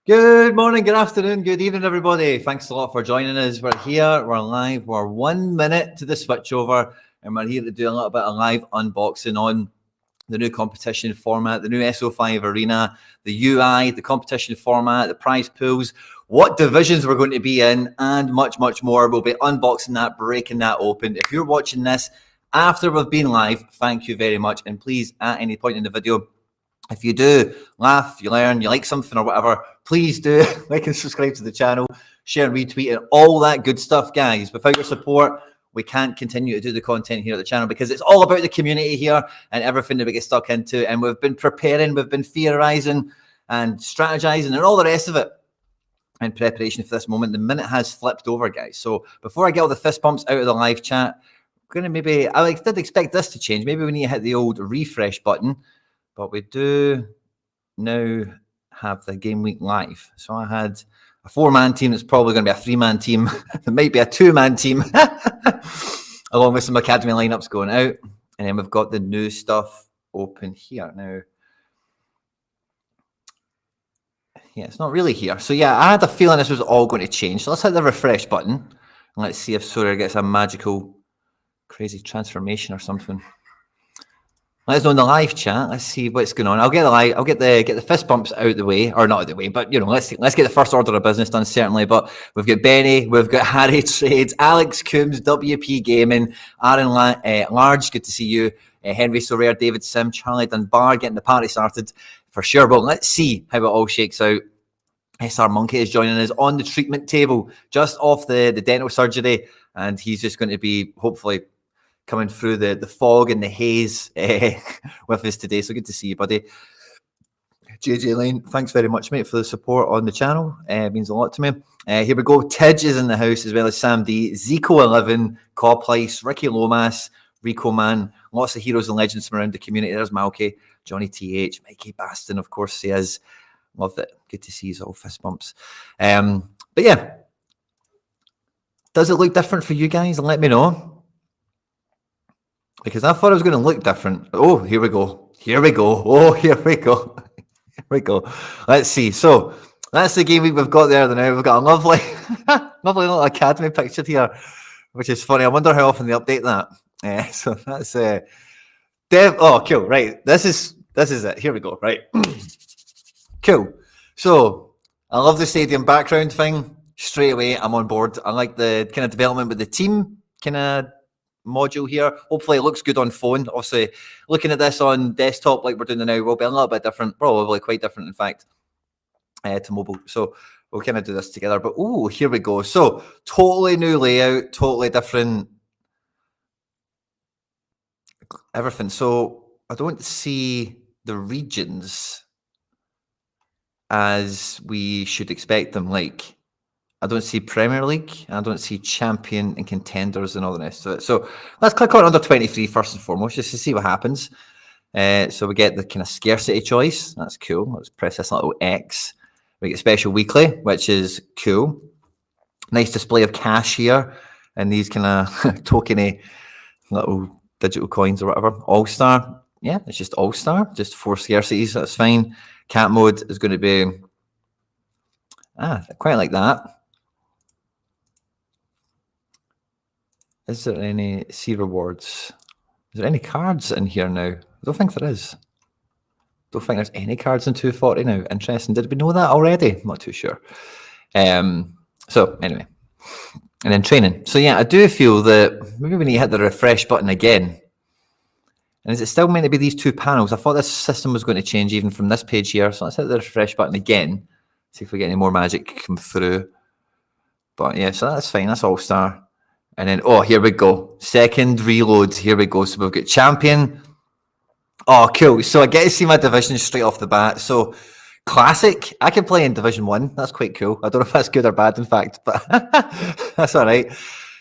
Good morning, good afternoon, good evening, everybody. Thanks a lot for joining us. We're here, we're live, we're 1 minute to the switchover, and we're here to do a little bit of live unboxing on the new competition format, the new SO5 Arena, the UI, the competition format, the prize pools, what divisions we're going to be in, and much, much more. We'll be unboxing that, breaking that open. If you're watching this after we've been live, thank you very much. And please, at any point in the video, if you do laugh, you learn, you like something or whatever, please do like and subscribe to the channel, share and retweet and all that good stuff, guys. Without your support, we can't continue to do the content here at the channel because it's all about the community here and everything that we get stuck into. And we've been preparing, we've been theorizing and strategizing and all the rest of it in preparation for this moment. The minute has flipped over, guys. So before I get all the fist bumps out of the live chat, I'm going to I did expect this to change. Maybe we need to hit the old refresh button. But we do now have the game week live. So I had a 4-man team that's probably going to be a 3-man team. It might be a 2-man team, along with some academy lineups going out. And then we've got the new stuff open here. Now, yeah, it's not really here. So yeah, I had a feeling this was all going to change. So let's hit the refresh button. And let's see if Sorare gets a magical, crazy transformation or something. Let us know in the live chat. Let's see what's going on. I'll get the fist bumps out the way, or not out the way, but you know, let's get the first order of business done certainly. But we've got Benny, we've got Harry Trades, Alex Coombs, WP Gaming, Aaron Large, good to see you, Henry Sorare, David Sim, Charlie Dunbar, getting the party started for sure. But let's see how it all shakes out. SR Monkey is joining us on the treatment table, just off the dental surgery, and he's just going to be hopefully coming through the fog and the haze with us today. So good to see you, buddy. JJ Lane, thanks very much, mate, for the support on the channel. It means a lot to me. Here we go. Tidge is in the house, as well as Sam D, Zico11, Coplice, Ricky Lomas, Rico Man, lots of heroes and legends from around the community. There's Malky, Johnny TH, Mikey Baston, of course, he is. Love it. Good to see you all, fist bumps. But yeah, does it look different for you guys? Let me know. Because I thought it was going to look different. Oh, here we go. Here we go. Oh, here we go. Here we go. Let's see. So that's the game we've got there now. We've got a lovely, lovely little academy picture here, which is funny. I wonder how often they update that. So that's oh, cool. Right. This is it. Here we go. Right. Cool. So I love the stadium background thing. Straight away, I'm on board. I like the kind of development with the team kind of module here. Hopefully it looks good on phone. Obviously, looking at this on desktop like we're doing now will be a little bit different, probably quite different in fact, to mobile. So we'll kind of do this together. But oh, here we go. So totally new layout, totally different everything. So I don't see the regions as we should expect them. Like, I don't see Premier League, I don't see Champion and Contenders and all the rest of it. So let's click on under 23 first and foremost, just to see what happens. So we get the kind of scarcity choice. That's cool. Let's press this little X. We get special weekly, which is cool. Nice display of cash here. And these kind of tokeny little digital coins or whatever. All-Star. Yeah, it's just All-Star. Just 4 scarcities. That's fine. Cat mode is going to be... quite like that. Is there any C rewards? Is there any cards in here now? I don't think there is. Don't think there's any cards in 240 now. Interesting. Did we know that already? I'm not too sure. So anyway, and then training. So yeah, I do feel that maybe we need to hit the refresh button again. And is it still meant to be these 2 panels? I thought this system was going to change even from this page here. So let's hit the refresh button again. See if we get any more magic come through. But yeah, so that's fine. That's All-Star. And then, oh, here we go. Second reload. Here we go. So we've got Champion. Oh, cool. So I get to see my division straight off the bat. So Classic. I can play in Division 1. That's quite cool. I don't know if that's good or bad, in fact, but that's all right.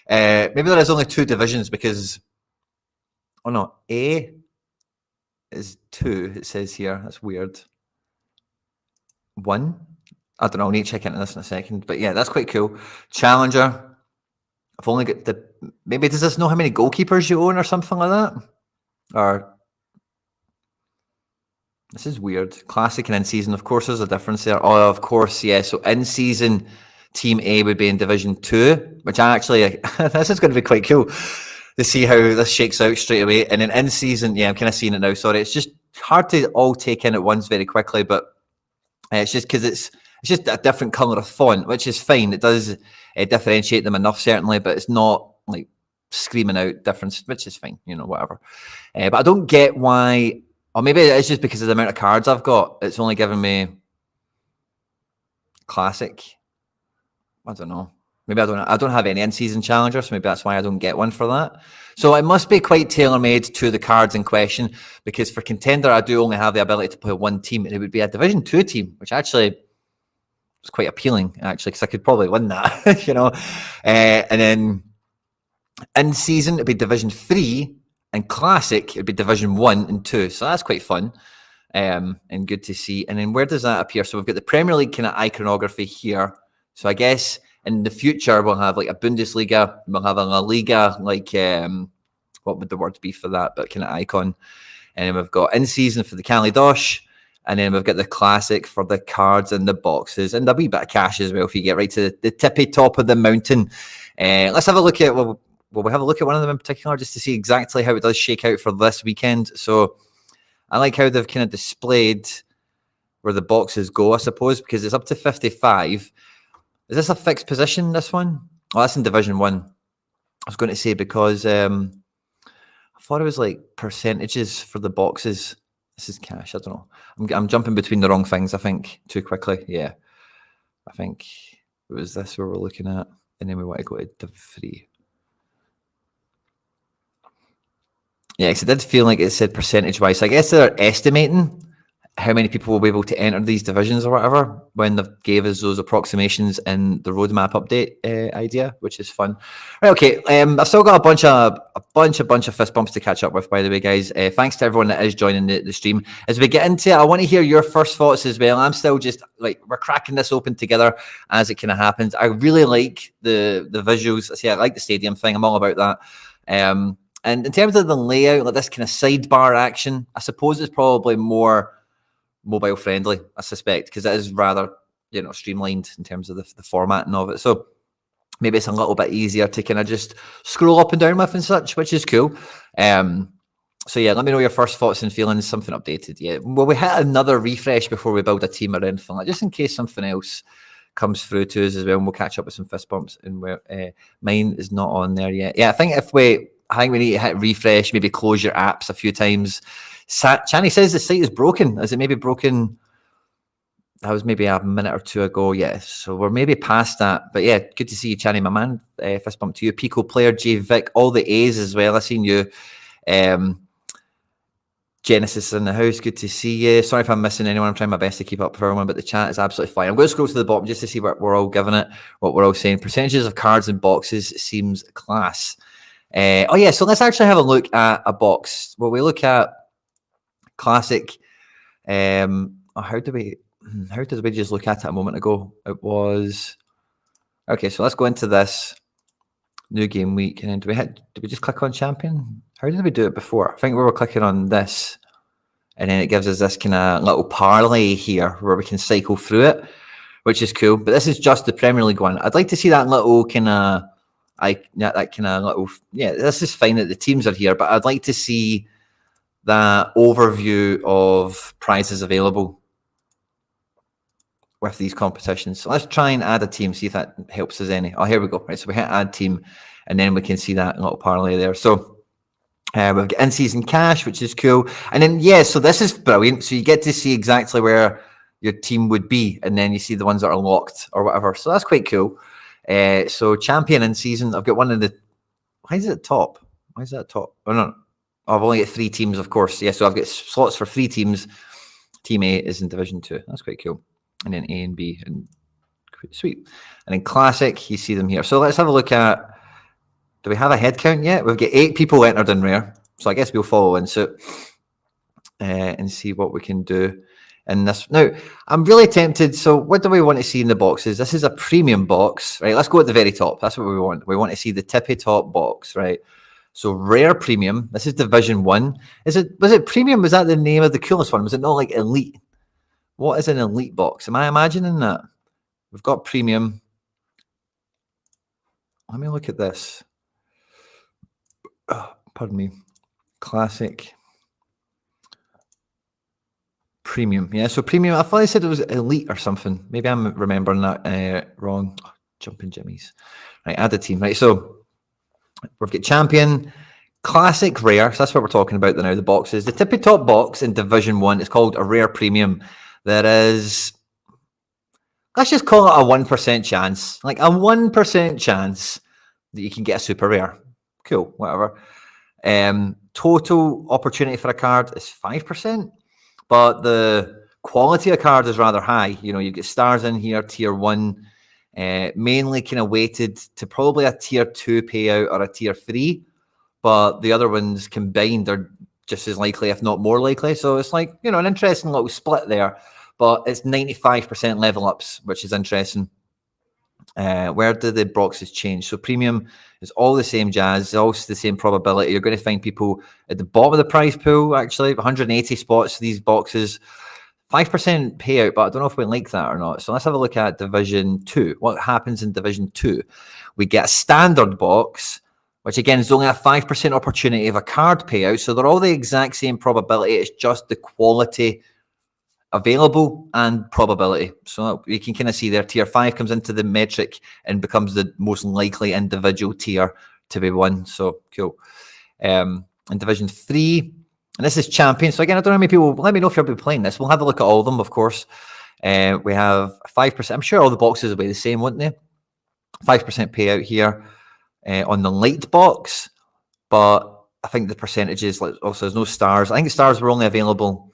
Maybe there is only 2 divisions because... Oh, no. A is 2, it says here. That's weird. 1? I don't know. I'll need to check into this in a second. But yeah, that's quite cool. Challenger. I've only got the... Maybe does this know how many goalkeepers you own or something like that? Or... This is weird. Classic and in-season, of course, there's a difference there. Oh, of course, yeah. So in-season, Team A would be in Division 2, which I actually, this is going to be quite cool to see how this shakes out straight away. And then in-season, yeah, I'm kind of seeing it now, sorry. It's just hard to all take in at once very quickly, but it's just because it's just a different colour of font, which is fine. It does differentiate them enough, certainly, but it's not like screaming out difference, which is fine, whatever. But I don't get why... Or maybe it's just because of the amount of cards I've got. It's only giving me classic. I don't know. Maybe I don't have any in-season challengers, so maybe that's why I don't get one for that. So it must be quite tailor-made to the cards in question, because for contender, I do only have the ability to play one team, and it would be a Division 2 team, which actually is quite appealing, actually, because I could probably win that, And then in-season, it'd be Division 3, and Classic, it'd be Division 1 and 2. So that's quite fun and good to see. And then where does that appear? So we've got the Premier League kind of iconography here. So I guess in the future, we'll have like a Bundesliga, we'll have a La Liga, like what would the word be for that? But kind of icon. And then we've got in-season for the Calidosh. And then we've got the Classic for the cards and the boxes. And a wee bit of cash as well if you get right to the tippy top of the mountain. Let's have a look at... Well, we have a look at one of them in particular just to see exactly how it does shake out for this weekend. So I like how they've kind of displayed where the boxes go, I suppose, because it's up to 55. Is this a fixed position, this one? Oh, that's in Division 1. I was going to say because I thought it was like percentages for the boxes. This is cash. I don't know. I'm jumping between the wrong things, I think, too quickly. Yeah. I think it was this where we're looking at. And then we want to go to Div 3. Yeah, because it did feel like it said percentage-wise. So I guess they're estimating how many people will be able to enter these divisions or whatever when they gave us those approximations in the roadmap update idea, which is fun. Right, okay. I've still got a bunch of fist bumps to catch up with, by the way, guys. Thanks to everyone that is joining the stream. As we get into it, I want to hear your first thoughts as well. I'm still just like, we're cracking this open together as it kind of happens. I really like the visuals. I like the stadium thing. I'm all about that. And in terms of the layout, like this kind of sidebar action, I suppose it's probably more mobile friendly, I suspect, because it is rather, streamlined in terms of the formatting of it. So maybe it's a little bit easier to kind of just scroll up and down with and such, which is cool. So yeah, let me know your first thoughts and feelings. Something updated, yeah. Well, we hit another refresh before we build a team or anything like, just in case something else comes through to us as well, and we'll catch up with some fist bumps. And mine is not on there yet. Yeah, I think we need to hit refresh, maybe close your apps a few times. Chani says the site is broken. Is it maybe broken? That was maybe a minute or two ago. Yeah, so we're maybe past that. But yeah, good to see you, Chani, my man. Fist bump to you. Pico player, J Vic, all the A's as well. I seen you. Genesis in the house. Good to see you. Sorry if I'm missing anyone. I'm trying my best to keep up for everyone, but the chat is absolutely fine. I'm going to scroll to the bottom just to see what we're all giving it, what we're all saying. Percentages of cards and boxes seems class. Oh yeah, so let's actually have a look at a box. Well, we look at Classic. How did we just look at it a moment ago? It was okay. So let's go into this new game week, and then did we just click on champion? How did we do it before? I think we were clicking on this, and then it gives us this kind of little parlay here where we can cycle through it, which is cool. But this is just the Premier League one. I'd like to see that little kind of. This is fine that the teams are here, but I'd like to see that overview of prizes available with these competitions. So let's try and add a team, see if that helps us any. Oh, here we go. Right, so we hit add team, and then we can see that little parlay there. So we've got in-season cash, which is cool. And then, so this is brilliant. So you get to see exactly where your team would be, and then you see the ones that are locked or whatever. So that's quite cool. So champion in season, I've got one in the. Why is it top? Why is that top? Oh no, I've only got 3 teams, of course. Yeah, so I've got slots for 3 teams. Team A is in Division 2. That's quite cool. And then A and B, and sweet. And then Classic, you see them here. So let's have a look at. Do we have a head count yet? We've got 8 people entered in rare, so I guess we'll follow in suit and see what we can do. And this now, I'm really tempted. So, what do we want to see in the boxes? This is a premium box, right? Let's go at the very top. That's what we want. We want to see the tippy top box, right? So rare premium. This is Division 1. Was it premium? Was that the name of the coolest one? Was it not like elite? What is an elite box? Am I imagining that? We've got premium. Let me look at this. Oh, pardon me. Classic. Premium. Yeah, so premium. I thought I said it was elite or something. Maybe I'm remembering that wrong. Oh, jumping jimmies. Right, add a team. Right, so we've got champion, classic, rare. So that's what we're talking about now, the boxes. The tippy top box in Division 1 is called a rare premium. There is, let's just call it a 1% chance. Like a 1% chance that you can get a super rare. Cool, whatever. Total opportunity for a card is 5%. But the quality of card is rather high. You know, you get stars in here, tier 1, mainly kind of weighted to probably a tier 2 payout or a tier 3. But the other ones combined are just as likely, if not more likely. So it's like, you know, an interesting little split there. But it's 95% level ups, which is interesting. Where do the boxes change? So premium is all the same jazz, also the same probability. You're going to find people at the bottom of the prize pool, actually, 180 spots for these boxes, 5% payout, but I don't know if we like that or not. So let's have a look at Division 2. What happens in Division 2? We get a standard box, which again is only a 5% opportunity of a card payout. So they're all the exact same probability. It's just the quality available and probability. So you can kind of see there, tier 5 comes into the metric and becomes the most likely individual tier to be won. So cool. In Division 3, and this is champion. So again, I don't know how many people, let me know if you'll be playing this. We'll have a look at all of them, of course. We have 5%. I'm sure all the boxes will be the same, wouldn't they? 5% payout here on the light box. But I think the percentages, like also there's no stars. I think stars were only available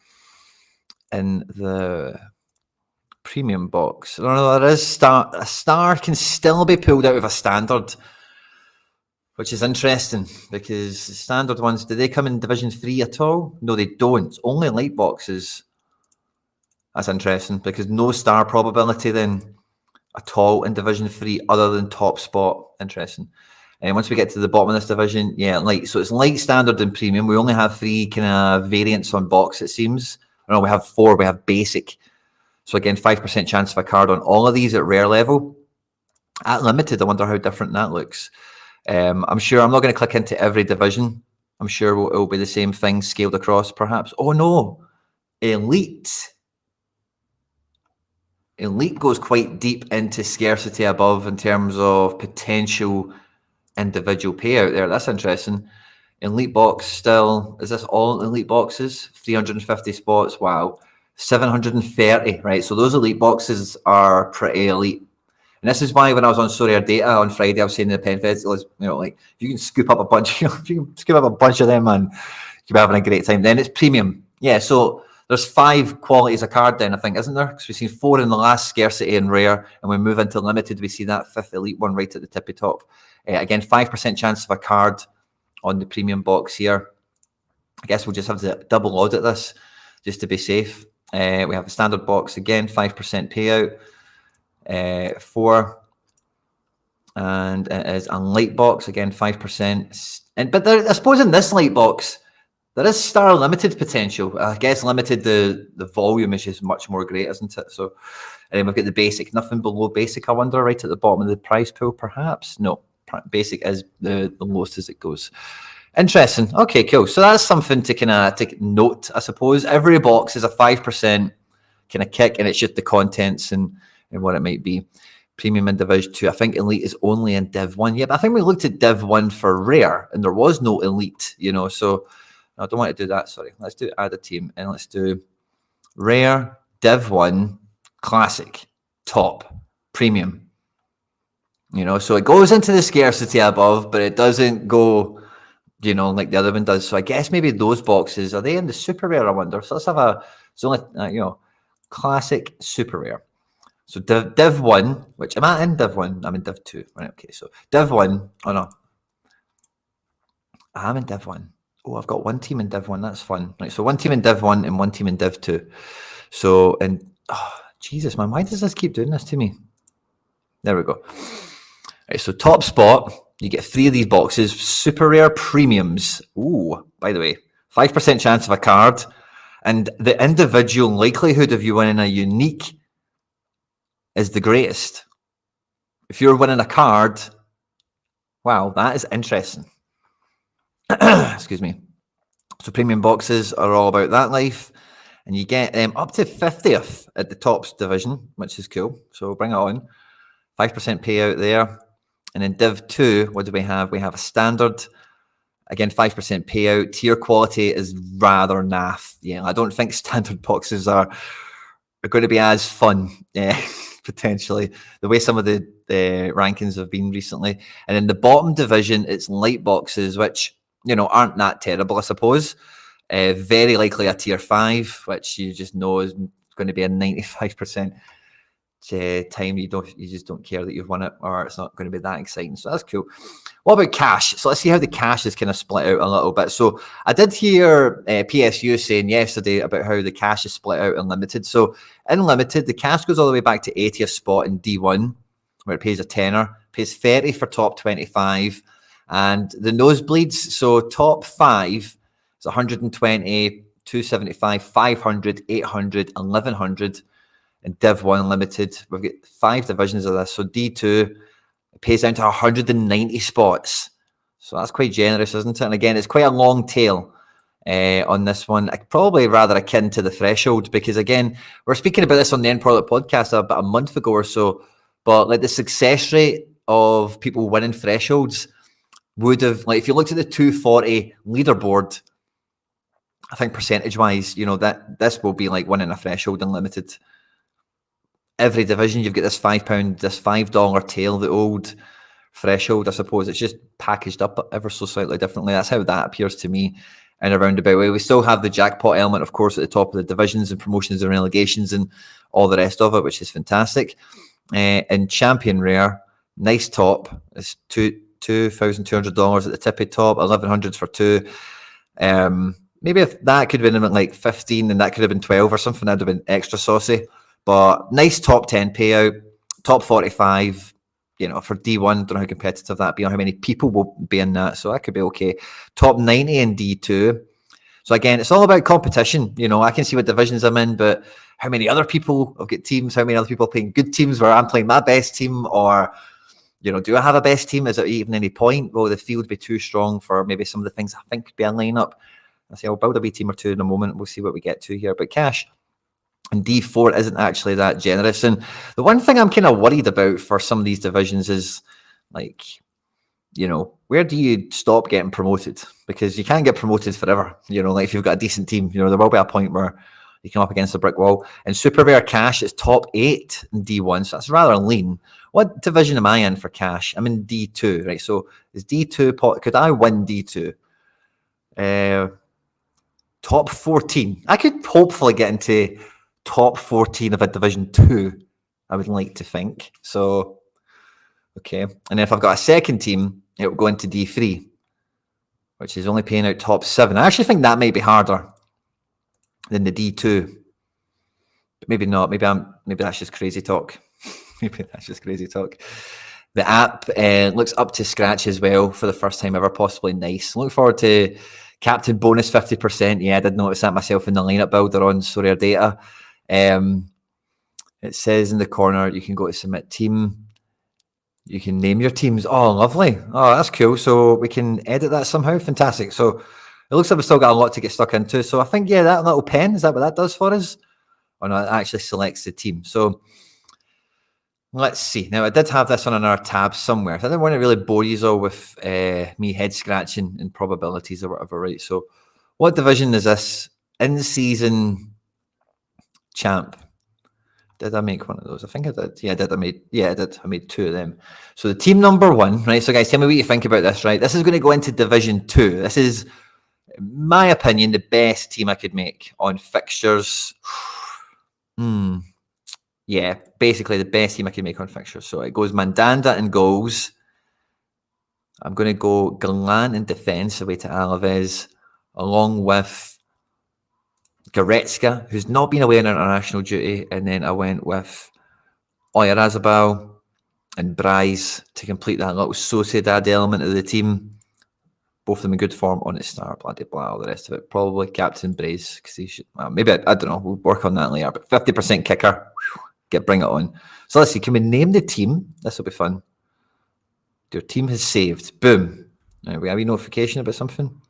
in the premium box. I don't know, there is a star can still be pulled out of a standard, which is interesting because the standard ones, do they come in Division 3 at all? No, they don't. Only light boxes. That's interesting because no star probability then at all in Division 3 other than top spot. Interesting. And once we get to the bottom of this division, yeah, light. So it's light, standard, and premium. We only have 3 kind of variants on box, it seems. No, we have 4. We have basic. So again, 5% chance of a card on all of these at rare level. At limited, I wonder how different that looks. I'm sure I'm not going to click into every division. I'm sure it will be the same thing scaled across, perhaps. Oh no, elite. Elite goes quite deep into scarcity above in terms of potential individual payout there. That's interesting. Elite box still, is this all elite boxes? 350 spots, wow. 730, right? So those elite boxes are pretty elite. And this is why when I was on Sorare Data on Friday, I was saying to the PenFeds, you know, like, if you can scoop up a bunch, if you can scoop up a bunch of them, man, you'll be having a great time. Then it's premium. Yeah, so there's 5 qualities of card then, I think, isn't there? Because we've seen 4 in the last scarcity and rare, and we move into limited, we see that 5th elite one right at the tippy top. Again, 5% chance of a card on the premium box here. I guess we'll just have to double audit this just to be safe. We have a standard box again, 5% payout, 4, and it is a light box again, 5%. But there, I suppose in this light box there is star limited potential. I guess limited the volume is just much more great, isn't it? So, and then we've got the basic, nothing below basic. I wonder, right at the bottom of the prize pool, perhaps. No, basic is the lowest as it goes. Interesting. Okay, cool. So that's something to kind of take note, I suppose. Every box is a 5% kind of kick, and it's just the contents and what it might be. Premium in Division 2. I think Elite is only in Div 1. Yeah, but I think we looked at Div 1 for rare, and there was no Elite, you know. So I don't want to do that. Sorry. Let's do add a team, and let's do rare, Div 1, classic, top, premium. You know, so it goes into the scarcity above, but it doesn't go, you know, like the other one does. So I guess maybe those boxes, are they in the super rare, I wonder? So let's have it's only, you know, classic super rare. So Div 1, which, am I in Div 1? I'm in Div 2. Right, okay, so Div 1, oh no. I'm in Div 1. Oh, I've got one team in Div 1, that's fun. Right, so one team in Div 1 and one team in Div 2. So, and, oh, Jesus, man, why does this keep doing this to me? There we go. Right, so top spot, You get 3 of these boxes, super rare premiums. Ooh, by the way, 5% chance of a card. And the individual likelihood of you winning a unique is the greatest. If you're winning a card, wow, that is interesting. Excuse me. So premium boxes are all about that life. And you get up to 50th at the tops division, which is cool. So bring it on. 5% payout there. And in Div 2, what do we have? We have a standard. Again, 5% payout. Tier quality is rather naff. Yeah, I don't think standard boxes are going to be as fun, potentially, the way some of the rankings have been recently. And in the bottom division, it's light boxes, which, aren't that terrible, I suppose. Very likely a tier 5, which you just know is going to be a 95% time you just don't care that you've won it, or it's not going to be that exciting. So that's cool. What about cash? So let's see how the cash is kind of split out a little bit. So I did hear PSU saying yesterday about how the cash is split out in limited. So in limited, the cash goes all the way back to 80th spot in D1, where it pays a tenner, pays 30 for top 25, and the nosebleeds. So top 5 is 120, 275, 500, 800, 1100. In Div 1 Limited, we've got 5 divisions of this. So D2, it pays down to 190 spots. So that's quite generous, isn't it? And again, it's quite a long tail on this one. Probably rather akin to the threshold, because again, we're speaking about this on the End Product podcast about a month ago or so, but like the success rate of people winning thresholds would have, like if you looked at the 240 leaderboard, I think percentage-wise, that this will be like winning a threshold in limited. Every division, you've got this $5 tail, the old threshold, I suppose. It's just packaged up ever so slightly differently. That's how that appears to me in a roundabout way. We still have the jackpot element, of course, at the top of the divisions and promotions and relegations and all the rest of it, which is fantastic. In champion rare, nice top. It's $2,200 at the tippy top, 1,100 for 2. Maybe if that could have been like 15 and that could have been 12 or something, that'd have been extra saucy. But nice top 10 payout, top 45, for D1. Don't know how competitive that'd be or how many people will be in that. So that could be okay. Top 90 in D2. So again, it's all about competition. I can see what divisions I'm in, but how many other people have got teams? How many other people are playing good teams where I'm playing my best team? Or, do I have a best team? Is it even any point? Will the field be too strong for maybe some of the things I think could be a lineup? I say I'll build a B team or two in a moment. We'll see what we get to here. But cash and D4 isn't actually that generous. And the one thing I'm kind of worried about for some of these divisions is, like, where do you stop getting promoted? Because you can't get promoted forever. Like if you've got a decent team, there will be a point where you come up against a brick wall. And super rare cash is top 8 in D1, so that's rather lean. What division am I in for cash? I'm in D2, right? So is D2 could I win D2? Top 14. I could hopefully get into top 14 of a Division 2, I would like to think. So, okay. And if I've got a second team, it will go into D3, which is only paying out top 7. I actually think that might be harder than the D2. But maybe not. Maybe that's just crazy talk. Maybe that's just crazy talk. The app looks up to scratch as well for the first time ever. Possibly nice. Look forward to Captain bonus 50%. Yeah, I did notice that myself in the lineup builder on Sorare data. It says in the corner you can go to submit team. You can name your teams. Oh, lovely. Oh, that's cool. So we can edit that somehow. Fantastic. So it looks like we've still got a lot to get stuck into. So I think, yeah, that little pen, is that what that does for us? Or no, it actually selects the team. So let's see. Now, I did have this on another tab somewhere. I didn't want to really bore you all with me head scratching and probabilities or whatever, right? So what division is this? In-season champ. Did I make one of those? I think I did. Yeah, I did. I did. I made 2 of them. So the team number 1, right? So guys, tell me what you think about this, right? This is going to go into Division 2. This is, in my opinion, the best team I could make on fixtures. Yeah, basically the best team I can make on fixtures. So it goes Mandanda in goals. I'm going to go Galan in defence away to Alaves, along with Goretzka, who's not been away on international duty. And then I went with Oyarzabal, and Bryce to complete that little Sociedad element of the team. Both of them in good form on its start, blah, blah, blah, all the rest of it. Probably Captain Brace, because he should, well, maybe, I don't know, we'll work on that later. But 50% kicker, bring it on. So let's see, can we name the team? This will be fun. Your team has saved. Boom. Now, we have a notification about something.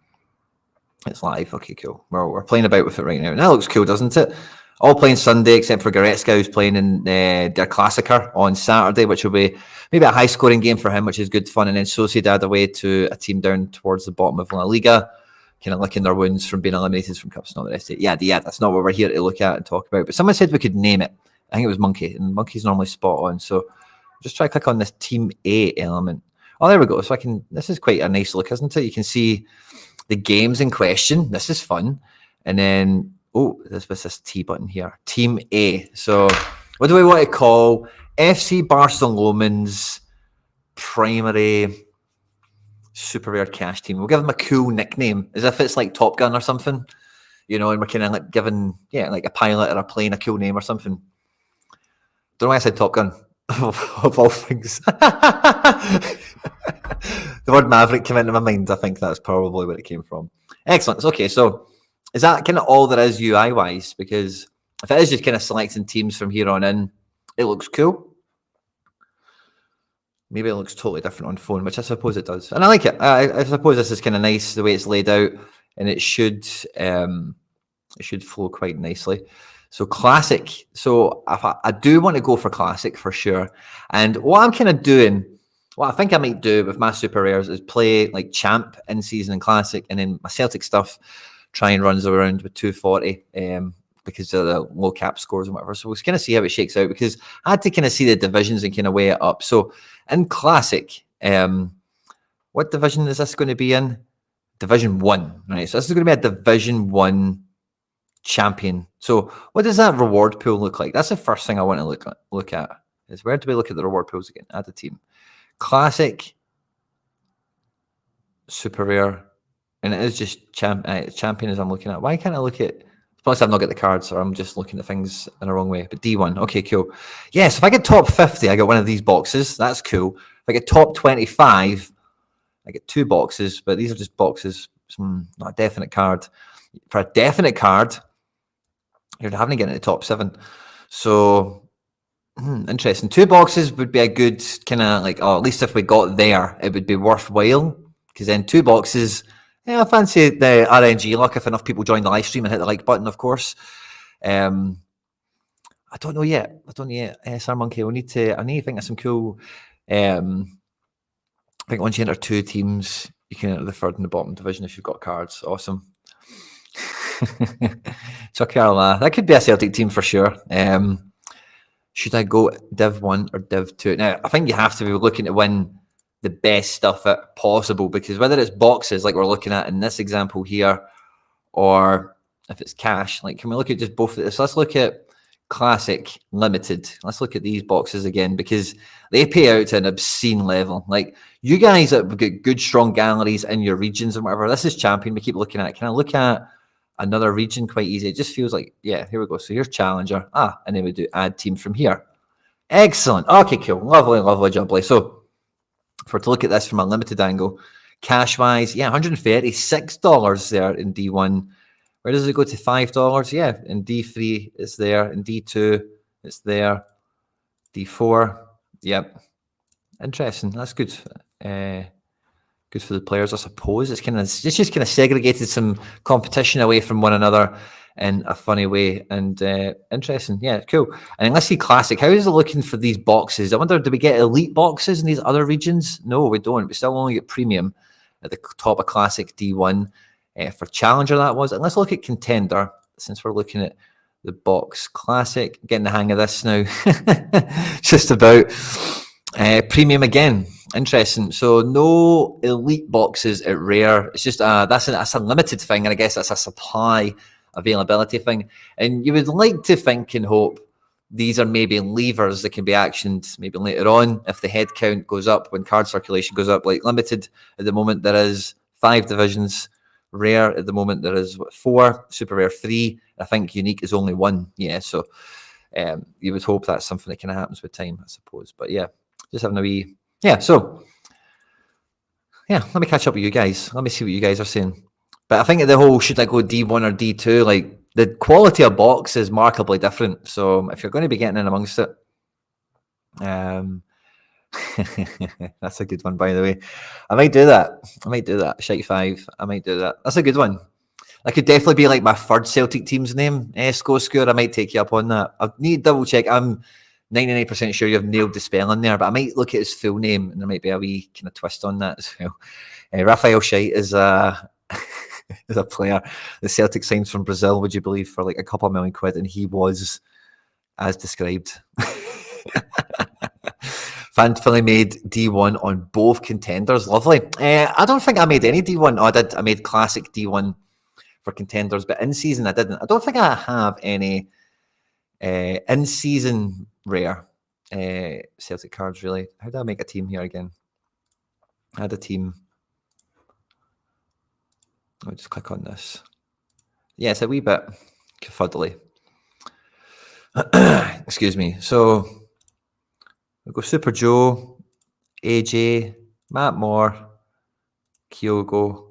It's live. Okay, cool. We're playing about with it right now. And that looks cool, doesn't it? All playing Sunday, except for Goretzka, who's playing in their Klassiker on Saturday, which will be maybe a high-scoring game for him, which is good fun. And then Sociedad away to a team down towards the bottom of La Liga, kind of licking their wounds from being eliminated from cups and all the rest of it. Yeah, that's not what we're here to look at and talk about. But someone said we could name it. I think it was Monkey, and Monkey's normally spot on. So just try to click on this Team A element. Oh, there we go. So this is quite a nice look, isn't it? You can see the games in question. This is fun. And then, this was this T button here. Team A. So what do we want to call FC Barcelona's primary super rare cash team? We'll give them a cool nickname, as if it's like Top Gun or something, and we're kind of like giving, like a pilot or a plane a cool name or something. Don't know why I said Top Gun, of all things. The word Maverick came into my mind. I think that's probably where it came from. Excellent. Okay, so is that kind of all there is UI-wise? Because if it is just kind of selecting teams from here on in, it looks cool. Maybe it looks totally different on phone, which I suppose it does. And I like it. I suppose this is kind of nice, the way it's laid out, and it should flow quite nicely. So classic. So I do want to go for classic for sure. And what I'm kind of doing, what I think I might do with my super rares is play like champ in season and classic, and then my Celtic stuff try and runs around with 240 because of the low cap scores and whatever. So we'll kind of see how it shakes out, because I had to kind of see the divisions and kind of weigh it up. So in classic, what division is this going to be in? Division 1, right? So this is going to be a Division 1 champion. So what does that reward pool look like? That's the first thing I want to look at. Is where do we look at the reward pools again? Add a team. Classic, super rare, and it is just champion as I'm looking at. Why can't I look at? Plus, I've not got the cards, or I'm just looking at things in the wrong way. But D1, okay, cool. Yes, if I get top 50, I get one of these boxes. That's cool. If I get top 25, I get 2 boxes. But these are just boxes. Not a definite card. For a definite card, you're having to get into the top 7. So interesting. 2 boxes would be a good kind of like, at least if we got there, it would be worthwhile. Because then 2 boxes. Yeah, I fancy the RNG luck if enough people join the live stream and hit the like button, of course. I don't know yet. SR Monkey, I need to think of some cool. I think once you enter 2 teams, you can enter the 3rd and the bottom division if you've got cards. Awesome. Chuckarla, that could be a Celtic team for sure. Should I go Div 1 or Div 2? Now, I think you have to be looking to win the best stuff possible, because whether it's boxes like we're looking at in this example here, or if it's cash, like can we look at just both of this? Let's look at classic limited. Let's look at these boxes again, because they pay out to an obscene level. Like you guys that have got good strong galleries in your regions and whatever, this is champion, we keep looking at it. Can I look at another region quite easy? It just feels like, yeah, here we go. So here's challenger, and then we do add team from here. Excellent. Okay, cool. Lovely jubbly. So for to look at this from a limited angle, cash wise, yeah, $136 there in D1. Where does it go to $5? Yeah, in D3 it's there, in D2 it's there, D4, yep. Interesting. That's good. Good for the players, I suppose. It's just kind of segregated some competition away from one another in a funny way, and interesting. Yeah, cool. And let's see classic. How is it looking for these boxes? I wonder, do we get elite boxes in these other regions? No, we don't. We still only get premium at the top of classic D1 for challenger. That was. And let's look at contender, since we're looking at the box classic. Getting the hang of this now. Just about premium again. Interesting. So no elite boxes at rare. It's just that's a limited thing, and I guess that's a supply availability thing. And you would like to think and hope these are maybe levers that can be actioned maybe later on if the head count goes up, when card circulation goes up. Like limited at the moment there is 5 divisions, rare at the moment there is 4, super rare 3. I think unique is only 1. Yeah, so you would hope that's something that kind of happens with time, I suppose. But yeah. Just having a wee... Yeah, so... Yeah, let me catch up with you guys. Let me see what you guys are saying. But I think the whole should I go D1 or D2, like the quality of box is markedly different. So if you're going to be getting in amongst it, that's a good one, by the way. I might do that. Shite 5. I might do that. That's a good one. That could definitely be like my third Celtic team's name. Esco Score. I might take you up on that. I need to double check. I'm 99% sure you've nailed the spelling there, but I might look at his full name and there might be a wee kind of twist on that as well. Raphael Scheidt is a is a player the Celtic signed from Brazil, would you believe, for like a couple of million quid, and he was as described. Thankfully made D1 on both contenders. Lovely. I don't think I made any D1. Oh, I did. I made classic D1 for contenders, but in season I didn't. I don't think I have any in season rare Celtic cards really. How do I make a team here again? I had a team. I'll just click on this. Yeah, it's a wee bit fuddly. Excuse me. So we'll go Super Joe, AJ, Matt Moore, Kyogo,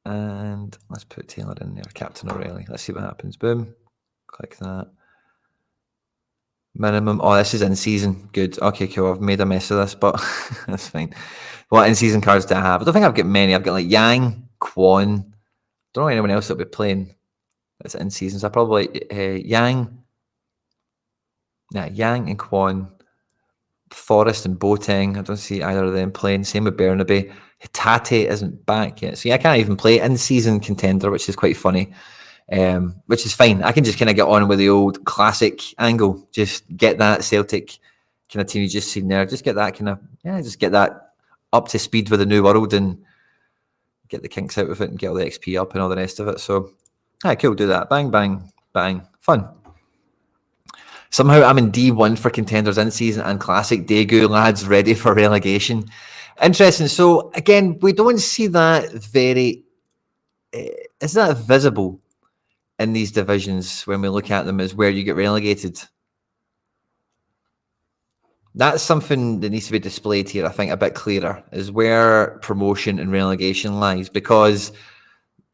and let's put Taylor in there, Captain O'Reilly. Let's see what happens. Boom. Click that. Minimum. Oh, this is in season. Good. Okay, cool. I've made a mess of this, but that's fine. What in season cards do I have? I don't think I've got many. I've got like Yang, Kwon. Don't know anyone else that'll be playing. That's in season. So I probably Yang. Yeah, Yang and Kwon. Forrest and Boateng. I don't see either of them playing. Same with Bernabe. Hitate isn't back yet. So yeah, I can't even play in-season contender, which is quite funny. Which is fine. I can just kind of get on with the old classic angle. Just get that Celtic kind of team you just seen there. Just get that kind of, just get that up to speed with the new world and get the kinks out of it and get all the XP up and all the rest of it. So, cool, do that. Bang, bang, bang. Fun. Somehow I'm in D1 for contenders in season and classic. Daegu lads ready for relegation. Interesting. So, again, we don't see that very... Is that visible in these divisions when we look at them as where you get relegated? That's something that needs to be displayed here, I think, a bit clearer, is where promotion and relegation lies, because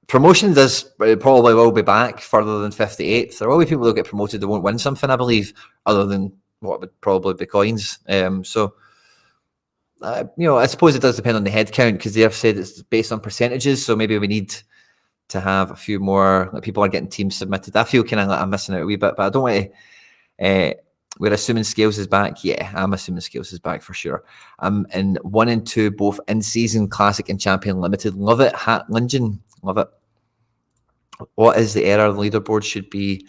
promotion probably will be back further than 58th. There will be people who get promoted that won't win something, I believe, other than what would probably be coins. I suppose it does depend on the head count, because they have said it's based on percentages, so maybe we need to have a few more, like people are getting teams submitted. I feel kind of like I'm missing out a wee bit, but I don't want to... we're assuming Scales is back. Yeah, I'm assuming Scales is back for sure. I'm in 1 and 2, both in-season, Classic and Champion Limited. Love it. Hat Lingen. Love it. What is the error? The leaderboard should be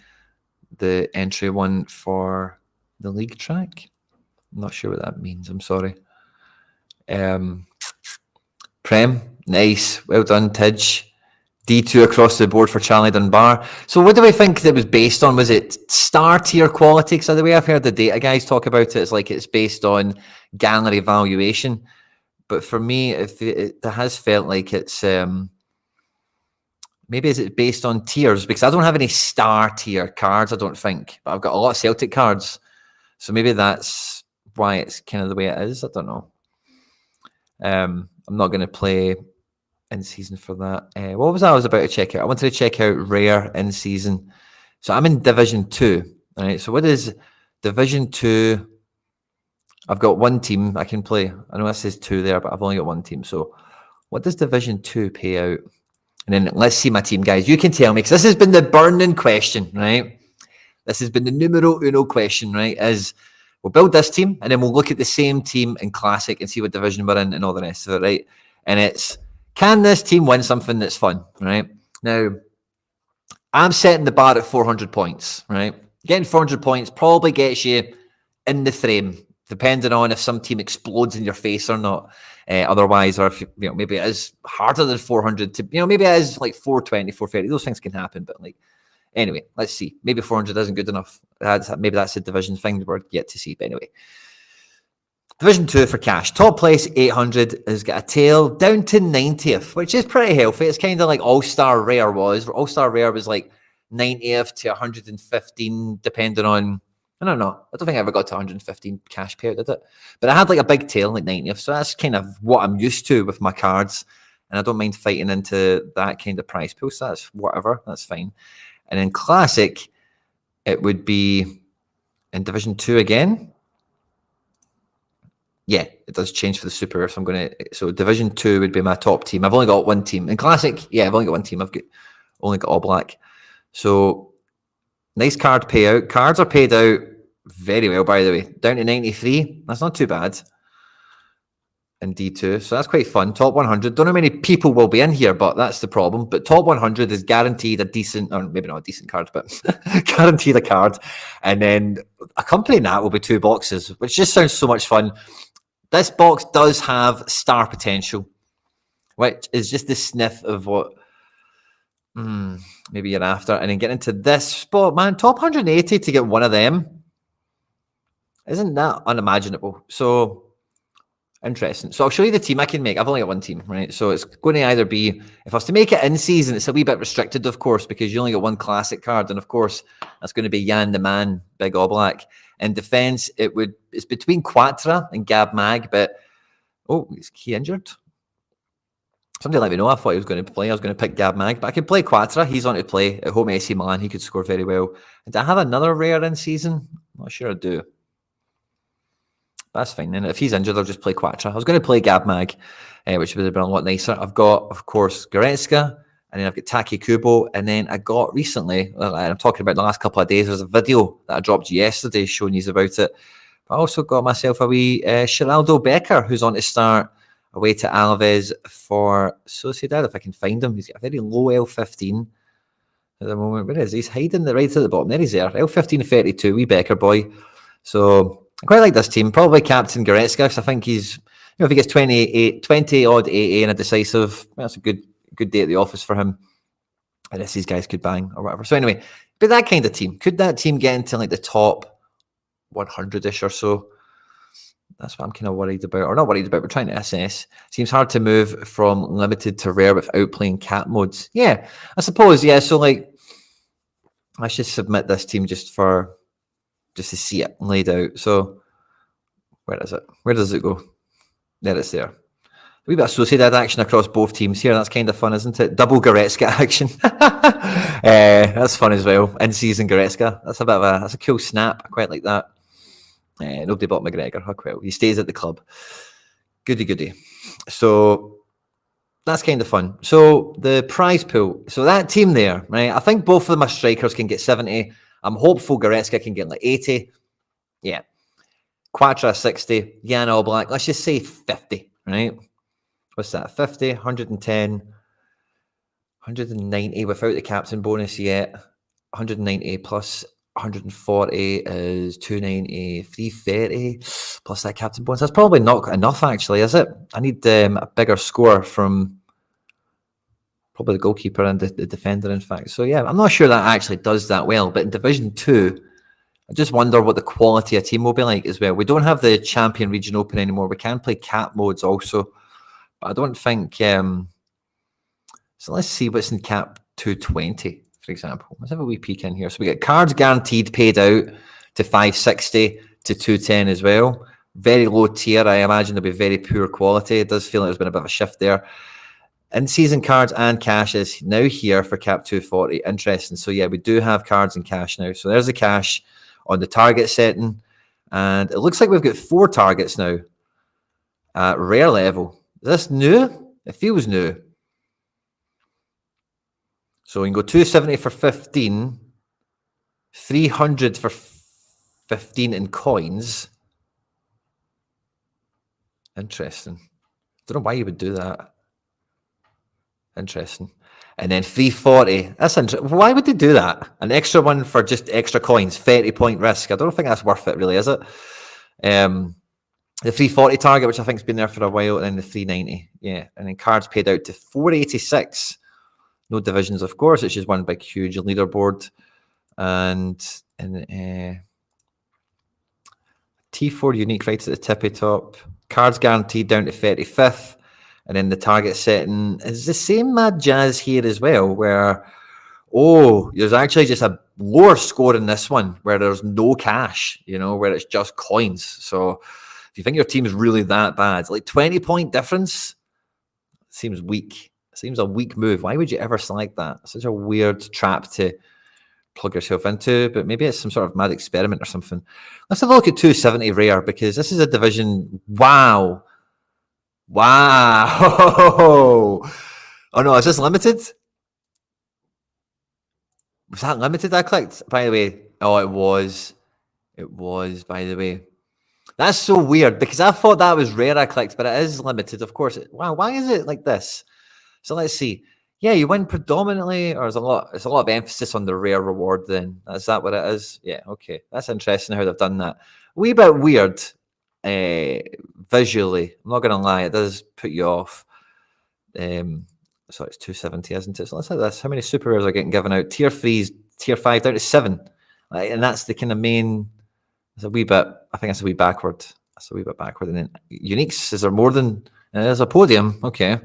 the entry one for the league track. I'm not sure what that means. I'm sorry. Prem. Nice. Well done, Tidge. D2 across the board for Charlie Dunbar. So what do we think that was based on? Was it star tier quality? Because the way I've heard the data guys talk about it, it's like it's based on gallery valuation. But for me, it has felt like it's... maybe is it based on tiers? Because I don't have any star tier cards, I don't think. But I've got a lot of Celtic cards. So maybe that's why it's kind of the way it is. I don't know. I'm not going to play... in season for that. What was I was about to check out? I wanted to check out rare in season. So I'm in Division 2. All right. So what is Division 2? I've got one team I can play. I know that says 2 there, but I've only got one team. So what does Division 2 pay out? And then let's see my team, guys. You can tell me, because this has been the burning question, right? This has been the numero uno question, right? Is we'll build this team and then we'll look at the same team in Classic and see what division we're in and all the rest of it, right? And it's, can this team win something that's fun, right? Now, I'm setting the bar at 400 points, right? Getting 400 points probably gets you in the frame, depending on if some team explodes in your face or not. Otherwise, or if maybe it is harder than 400 to, maybe it is like 420, 430. Those things can happen, but like, anyway, let's see. Maybe 400 isn't good enough. Maybe that's a division thing we're yet to see. But anyway, Division 2 for cash. Top place, 800, has got a tail down to 90th, which is pretty healthy. It's kind of like All-Star Rare was. All-Star Rare was like 90th to 115, depending on I don't know. I don't think I ever got to 115 cash payout, did it? But I had like a big tail, like 90th. So that's kind of what I'm used to with my cards. And I don't mind fighting into that kind of price pool. So that's whatever. That's fine. And in Classic, it would be in Division 2 again. Yeah, it does change for the Super Rare. So Division 2 would be my top team. I've only got one team. In Classic, yeah, I've only got one team. Only got All Black. So nice card payout. Cards are paid out very well, by the way. Down to 93. That's not too bad. In D2. So that's quite fun. Top 100. Don't know how many people will be in here, but that's the problem. But top 100 is guaranteed a decent, or maybe not a decent card, but guaranteed a card. And then accompanying that will be 2 boxes, which just sounds so much fun. This box does have star potential, which is just the sniff of what maybe you're after. And then get into this spot, man, top 180 to get one of them. Isn't that unimaginable? So interesting. So I'll show you the team I can make. I've only got one team, right? So it's going to either be, if I was to make it in season, it's a wee bit restricted, of course, because you only got one Classic card. And of course, that's going to be Jan the Man, Big All Black. In defense, it's between Quattro and Gab Mag, but is he injured? Somebody let me know. I thought he was going to play. I was going to pick Gab Mag, but I can play Quattro. He's on to play at home AC Milan. He could score very well. And do I have another rare in season? I'm not sure I do. That's fine. And if he's injured, I'll just play Quattro. I was going to play Gab Mag, which would have been a lot nicer. I've got, of course, Goretzka, and then I've got Taki Kubo, and then I got recently, I'm talking about the last couple of days, there's a video that I dropped yesterday showing you about it. I also got myself a wee Geraldo Becker, who's on to start away to Alaves for Sociedad, if I can find him. He's got a very low L15 at the moment. Where is he? He's hiding right at the bottom. There he's there. L15 32, wee Becker boy. So I quite like this team. Probably captain Goretzka, because I think he's, if he gets 20 odd AA in a decisive, that's a good day at the office for him. And these guys could bang or whatever. So anyway, but that kind of team. Could that team get into like the top 100-ish or so? That's what I'm kind of worried about. Or not worried about, we're trying to assess. Seems hard to move from limited to rare without playing cap modes. Yeah, I suppose, yeah. So like, I should submit this team just to see it laid out. So where is it? Where does it go? There it's there. A wee bit of Sociedad action across both teams here. That's kind of fun, isn't it? Double Goretzka action. That's fun as well. In-season Goretzka. That's a cool snap. I quite like that. Nobody bought McGregor. How well. He stays at the club. Goody. So that's kind of fun. So the prize pool. So that team there, right? I think both of my strikers can get 70. I'm hopeful Goretzka can get like 80. Yeah. Quattro 60. Jan All Black. Let's just say 50, right? What's that? 50, 110, 190 without the captain bonus yet. 190 plus 140 is 290, 330 plus that captain bonus. That's probably not enough, actually, is it? I need a bigger score from probably the goalkeeper and the defender, in fact. So, yeah, I'm not sure that actually does that well. But in Division 2, I just wonder what the quality of team will be like as well. We don't have the Champion Region Open anymore. We can play cap modes also. But I don't think... so let's see what's in cap 220, for example. Let's have a wee peek in here. So we get cards guaranteed paid out to 560 to 210 as well. Very low tier. I imagine it'll be very poor quality. It does feel like there's been a bit of a shift there. In-season cards and cash is now here for cap 240. Interesting. So yeah, we do have cards and cash now. So there's the cash on the target setting. And it looks like we've got 4 targets now at rare level. Is this new? It feels new. So we can go 270 for 15, 300 for 15 in coins. Interesting. Don't know why you would do that. Interesting. And then 340. That's interesting. Why would they do that? An extra one for just extra coins, 30-point risk. I don't think that's worth it, really, is it? The 340 target, which I think has been there for a while, and then the 390. Yeah. And then cards paid out to 486. No divisions, of course. It's just one big, huge leaderboard. And T4 unique right at the tippy top. Cards guaranteed down to 35th. And then the target setting is the same mad jazz here as well, where, there's actually just a lower score in this one where there's no cash, where it's just coins. So if you think your team is really that bad, like 20-point difference seems weak. It seems a weak move. Why would you ever select that? It's such a weird trap to plug yourself into, but maybe it's some sort of mad experiment or something. Let's have a look at 270 rare, because this is a division. Wow. Oh no, is this limited? Was that limited I clicked? By the way, oh, it was. It was, by the way. That's so weird, because I thought that was rare I clicked, but it is limited, of course. Wow, why is it like this? So let's see. Yeah, you win predominantly, or there's a lot of emphasis on the rare reward then. Is that what it is? Yeah, okay. That's interesting how they've done that. A wee bit weird visually. I'm not going to lie, it does put you off. So it's 270, isn't it? So let's have this. How many super rares are getting given out? Tier 3's tier 5 down to 7. And that's the kind of main. It's a wee bit, I think it's a wee backward. That's a wee bit backward. And then uniques, is there more than, there's a podium. Okay.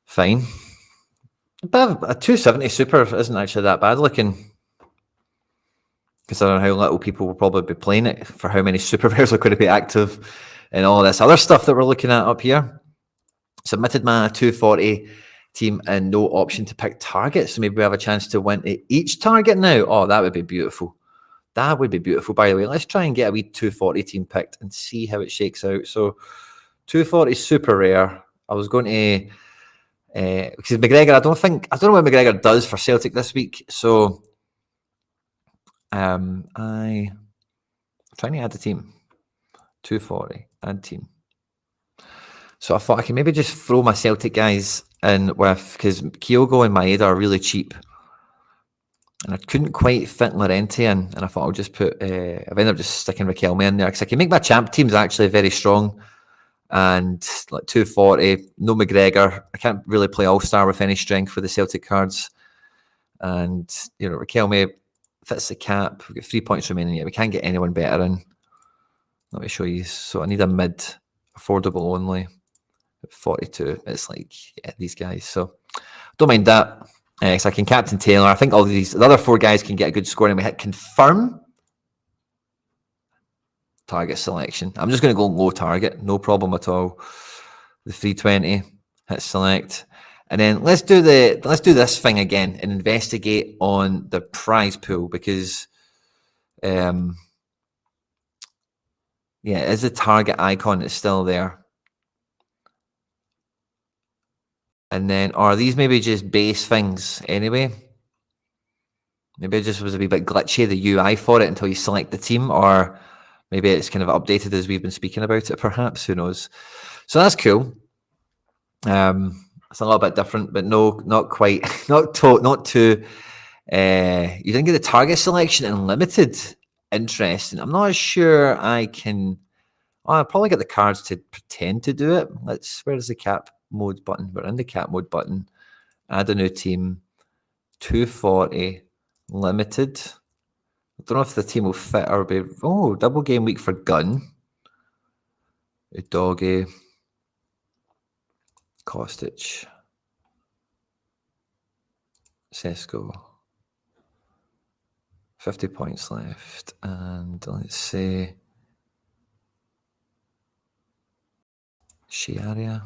Fine. But a 270 super isn't actually that bad looking, considering how little people will probably be playing it, for how many super rares are going to be active and all this other stuff that we're looking at up here. Submitted my 240 team and no option to pick targets. So maybe we have a chance to win each target now. Oh, that would be beautiful. That would be beautiful, by the way. Let's try and get a wee 240 team picked and see how it shakes out. So 240 super rare. I was going to, because McGregor, I don't know what McGregor does for Celtic this week. So I'm trying to add a team. 240, add team. So I thought I can maybe just throw my Celtic guys in with, because Kyogo and Maeda are really cheap. And I couldn't quite fit Llorente in, and I thought I'll just put, I've ended up just sticking Riquelme in there, because I can make my champ teams actually very strong. And like 240, no McGregor. I can't really play All-Star with any strength for the Celtic cards. And, Riquelme fits the cap. We've got 3 points remaining yet. We can't get anyone better in. Let me show you. So I need a mid, affordable only. 42. It's like, yeah, these guys. So don't mind that. So I can captain Taylor. I think all the other 4 guys can get a good score, and we hit confirm. Target selection. I'm just going to go low target. No problem at all. The 320. Hit select. And then let's do this thing again and investigate on the prize pool, because is the target icon is still there? And then are these maybe just base things anyway? Maybe it just was a wee bit glitchy, the UI for it, until you select the team, or maybe it's kind of updated as we've been speaking about it, perhaps. Who knows? So that's cool. It's a little bit different, but no, not quite. Not too. You didn't get the target selection in limited. Interesting. I'm not sure I can. I'll probably get the cards to pretend to do it. Where's the cap mode button? We're in the cap mode button. Add a new team. 240 limited. I don't know if the team will fit or be. Oh, double game week for Gun. Udogie. Kostic. Sesko. 50 points left. And let's say Shiaria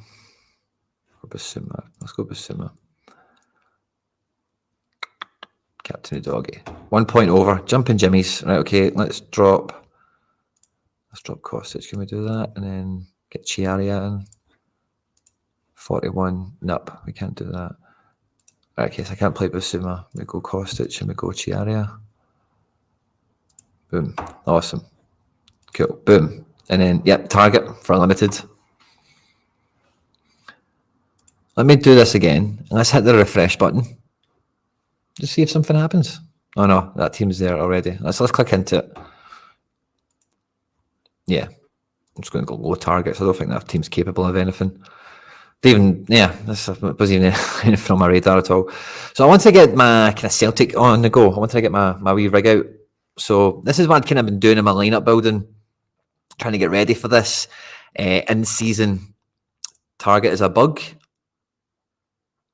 or Basuma. Let's go Basuma. Captain Udogie. 1 point over. Jumping Jimmies. Right, okay, let's drop Kostic. Can we do that? And then get Chiaria in. 41. Nope, we can't do that. Right, okay, so I can't play Basuma. We go Kostic and we go Chiaria. Boom. Awesome. Cool. Boom. And then, yep, target for limited. Let me do this again. Let's hit the refresh button. Just see if something happens. Oh no, that team's there already. Let's click into it. Yeah. I'm just going to go low targets. I don't think that team's capable of anything. This wasn't even anything on my radar at all. So I want to get my kind of Celtic on the go. I want to get my wee rig out. So this is what I've kind of been doing in my lineup building, trying to get ready for this in season. Target is a bug.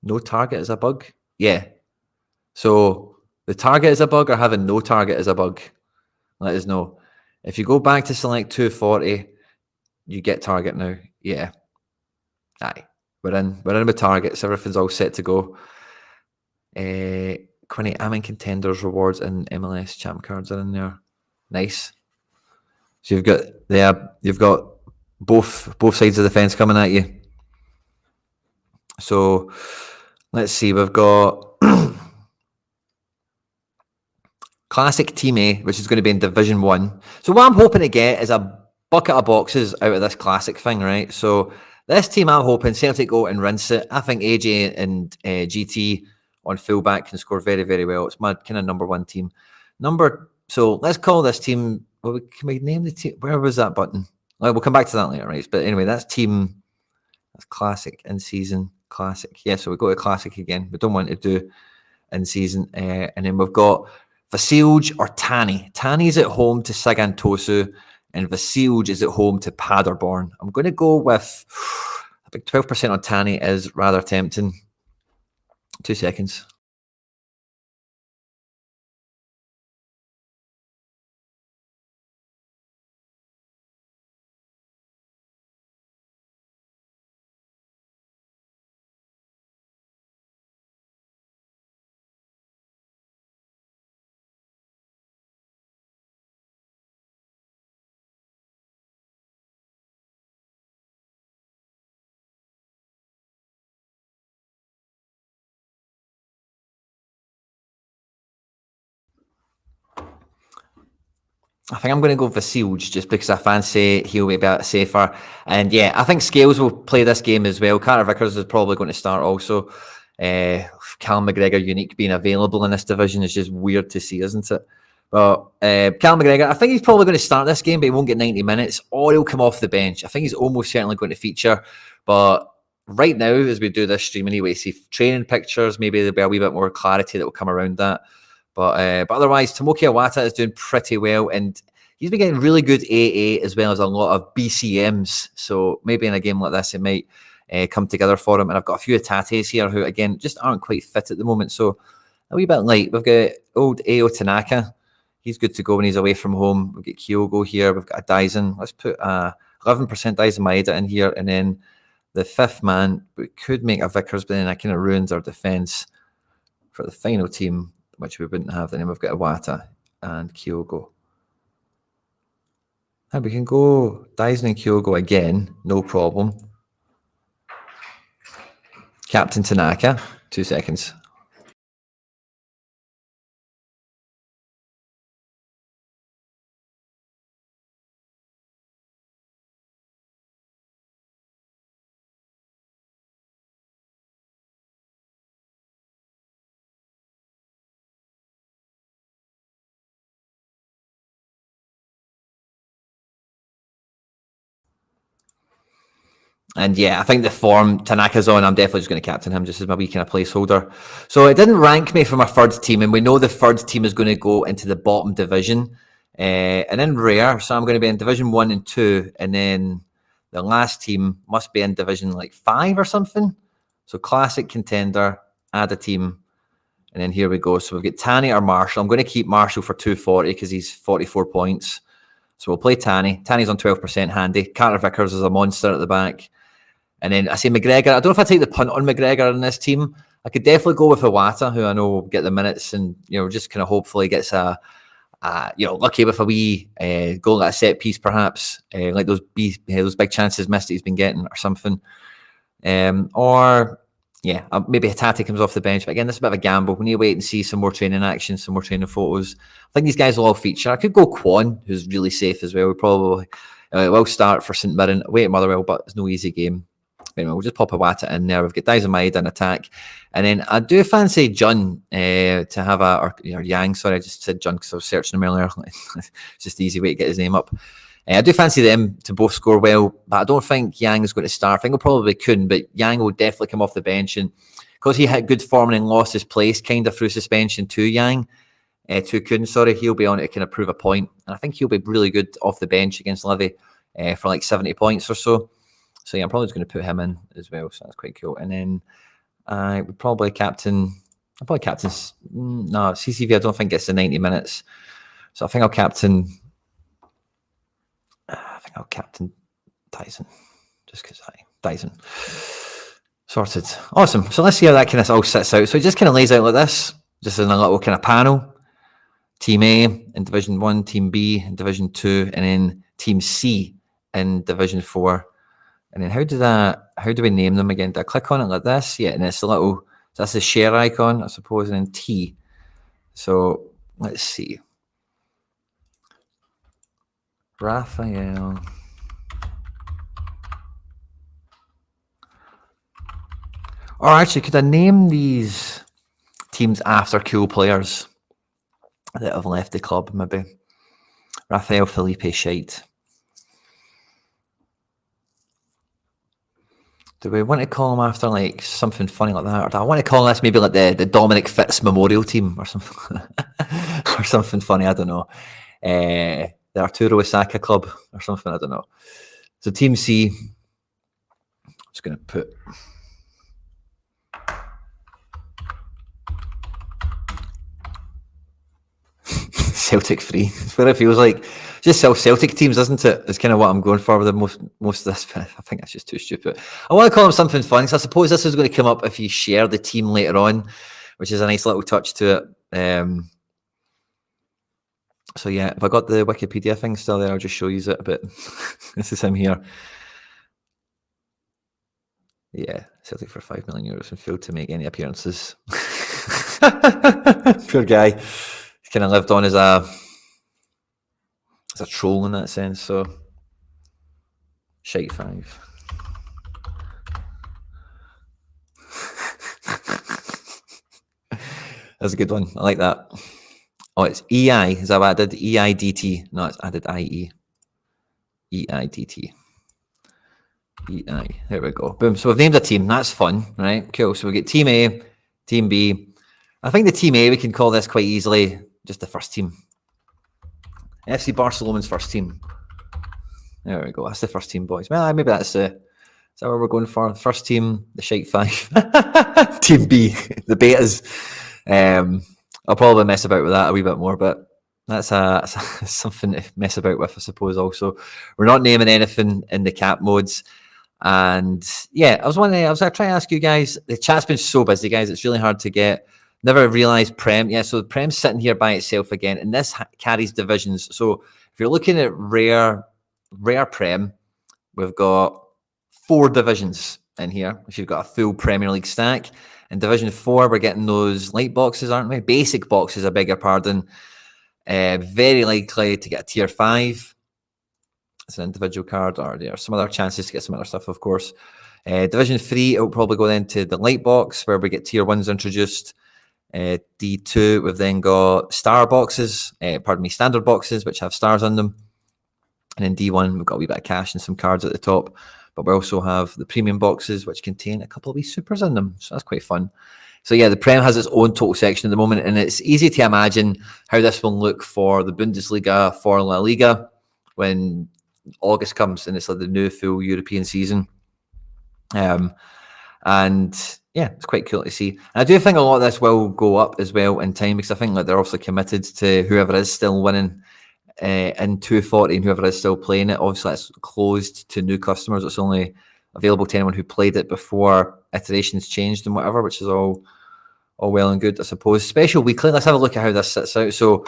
No target is a bug. Yeah. So the target is a bug or having no target is a bug? Let us know. If you go back to select 240, you get target now. Yeah. Aye. We're in with targets. Everything's all set to go. Quinny, I'm in contenders, rewards, and MLS champ cards are in there. Nice. So you've got both sides of the fence coming at you. So let's see, we've got Classic Team A, which is going to be in Division 1. So what I'm hoping to get is a bucket of boxes out of this Classic thing, right? So this team, I'm hoping Celtic go and rinse it. I think AJ and GT on fullback can score very, very well. It's my kind of number one team. So let's call this team, well, can we name the team? Where was that button? Well, we'll come back to that later, right? But anyway, that's Classic, in season, Classic. Yeah, so we go to Classic again. We don't want to do in season. And then we've got Vasilj or Tani. Tani's at home to Sagan Tosu, and Vasilj is at home to Paderborn. I'm going to go with, I think 12% on Tani is rather tempting. 2 seconds. I think I'm going to go Vasilj just because I fancy he'll be a bit safer. And yeah, I think Scales will play this game as well. Carter Vickers is probably going to start also. Callum McGregor unique being available in this division is just weird to see, isn't it? But Callum McGregor, I think he's probably going to start this game, but he won't get 90 minutes or he'll come off the bench. I think he's almost certainly going to feature. But right now, as we do this stream anyway, see training pictures, maybe there'll be a wee bit more clarity that will come around that. But otherwise, Tomoki Iwata is doing pretty well, and he's been getting really good AA as well as a lot of BCMs. So maybe in a game like this, it might come together for him. And I've got a few Atates here who, again, just aren't quite fit at the moment. So a wee bit light. We've got old Ao Tanaka. He's good to go when he's away from home. We've got Kyogo here. We've got a Dyson. Let's put 11% Dyson Maeda in here. And then the fifth man, we could make a Vickers, but then that kind of ruins our defence for the final team, which we wouldn't have. Then we've got Iwata and Kyogo. And we can go Dyson and Kyogo again, no problem. Captain Tanaka, 2 seconds. And yeah, I think the form Tanaka's on, I'm definitely just going to captain him just as my wee kind of placeholder. So it didn't rank me for my third team, and we know the third team is going to go into the bottom division. And in rare, so I'm going to be in Division 1 and 2, and then the last team must be in Division like 5 or something. So classic contender, add a team, and then here we go. So we've got Tani or Marshall. I'm going to keep Marshall for 240 because he's 44 points. So we'll play Tani. Tani's on 12% handy. Carter Vickers is a monster at the back. And then I say McGregor. I don't know if I take the punt on McGregor in this team. I could definitely go with Iwata, who I know will get the minutes and, just kind of hopefully gets lucky with a wee goal at a set piece, perhaps, like those big chances missed that he's been getting or something. Maybe Hatate comes off the bench. But again, this is a bit of a gamble. We need to wait and see some more training action, some more training photos. I think these guys will all feature. I could go Kwon, who's really safe as well. We probably will start for St Mirren, away at Motherwell, but it's no easy game. Anyway, we'll just pop Iwata in there. We've got Dyson Maeda in attack. And then I do fancy Jun to have or Yang. Sorry, I just said Jun because I was searching him earlier. It's just the easy way to get his name up. I do fancy them to both score well, but I don't think Yang is going to start. I think he'll probably Kun, but Yang will definitely come off the bench. And because he had good form and lost his place kind of through suspension to Yang, to Kun, he'll be on it to kind of prove a point. And I think he'll be really good off the bench against Livy for like 70 points or so. So yeah, I'm probably just going to put him in as well. So that's quite cool. And then I would probably captain I'll probably captain. No, CCV, I don't think it's the 90 minutes. So I think I'll captain. Dyson. Just because Dyson. Sorted. Awesome. So let's see how that kind of all sits out. So it just kind of lays out like this, just in a little kind of panel. Team A in Division 1, Team B in Division 2, and then Team C in Division 4. And then how do we name them again? Do I click on it like this? Yeah, and it's a little, so that's the share icon, I suppose, and then T. So let's see. Raphael. Or actually, could I name these teams after cool players that have left the club, maybe? Raphael, Felipe, Shite. Do we want to call them after like something funny like that? Or do I want to call this maybe like the Dominic Fitz Memorial Team or something? Or something funny, I don't know. The Arturo Osaka Club or something, I don't know. So Team C, I'm just going to put... Celtic free. It's what it feels like. Just Celtic teams, isn't it? It's kind of what I'm going for with most of this. I think that's just too stupid. I want to call them something fun. So I suppose this is going to come up if you share the team later on, which is a nice little touch to it. So yeah, if I got the Wikipedia thing still there, I'll just show you it a bit. This is him here. Yeah, Celtic for €5 million and failed to make any appearances. Poor guy. He kind of lived on as a troll in that sense. So, shite 5. That's a good one. I like that. Oh, it's EI. Is that what I did? EIDT. No, I did IE. EIDT. EI. There we go. Boom. So we've named a team. That's fun, right? Cool. So we get Team A, Team B. I think the Team A, we can call this quite easily just the first team. FC Barcelona's first team. There we go. That's the first team, boys. Well, maybe is that what we're going for? The first team, the Shite 5. Team B, the Betas. I'll probably mess about with that a wee bit more, but that's something to mess about with, I suppose. Also, we're not naming anything in the cap modes. And yeah, I was trying to ask you guys, the chat's been so busy, guys. It's really hard to get. Never realised Prem. Yeah, so the Prem's sitting here by itself again, and this carries divisions. So if you're looking at rare Prem, we've got 4 divisions in here. If you've got a full Premier League stack. In Division 4, we're getting those light boxes, aren't we? Basic boxes, I beg your pardon. Very likely to get a Tier 5. It's an individual card, or there are some other chances to get some other stuff, of course. Division 3, it will probably go then to the light box, where we get Tier 1s introduced. D2, we've then got standard boxes, which have stars on them. And then D1, we've got a wee bit of cash and some cards at the top. But we also have the premium boxes, which contain a couple of wee supers in them. So that's quite fun. So yeah, the Prem has its own total section at the moment, and it's easy to imagine how this will look for the Bundesliga, for La Liga, when August comes and it's like the new full European season. And yeah, it's quite cool to see. And I do think a lot of this will go up as well in time, because I think they're also committed to whoever is still winning in 240 and whoever is still playing it. Obviously, it's closed to new customers. It's only available to anyone who played it before iterations changed and whatever, which is all well and good, I suppose. Special weekly. Let's have a look at how this sits out. So,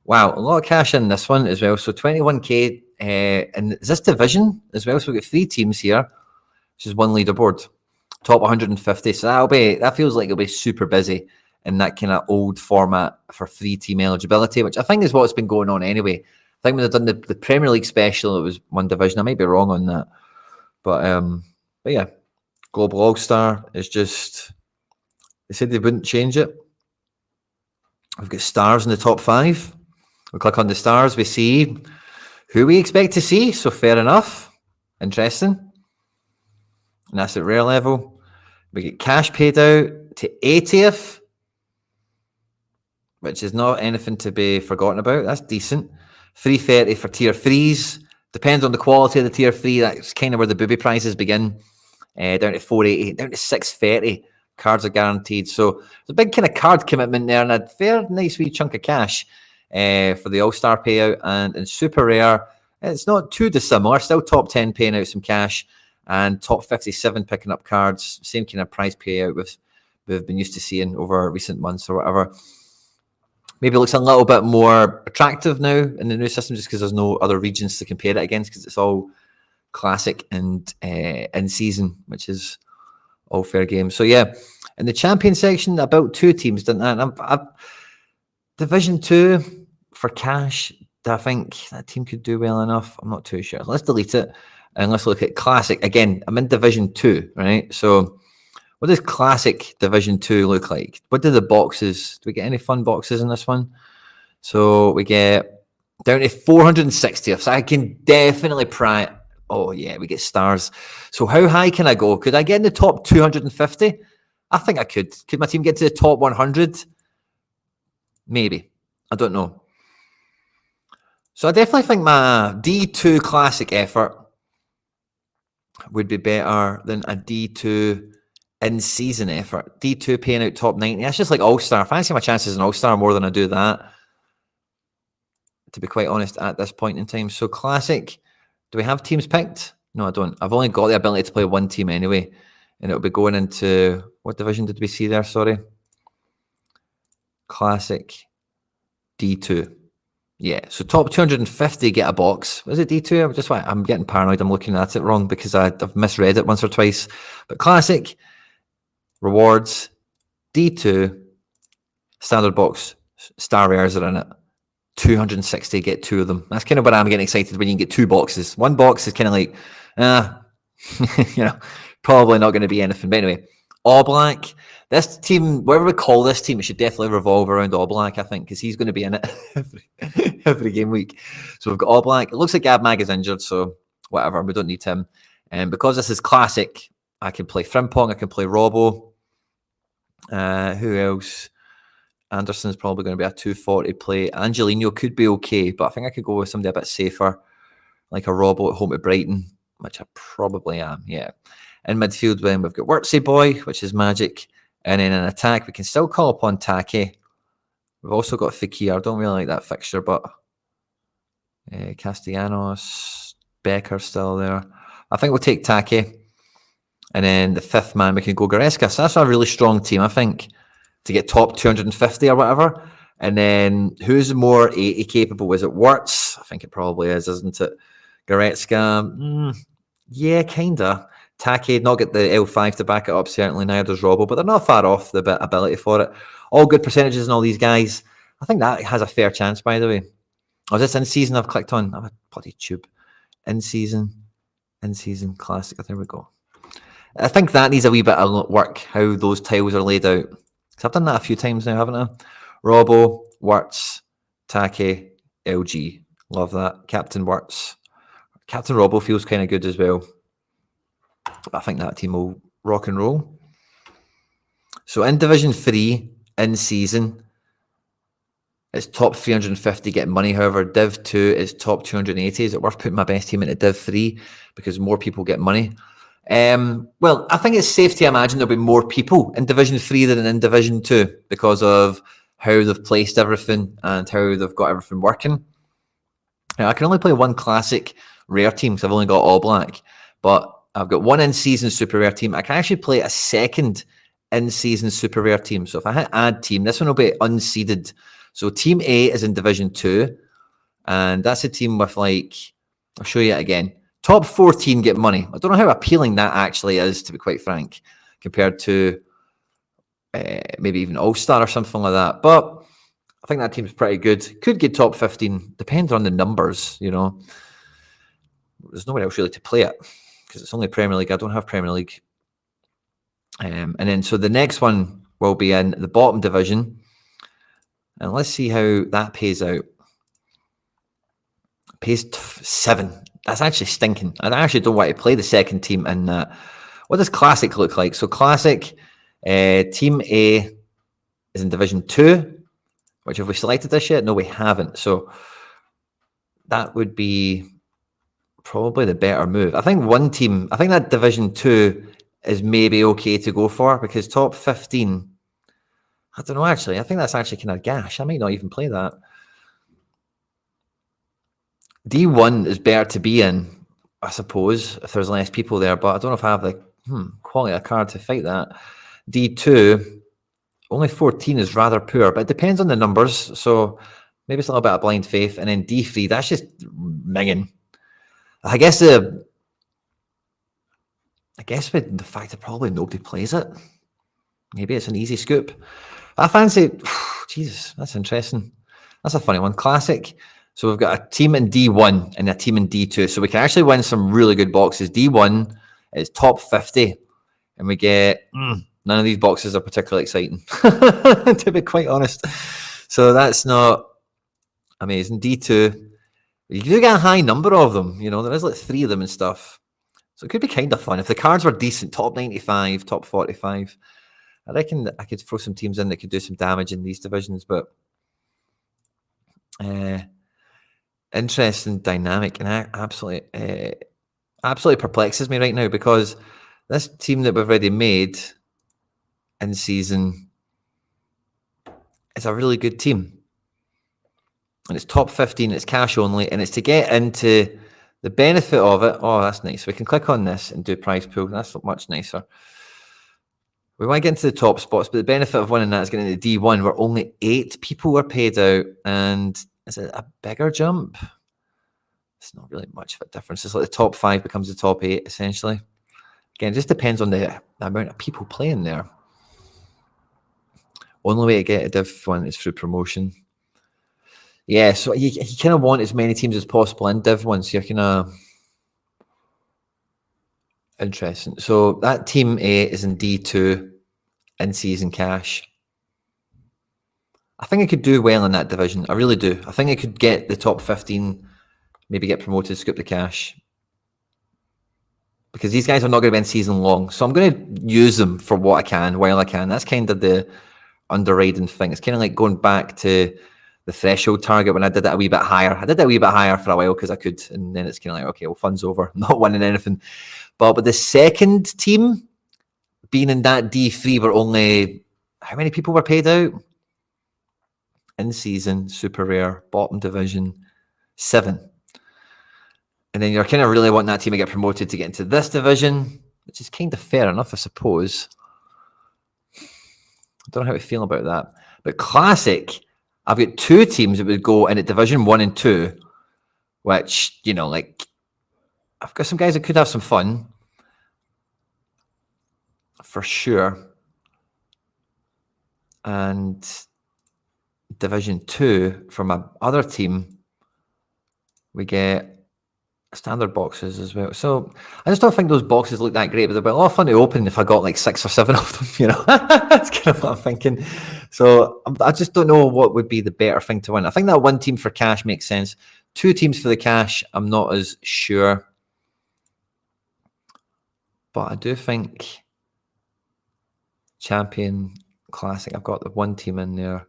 wow, a lot of cash in this one as well. So 21k, and is this division as well? So we've got 3 teams here, which is one leaderboard. Top 150. So that feels like it'll be super busy in that kind of old format for 3-team eligibility, which I think is what's been going on anyway. I think when they've done the Premier League special, it was one division. I might be wrong on that. But yeah, Global All-Star is just, they said they wouldn't change it. We've got stars in the top 5. We click on the stars, we see who we expect to see. So fair enough. Interesting. And that's at rare level. We get cash paid out to 80th, which is not anything to be forgotten about. That's decent. 330 for tier 3s. Depends on the quality of the tier 3. That's kind of where the booby prizes begin. Down to 480, down to 630 Cards are guaranteed. So there's a big kind of card commitment there and a fair nice wee chunk of cash for the All-Star payout. And in Super Rare, it's not too dissimilar. Still top 10 paying out some cash and top 57 picking up cards. Same kind of prize payout we've been used to seeing over recent months or whatever. Maybe it looks a little bit more attractive now in the new system just because there's no other regions to compare it against because it's all classic and in season, which is all fair game. So yeah, in the champion section, about 2 teams, didn't that? Division 2 for cash, I think that team could do well enough. I'm not too sure. Let's delete it and let's look at classic. Again, I'm in Division 2, right? So what does classic Division 2 look like? What do the boxes, do we get any fun boxes in this one? So we get down to 460th. So I can definitely pry. Oh yeah, we get stars. So how high can I go? Could I get in the top 250? I think I could. Could my team get to the top 100? Maybe. I don't know. So I definitely think my D2 classic effort would be better than a D2 in-season effort. D2 paying out top 90. That's just like All-Star. I fancy my chances in All-Star more than I do that, to be quite honest, at this point in time. So classic, do we have teams picked? No, I don't. I've only got the ability to play one team anyway, and it'll be going into, what division did we see there? Sorry. Classic D2. Yeah, so top 250 get a box. Was it D2? I'm getting paranoid. I'm looking at it wrong because I've misread it once or twice. But classic, rewards, D2, standard box, star rares are in it. 260 get 2 of them. That's kind of what I'm getting excited when you can get 2 boxes. One box is kind of like, probably not going to be anything. But anyway, All Black. This team, whatever we call this team, it should definitely revolve around All Black, I think, because he's going to be in it every game week. So we've got All Black. It looks like Abmag is injured, so whatever. We don't need him. And because this is classic, I can play Frimpong. I can play Robbo. Who else? Anderson's probably going to be a 240 play. Angelino could be okay, but I think I could go with somebody a bit safer, like a Robbo at home to Brighton, which I probably am, yeah. In midfield, then we've got Wortsy Boy, which is magic. And then in attack, we can still call upon Take. We've also got Fekir. I don't really like that fixture, but Castellanos, Becker still there. I think we'll take Take. And then the 5th man, we can go Goretzka. So that's a really strong team, I think, to get top 250 or whatever. And then who's more 80 capable? Is it Wirtz? I think it probably is, isn't it? Goretzka? Yeah, kind of. Take, not get the L5 to back it up, certainly neither does Robbo, but they're not far off the ability for it. All good percentages and all these guys. I think that has a fair chance, by the way. Oh, is this in season I've clicked on? I'm a bloody tube. In season classic. There we go. I think that needs a wee bit of work, how those tiles are laid out. Because I've done that a few times now, haven't I? Robbo, Wirtz, Take, LG. Love that. Captain Wirtz. Captain Robbo feels kind of good as well. I think that team will rock and roll. So in Division 3, in season, it's top 350 getting money. However, Div 2 is top 280. Is it worth putting my best team into Div 3 because more people get money? Well, I think it's safe to imagine there'll be more people in Division 3 than in Division 2 because of how they've placed everything and how they've got everything working. Now, I can only play one classic rare team because I've only got All Black, but I've got one in-season super rare team. I can actually play a second in-season super rare team. So if I hit add team, this one will be unseeded. So team A is in Division 2, and that's a team with I'll show you it again. Top 14 get money. I don't know how appealing that actually is, to be quite frank, compared to maybe even All-Star or something like that. But I think that team's pretty good. Could get top 15. Depends on the numbers, There's nowhere else really to play it because it's only Premier League. I don't have Premier League. And then so the next one will be in the bottom division. And let's see how that pays out. Pays 7. That's actually stinking. I actually don't want to play the second team in that. What does Classic look like? So Classic, Team A is in Division 2, which have we selected this yet? No, we haven't. So that would be probably the better move. I think that Division 2 is maybe okay to go for, because top 15, I don't know, actually. I think that's actually kind of gash. I might not even play that. D1 is better to be in, I suppose, if there's less people there, but I don't know if I have the quality of card to fight that. D2, only 14 is rather poor, but it depends on the numbers, so maybe it's a little bit of blind faith. And then D3, that's just minging. I guess with the fact that probably nobody plays it, maybe it's an easy scoop. I fancy, Jesus, that's interesting. That's a funny one. Classic. So we've got a team in D1 and a team in D2. So we can actually win some really good boxes. D1 is top 50. And we get, none of these boxes are particularly exciting, to be quite honest. So that's not amazing. D2, you do get a high number of them. You know, there is like 3 of them and stuff. So it could be kind of fun. If the cards were decent, top 95, top 45, I reckon that I could throw some teams in that could do some damage in these divisions. But interesting dynamic, and absolutely perplexes me right now, because this team that we've already made in season is a really good team, and it's top 15, it's cash only, and it's to get into the benefit of it. Oh, that's nice. We can click on this and do prize pool. That's much nicer. We want to get into the top spots, but the benefit of winning that is getting into D1, where only 8 people were paid out. And is it a bigger jump? It's not really much of a difference. It's like the top 5 becomes the top 8, essentially. Again, it just depends on the amount of people playing there. Only way to get a Div 1 is through promotion. Yeah, so you kind of want as many teams as possible in Div 1, so you're kind of interesting. So that team A is in D2 in season cash. I think I could do well in that division. I really do. I think I could get the top 15, maybe get promoted, scoop the cash. Because these guys are not going to be in season long. So I'm going to use them for what I can, while I can. That's kind of the underriding thing. It's kind of like going back to the threshold target when I did it a wee bit higher. I did it a wee bit higher for a while because I could. And then it's kind of like, okay, well, fun's over. I'm not winning anything. But with the second team being in that D3, where only, how many people were paid out? In season, super rare, bottom division, 7. And then you're kind of really wanting that team to get promoted to get into this division, which is kind of fair enough, I suppose. I don't know how to feel about that. But classic, I've got 2 teams that would go in at division 1 and 2, which, you know, like, I've got some guys that could have some fun, for sure. And division 2, for my other team, we get standard boxes as well. So I just don't think those boxes look that great, but they'll be a lot of fun to open if I got like 6 or 7 of them, you know. That's kind of what I'm thinking. So I just don't know what would be the better thing to win. I think that 1 team for cash makes sense. 2 teams for the cash, I'm not as sure. But I do think champion, classic, I've got the 1 team in there.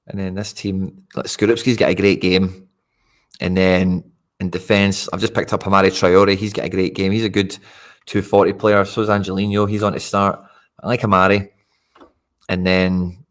And then this team, like Skorupski's got a great game. And then in defence, I've just picked up Amari Traore. He's got a great game. He's a good 240 player. So is Angelino. He's on to start. I like Amari. And then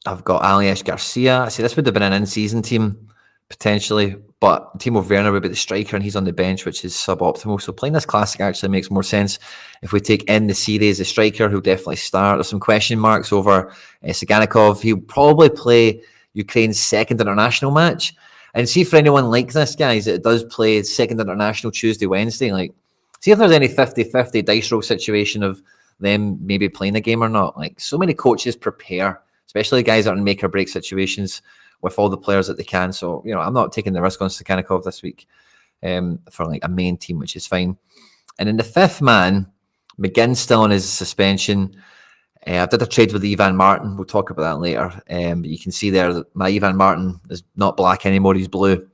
I've got Alias Garcia. I see this would have been an in-season team, potentially. But Timo Werner would be the striker, and he's on the bench, which is suboptimal. So playing this classic actually makes more sense. If we take in the series, the striker, who'll definitely start. There's some question marks over Siganikov. He'll probably play Ukraine's second international match. And see, for anyone like this, guys, it does play second international Tuesday, Wednesday. Like, see if there's any 50-50 dice roll situation of them maybe playing a game or not. Like, so many coaches prepare, especially guys that are in make or break situations, with all the players that they can. So, you know, I'm not taking the risk on Stakhanikov this week for like a main team, which is fine. And in the 5th man, McGinn's still on his suspension. I did a trade with Ivan Martin. We'll talk about that later. But you can see there that my Ivan Martin is not black anymore. He's blue.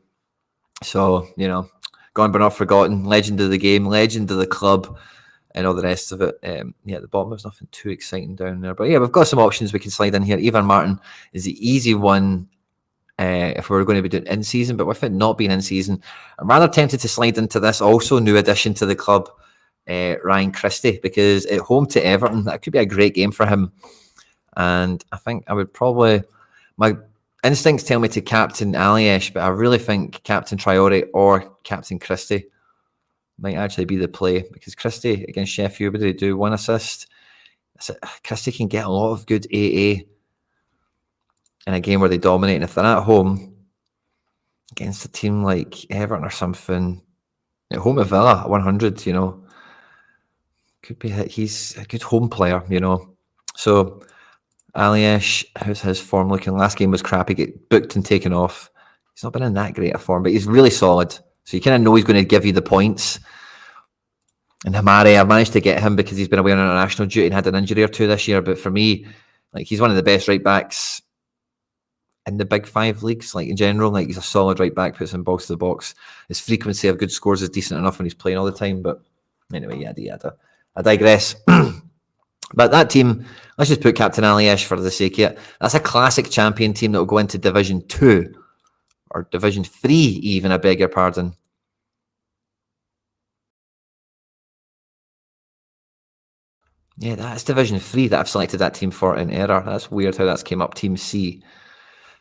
So, you know, gone but not forgotten. Legend of the game, legend of the club, and all the rest of it. Yeah, at the bottom, there's nothing too exciting down there. But yeah, we've got some options we can slide in here. Ivan Martin is the easy one if we were going to be doing in-season. But with it not being in-season, I'm rather tempted to slide into this also new addition to the club, Ryan Christie, because at home to Everton, that could be a great game for him. And I think I would probably, my instincts tell me to captain Aliesh, but I really think Captain Traore or Captain Christie might actually be the play, because Christie against Sheffield, what did he do? 1 assist. Christie can get a lot of good AA in a game where they dominate. And if they're at home against a team like Everton or something, at home at Villa, 100, could be he's a good home player, So Aliesh, how's his form looking? Last game was crap. He get booked and taken off. He's not been in that great a form, but he's really solid. So you kind of know he's going to give you the points. And Hamari, I've managed to get him because he's been away on international duty and had an injury or two this year. But for me, he's one of the best right backs in the big 5 leagues, in general. He's a solid right back, puts in box to the box. His frequency of good scores is decent enough when he's playing all the time. But anyway, yada yada. I digress. But that team, let's just put Captain Aliesh for the sake of it. That's a classic champion team that will go into Division 2 or Division 3 even, I beg your pardon. Yeah, that's Division 3 that I've selected that team for in error. That's weird how that's came up, Team C.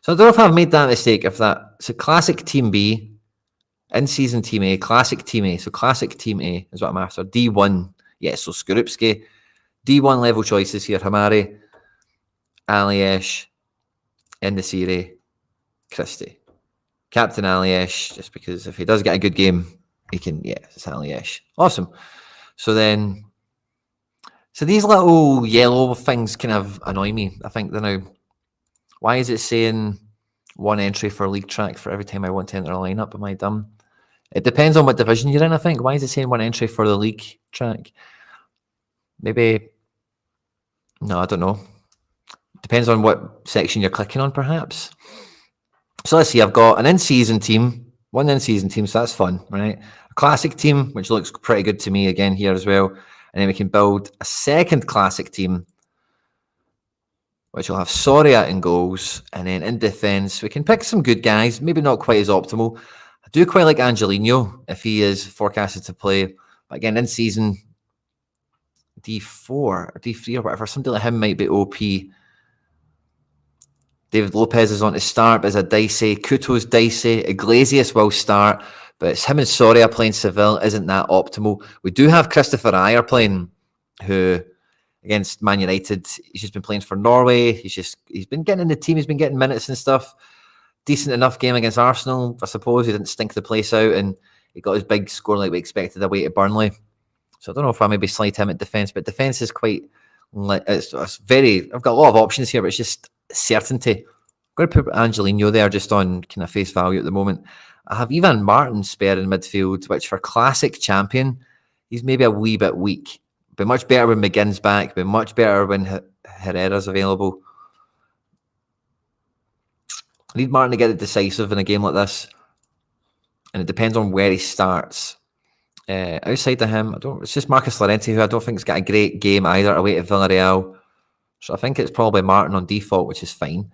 So I don't know if I've made that mistake. If it's a classic Team B, in-season Team A, classic Team A. So classic Team A is what I'm after. D1, yeah, so Skorupski. D1 level choices here. Hamari, Aliesh, in the series, Christie. Captain Aliesh, just because if he does get a good game, he can, it's Aliesh. Awesome. So then, these little yellow things kind of annoy me. I think they're now, why is it saying 1 entry for league track for every time I want to enter a lineup? Am I dumb? It depends on what division you're in, I think. Why is it saying 1 entry for the league track? Maybe, no, I don't know. Depends on what section you're clicking on, perhaps. So let's see, I've got an in-season team, 1 in-season team, so that's fun, right? A classic team, which looks pretty good to me again here as well. And then we can build a second classic team, which will have Sorare in goals. And then in defence, we can pick some good guys, maybe not quite as optimal. I do quite like Angelino if he is forecasted to play. But again, in-season, D4 or D3 or whatever, something like him might be OP. David Lopez is on to start, but is a dicey. Kuto's dicey. Iglesias will start, but it's him and Soria playing Seville isn't that optimal. We do have Christopher Ayer playing, who against Man United, he's just been playing for Norway. He's been getting in the team. He's been getting minutes and stuff. Decent enough game against Arsenal, I suppose. He didn't stink the place out, and he got his big score like we expected away to Burnley. So I don't know if I maybe slide him at defence, but defence is quite. It's very. I've got a lot of options here, but it's just certainty. I'm going to put Angelino there just on kind of face value at the moment. I have Ivan Martin spare in midfield, which for classic champion, he's maybe a wee bit weak. Be much better when McGinn's back. Be much better when Herrera's available. I need Martin to get it decisive in a game like this, and it depends on where he starts. Outside of him, it's just Marcus Llorente, who I don't think has got a great game either away to Villarreal. So I think it's probably Martin on default, which is fine.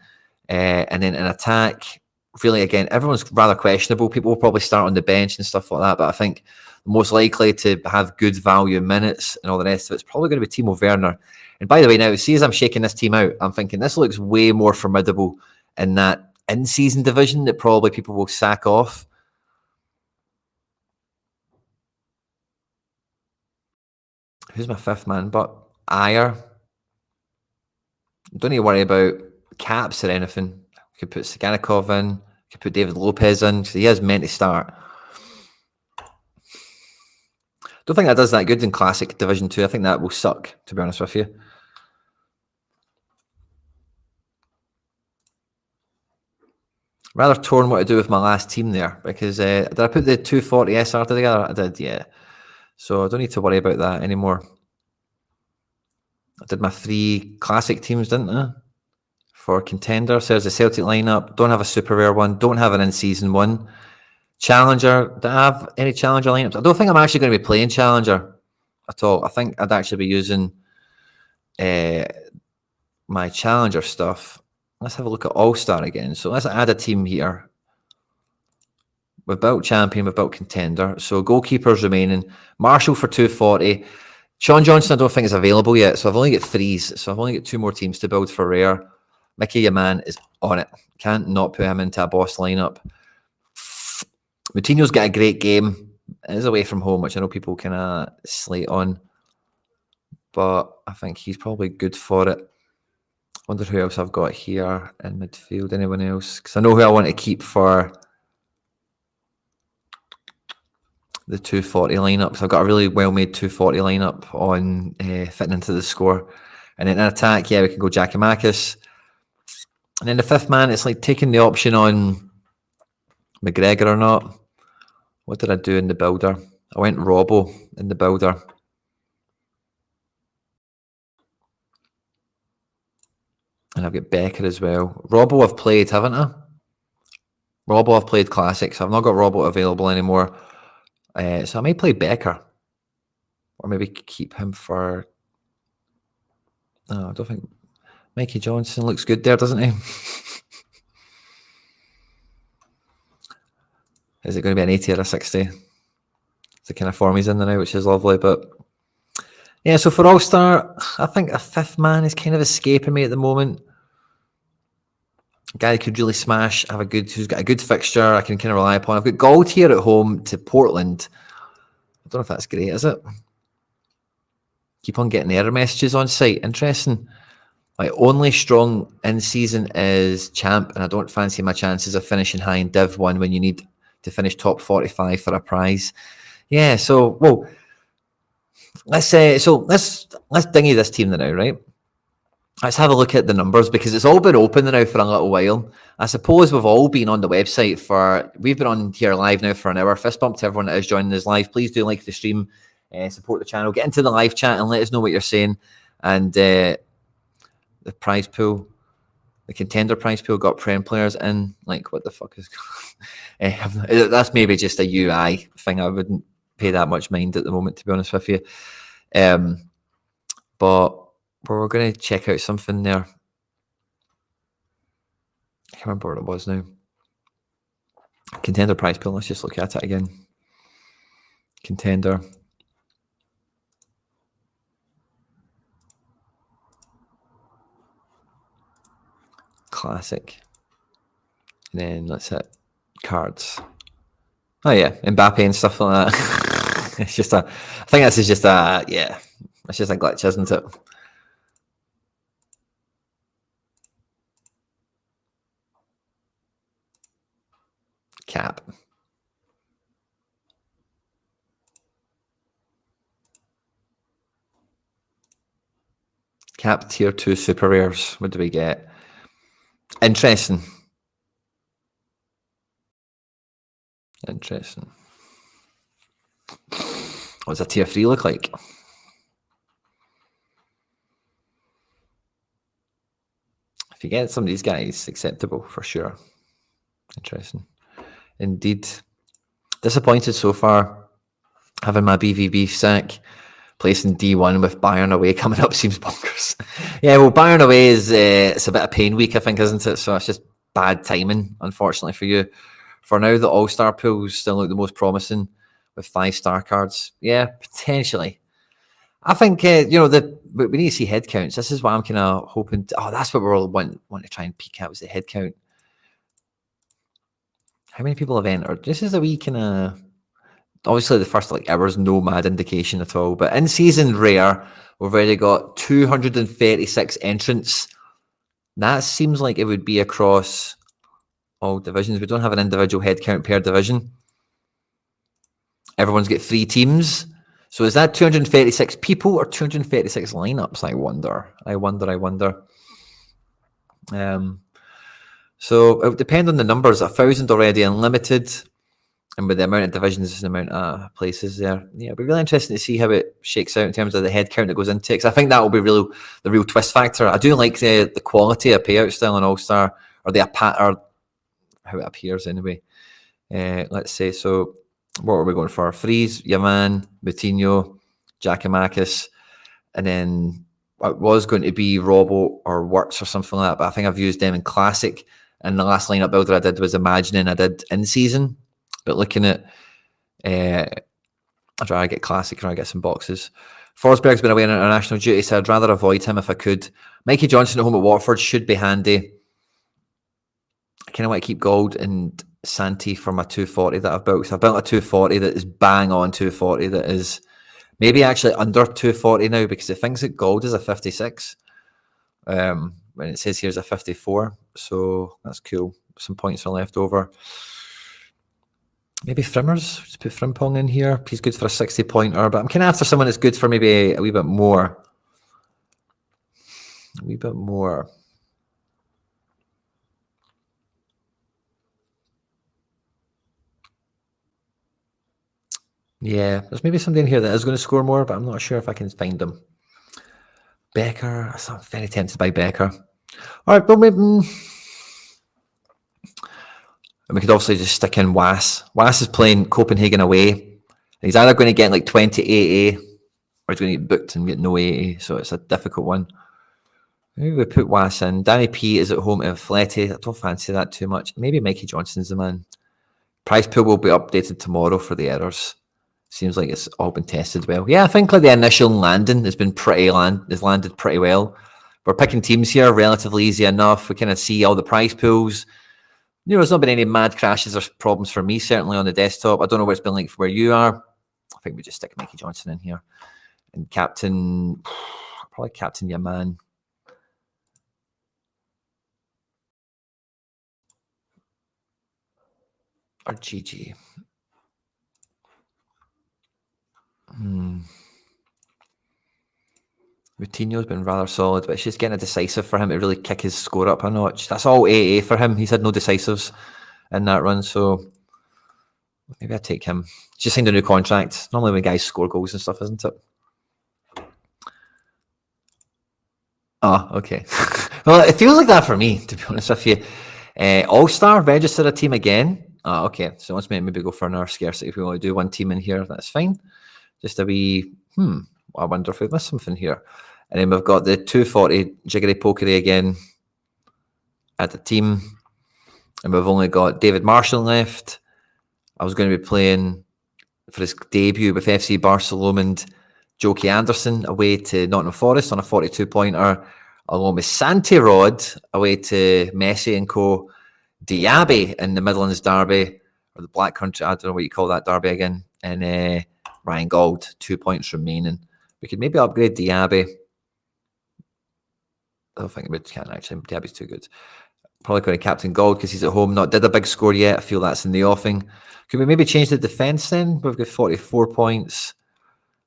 And then in attack, really, again, everyone's rather questionable. People will probably start on the bench and stuff like that, but I think the most likely to have good value minutes and all the rest of it's probably going to be Timo Werner. And by the way, now, see as I'm shaking this team out, I'm thinking this looks way more formidable in that in-season division that probably people will sack off. Who's my 5th man? But Ayer. Don't need to worry about caps or anything. Could put Saganikov in. Could put David Lopez in. So he is meant to start. Don't think that does that good in Classic Division 2. I think that will suck, to be honest with you. Rather torn what to do with my last team there, because did I put the 240 SR together? I did, yeah. So I don't need to worry about that anymore. I did my 3 classic teams, didn't I? For contender. So there's a Celtic lineup. Don't have a super rare one. Don't have an in-season one. Challenger. Do I have any Challenger lineups? I don't think I'm actually going to be playing Challenger at all. I think I'd actually be using my Challenger stuff. Let's have a look at All-Star again. So let's add a team here. We've built champion, we've built contender. So goalkeepers remaining. Marshall for 240. Sean Johnson, I don't think is available yet. So I've only got 3s. So I've only got 2 more teams to build for rare. Mickey, your man, is on it. Can't not put him into a boss lineup. Moutinho's got a great game. It is away from home, which I know people kind of slate on. But I think he's probably good for it. Wonder who else I've got here in midfield. Anyone else? Because I know who I want to keep for the 240 lineups. I've got a really well-made 240 lineup on fitting into the score. And then in attack, yeah, we can go Giakoumakis. And then the 5th man, it's like taking the option on McGregor or not. What did I do in the builder? I went Robbo in the builder. And I've got Becker as well. Robbo I've played, haven't I? Robbo I've played classics. I've not got Robbo available anymore. So I may play Becker. Or maybe keep him for... No, I don't think... Mikey Johnson looks good there, doesn't he? Is it going to be an 80 or a 60? It's the kind of form he's in there now, which is lovely. But yeah, so for All-Star, I think a 5th man is kind of escaping me at the moment. A guy who could really smash, who's got a good fixture I can kind of rely upon. I've got Gold here at home to Portland. I don't know if that's great, is it? Keep on getting error messages on site. Interesting. My only strong in season is champ, and I don't fancy my chances of finishing high in Div 1 when you need to finish top 45 for a prize. Yeah, so let's dingy this team now, right? Let's have a look at the numbers because it's all been open now for a little while. I suppose we've all been on the website we've been on here live now for an hour. Fist bump to everyone that is joining us live. Please do like the stream, support the channel, get into the live chat and let us know what you're saying. And the prize pool, the contender prize pool got Prem players in. Like, what the fuck is that's maybe just a UI thing. I wouldn't pay that much mind at the moment, to be honest with you. But we're going to check out something there. I can't remember what it was now. Contender prize pool. Let's just look at it again. Contender. Classic. And then let's hit cards. Oh yeah, Mbappe and stuff like that. It's just I think this is just it's just a glitch, isn't it? Cap. Cap tier 2 super rares. What do we get? Interesting. Interesting. What does a tier 3 look like? If you get some of these guys, acceptable for sure. Interesting. Indeed. Disappointed so far. Having my BVB sack. Placing D1 with Bayern away coming up seems bonkers. Yeah, well, Bayern away is it's a bit of pain week, I think, isn't it? So it's just bad timing, unfortunately, for you. For now, the All-Star pools still look the most promising with 5-star cards. Yeah, potentially. I think, we need to see head counts. This is what I'm kind of hoping. That's what we're all want to try and peek at, was the head count. How many people have entered? This is a wee kind of... Obviously, the first hours, no mad indication at all. But in season rare, we've already got 236 entrants. That seems like it would be across all divisions. We don't have an individual head count per division. Everyone's got 3 teams. So is that 236 people or 236 lineups? I wonder. So it would depend on the numbers. 1,000 already unlimited. And with the amount of divisions and the amount of places there, yeah, it'll be really interesting to see how it shakes out in terms of the head count that goes into it. Because I think that will be the real twist factor. I do like the quality of payout still on All-Star, or how it appears anyway. Let's say, so what are we going for? Freeze, Yaman, Moutinho, Giakoumakis, and then it was going to be Robbo or Wirtz or something like that, but I think I've used them in Classic. And the last lineup builder I did was Imagining I did in season. But looking at, I'd rather get classic, or I get some boxes. Forsberg's been away on international duty, so I'd rather avoid him if I could. Mikey Johnson at home at Watford should be handy. I kind of want to keep Gold and Santi for my 240 that I've built. So I've built a 240 that is bang on 240 that is maybe actually under 240 now, because it thinks that Gold is a 56 when it says here's a 54. So that's cool. Some points are left over. Maybe Frimmers. Just put Frimpong in here. He's good for a 60 pointer, but I'm kind of after someone that's good for maybe a wee bit more. A wee bit more. Yeah, there's maybe somebody in here that is going to score more, but I'm not sure if I can find them. Becker. I'm very tempted by Becker. All right, well, maybe. And we could obviously just stick in Was. Was is playing Copenhagen away. He's either going to get like 20 AA or he's going to get booked and get no AA. So it's a difficult one. Maybe we put Was in. Danny P is at home at Fletty. I don't fancy that too much. Maybe Mikey Johnson's the man. Price pool will be updated tomorrow for the errors. Seems like it's all been tested well. Yeah, I think like the initial landing has been has landed pretty well. We're picking teams here relatively easy enough. We kind of see all the price pools. You know, there's not been any mad crashes or problems for me, certainly on the desktop. I don't know what it's been like for where you are. I think we just stick Mikey Johnson in here. And captain, probably captain your man. Or GG. Coutinho's been rather solid, but it's just getting a decisive for him to really kick his score up a notch. That's all AA for him. He's had no decisives in that run, so maybe I take him. Just signed a new contract. Normally when guys score goals and stuff, isn't it? Oh, okay. Well, it feels like that for me, to be honest with you. All-Star, register a team again. Oh, okay. So let's maybe go for another scarcity. If we want to do one team in here, that's fine. Just a wee, I wonder if we missed something here. And then we've got the 240 jiggery pokery again at the team. And we've only got David Marshall left. I was going to be playing for his debut with FC Barcelona and Jokey Anderson away to Nottingham Forest on a 42-pointer, along with Santi Rod away to Messi and co. Diaby in the Midlands Derby, or the Black Country, I don't know what you call that derby again, and Ryan Gold, 2 points remaining. We could maybe upgrade Diaby. I don't think we can actually. Diaby's too good. Probably going to captain Gold because he's at home. Not did a big score yet. I feel that's in the offing. Could we maybe change the defence then? We've got 44 points.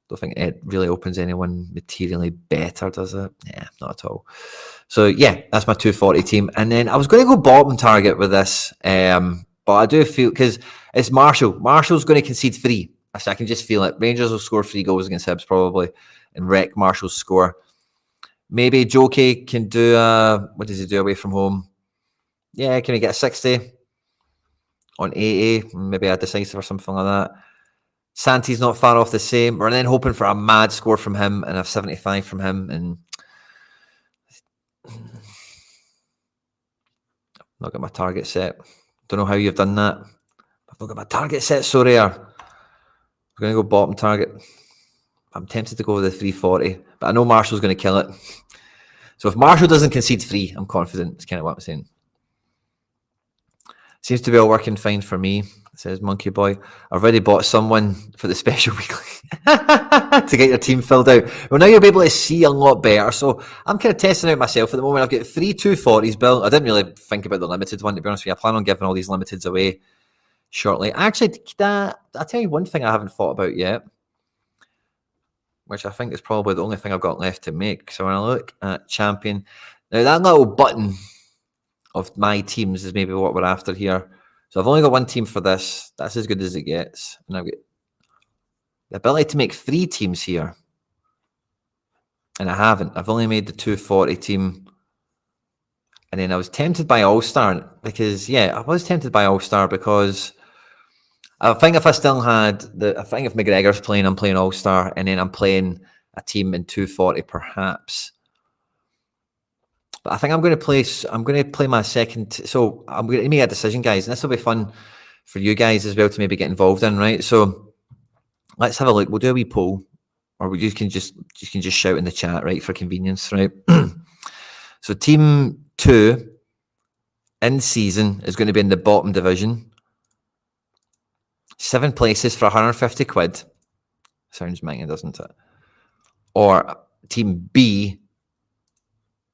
Don't think it really opens anyone materially better, does it? Yeah, not at all. So yeah, that's my 240 team. And then I was going to go bottom target with this, but I do feel because it's Marshall. Marshall's going to concede 3. I can just feel it. Rangers will score 3 goals against Hibs probably and wreck Marshall's score. Maybe Jokey can do what does he do away from home? Yeah, can he get a 60 on AA? Maybe a decisive or something like that. Santi's not far off the same. We're then hoping for a mad score from him and a 75 from him. And not got my target set. Don't know how you've done that. I've not got my target set. So rare. I'm going to go bottom target. I'm tempted to go with the 340, but I know Marshall's going to kill it. So if Marshall doesn't concede 3, I'm confident. That's kind of what I'm saying. Seems to be all working fine for me, says Monkey Boy. I've already bought someone for the special weekly to get your team filled out. Well, now you'll be able to see a lot better. So I'm kind of testing out myself at the moment. I've got 3 240s built. I didn't really think about the limited one, to be honest with you. I plan on giving all these limiteds away shortly. Actually, I'll tell you one thing I haven't thought about yet, which I think is probably the only thing I've got left to make. So when I look at champion, now that little button of my teams is maybe what we're after here. So I've only got 1 team for this. That's as good as it gets. And I've got the ability to make 3 teams here. And I haven't. I've only made the 240 team. And then I was tempted by All-Star because, I was tempted by All-Star because I think if I still had I think if McGregor's playing, I'm playing All-Star, and then I'm playing a team in 240 perhaps. But I think I'm going to play my second. So I'm going to make a decision, guys, and this will be fun for you guys as well to maybe get involved in, right? So let's have a look. We'll do a wee poll, or you can just shout in the chat, right, for convenience, right? So team 2 in season is going to be in the bottom division. 7 places for 150 quid. Sounds minging, doesn't it? Or team B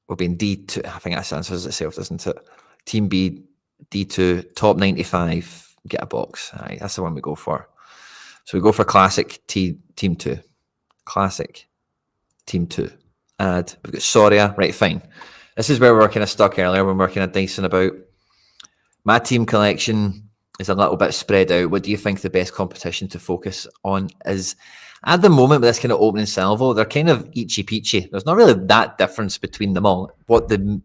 will be in D2. I think that answers itself, doesn't it? Team B, D2, top 95, get a box. Aye, that's the one we go for. So we go for classic team 2. Classic team 2. Add. We've got Sorare. Right, fine. This is where we were kind of stuck earlier when we were kind of dicing about. My team collection is a little bit spread out. What do you think the best competition to focus on is? At the moment, with this kind of opening salvo, they're kind of eachy-peachy. There's not really that difference between them all. In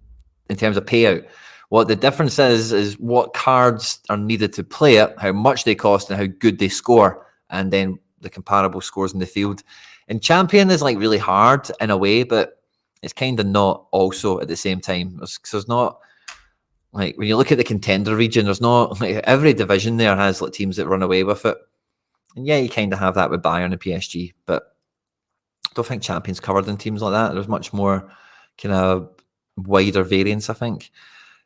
terms of payout, what the difference is what cards are needed to play it, how much they cost, and how good they score, and then the comparable scores in the field. And Champion is like really hard in a way, but it's kind of not also at the same time. There's not, like, when you look at the contender region, there's not, like, every division there has like teams that run away with it. And yeah, you kind of have that with Bayern and PSG, but I don't think Champion's covered in teams like that. There's much more kind of wider variance, I think.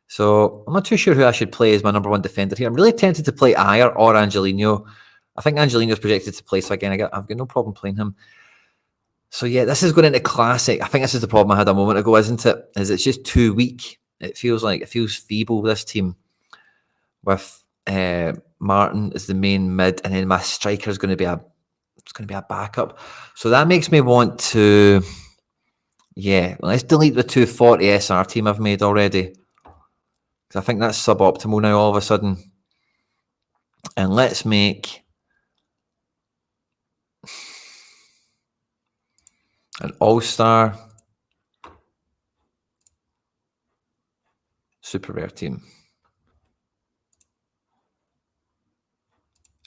So I'm not too sure who I should play as my number 1 defender here. I'm really tempted to play Ayer or Angelino. I think Angelino's projected to play, so again, I've got no problem playing him. So yeah, this is going into classic. I think this is the problem I had a moment ago, isn't it? Is it's just too weak. It feels feeble, this team, with Martin is the main mid, and then my striker is going to be a backup. So that makes me want to, let's delete the 240 SR team I've made already, because I think that's suboptimal now all of a sudden. And let's make an all-star super rare team.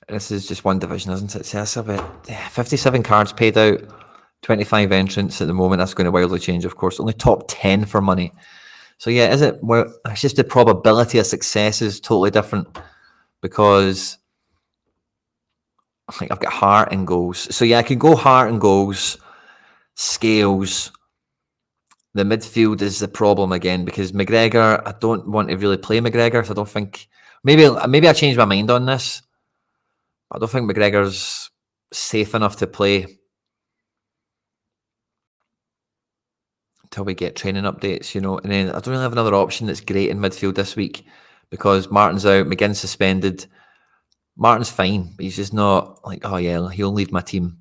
This is just one division, isn't it? So that's about 57 cards paid out, 25 entrants at the moment. That's going to wildly change, of course. Only top 10 for money. So yeah, it's just the probability of success is totally different, because I think I've got heart and goals. So yeah, I can go heart and goals, scales. The midfield is the problem again, because McGregor, I don't want to really play McGregor. So I don't think, maybe I changed my mind on this. I don't think McGregor's safe enough to play until we get training updates, And then I don't really have another option that's great in midfield this week, because Martin's out, McGinn's suspended. Martin's fine, but he's just not like, oh yeah, he'll lead my team.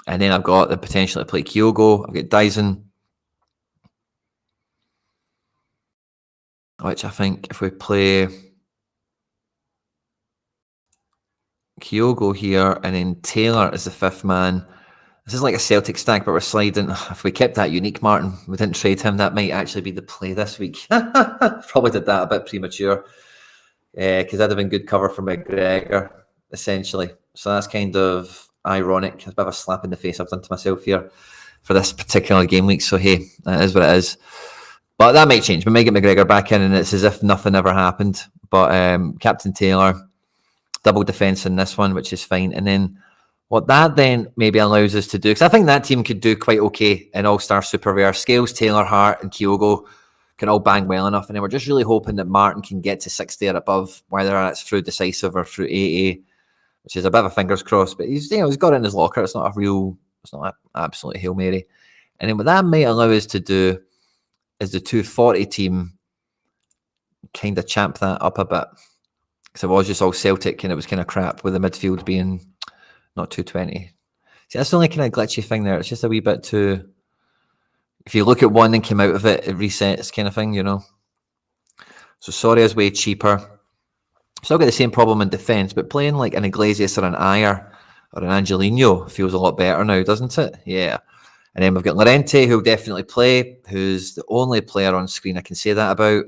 And then I've got the potential to play Kyogo. I've got Dyson, which I think if we play Kyogo here and then Taylor as the 5th man, this is like a Celtic stack, but we're sliding. If we kept that unique Martin, we didn't trade him, that might actually be the play this week. Probably did that a bit premature, because that'd have been good cover for McGregor, essentially. So that's kind of ironic. It's a bit of a slap in the face I've done to myself here for this particular game week. So hey, that is what it is. But that might change. We might get McGregor back in, and it's as if nothing ever happened. But Captain Taylor, double defence in this one, which is fine. And then what that then maybe allows us to do, because I think that team could do quite okay in All-Star Super Rare. Scales, Taylor, Hart, and Kyogo can all bang well enough. And then we're just really hoping that Martin can get to 60 or above, whether that's through decisive or through AA, which is a bit of a fingers crossed. But he's got it in his locker. It's not an absolute Hail Mary. And then what that might allow us to do is the 240 team kind of champ that up a bit. Because it was just all Celtic and it was kind of crap with the midfield being not 220. See, that's the only kind of glitchy thing there. It's just a wee bit too... If you look at one and come out of it, it resets kind of thing, So Sorry is way cheaper. Still got the same problem in defence, but playing like an Iglesias or an Ayer or an Angelino feels a lot better now, doesn't it? Yeah. And then we've got Llorente, who'll definitely play, who's the only player on screen I can say that about,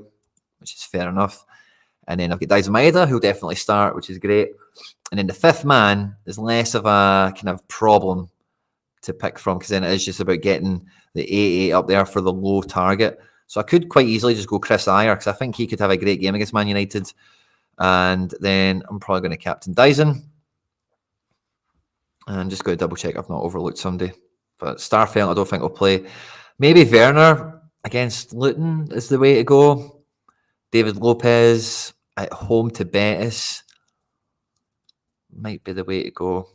which is fair enough. And then I've got Daizen Maeda, who'll definitely start, which is great. And then the 5th man is less of a kind of problem to pick from, because then it is just about getting the AA up there for the low target. So I could quite easily just go Chris Ayer, because I think he could have a great game against Man United. And then I'm probably going to captain Dyson. And just going to double check I've not overlooked somebody. But Starfelt, I don't think will play. Maybe Werner against Luton is the way to go. David Lopez at home to Betis might be the way to go.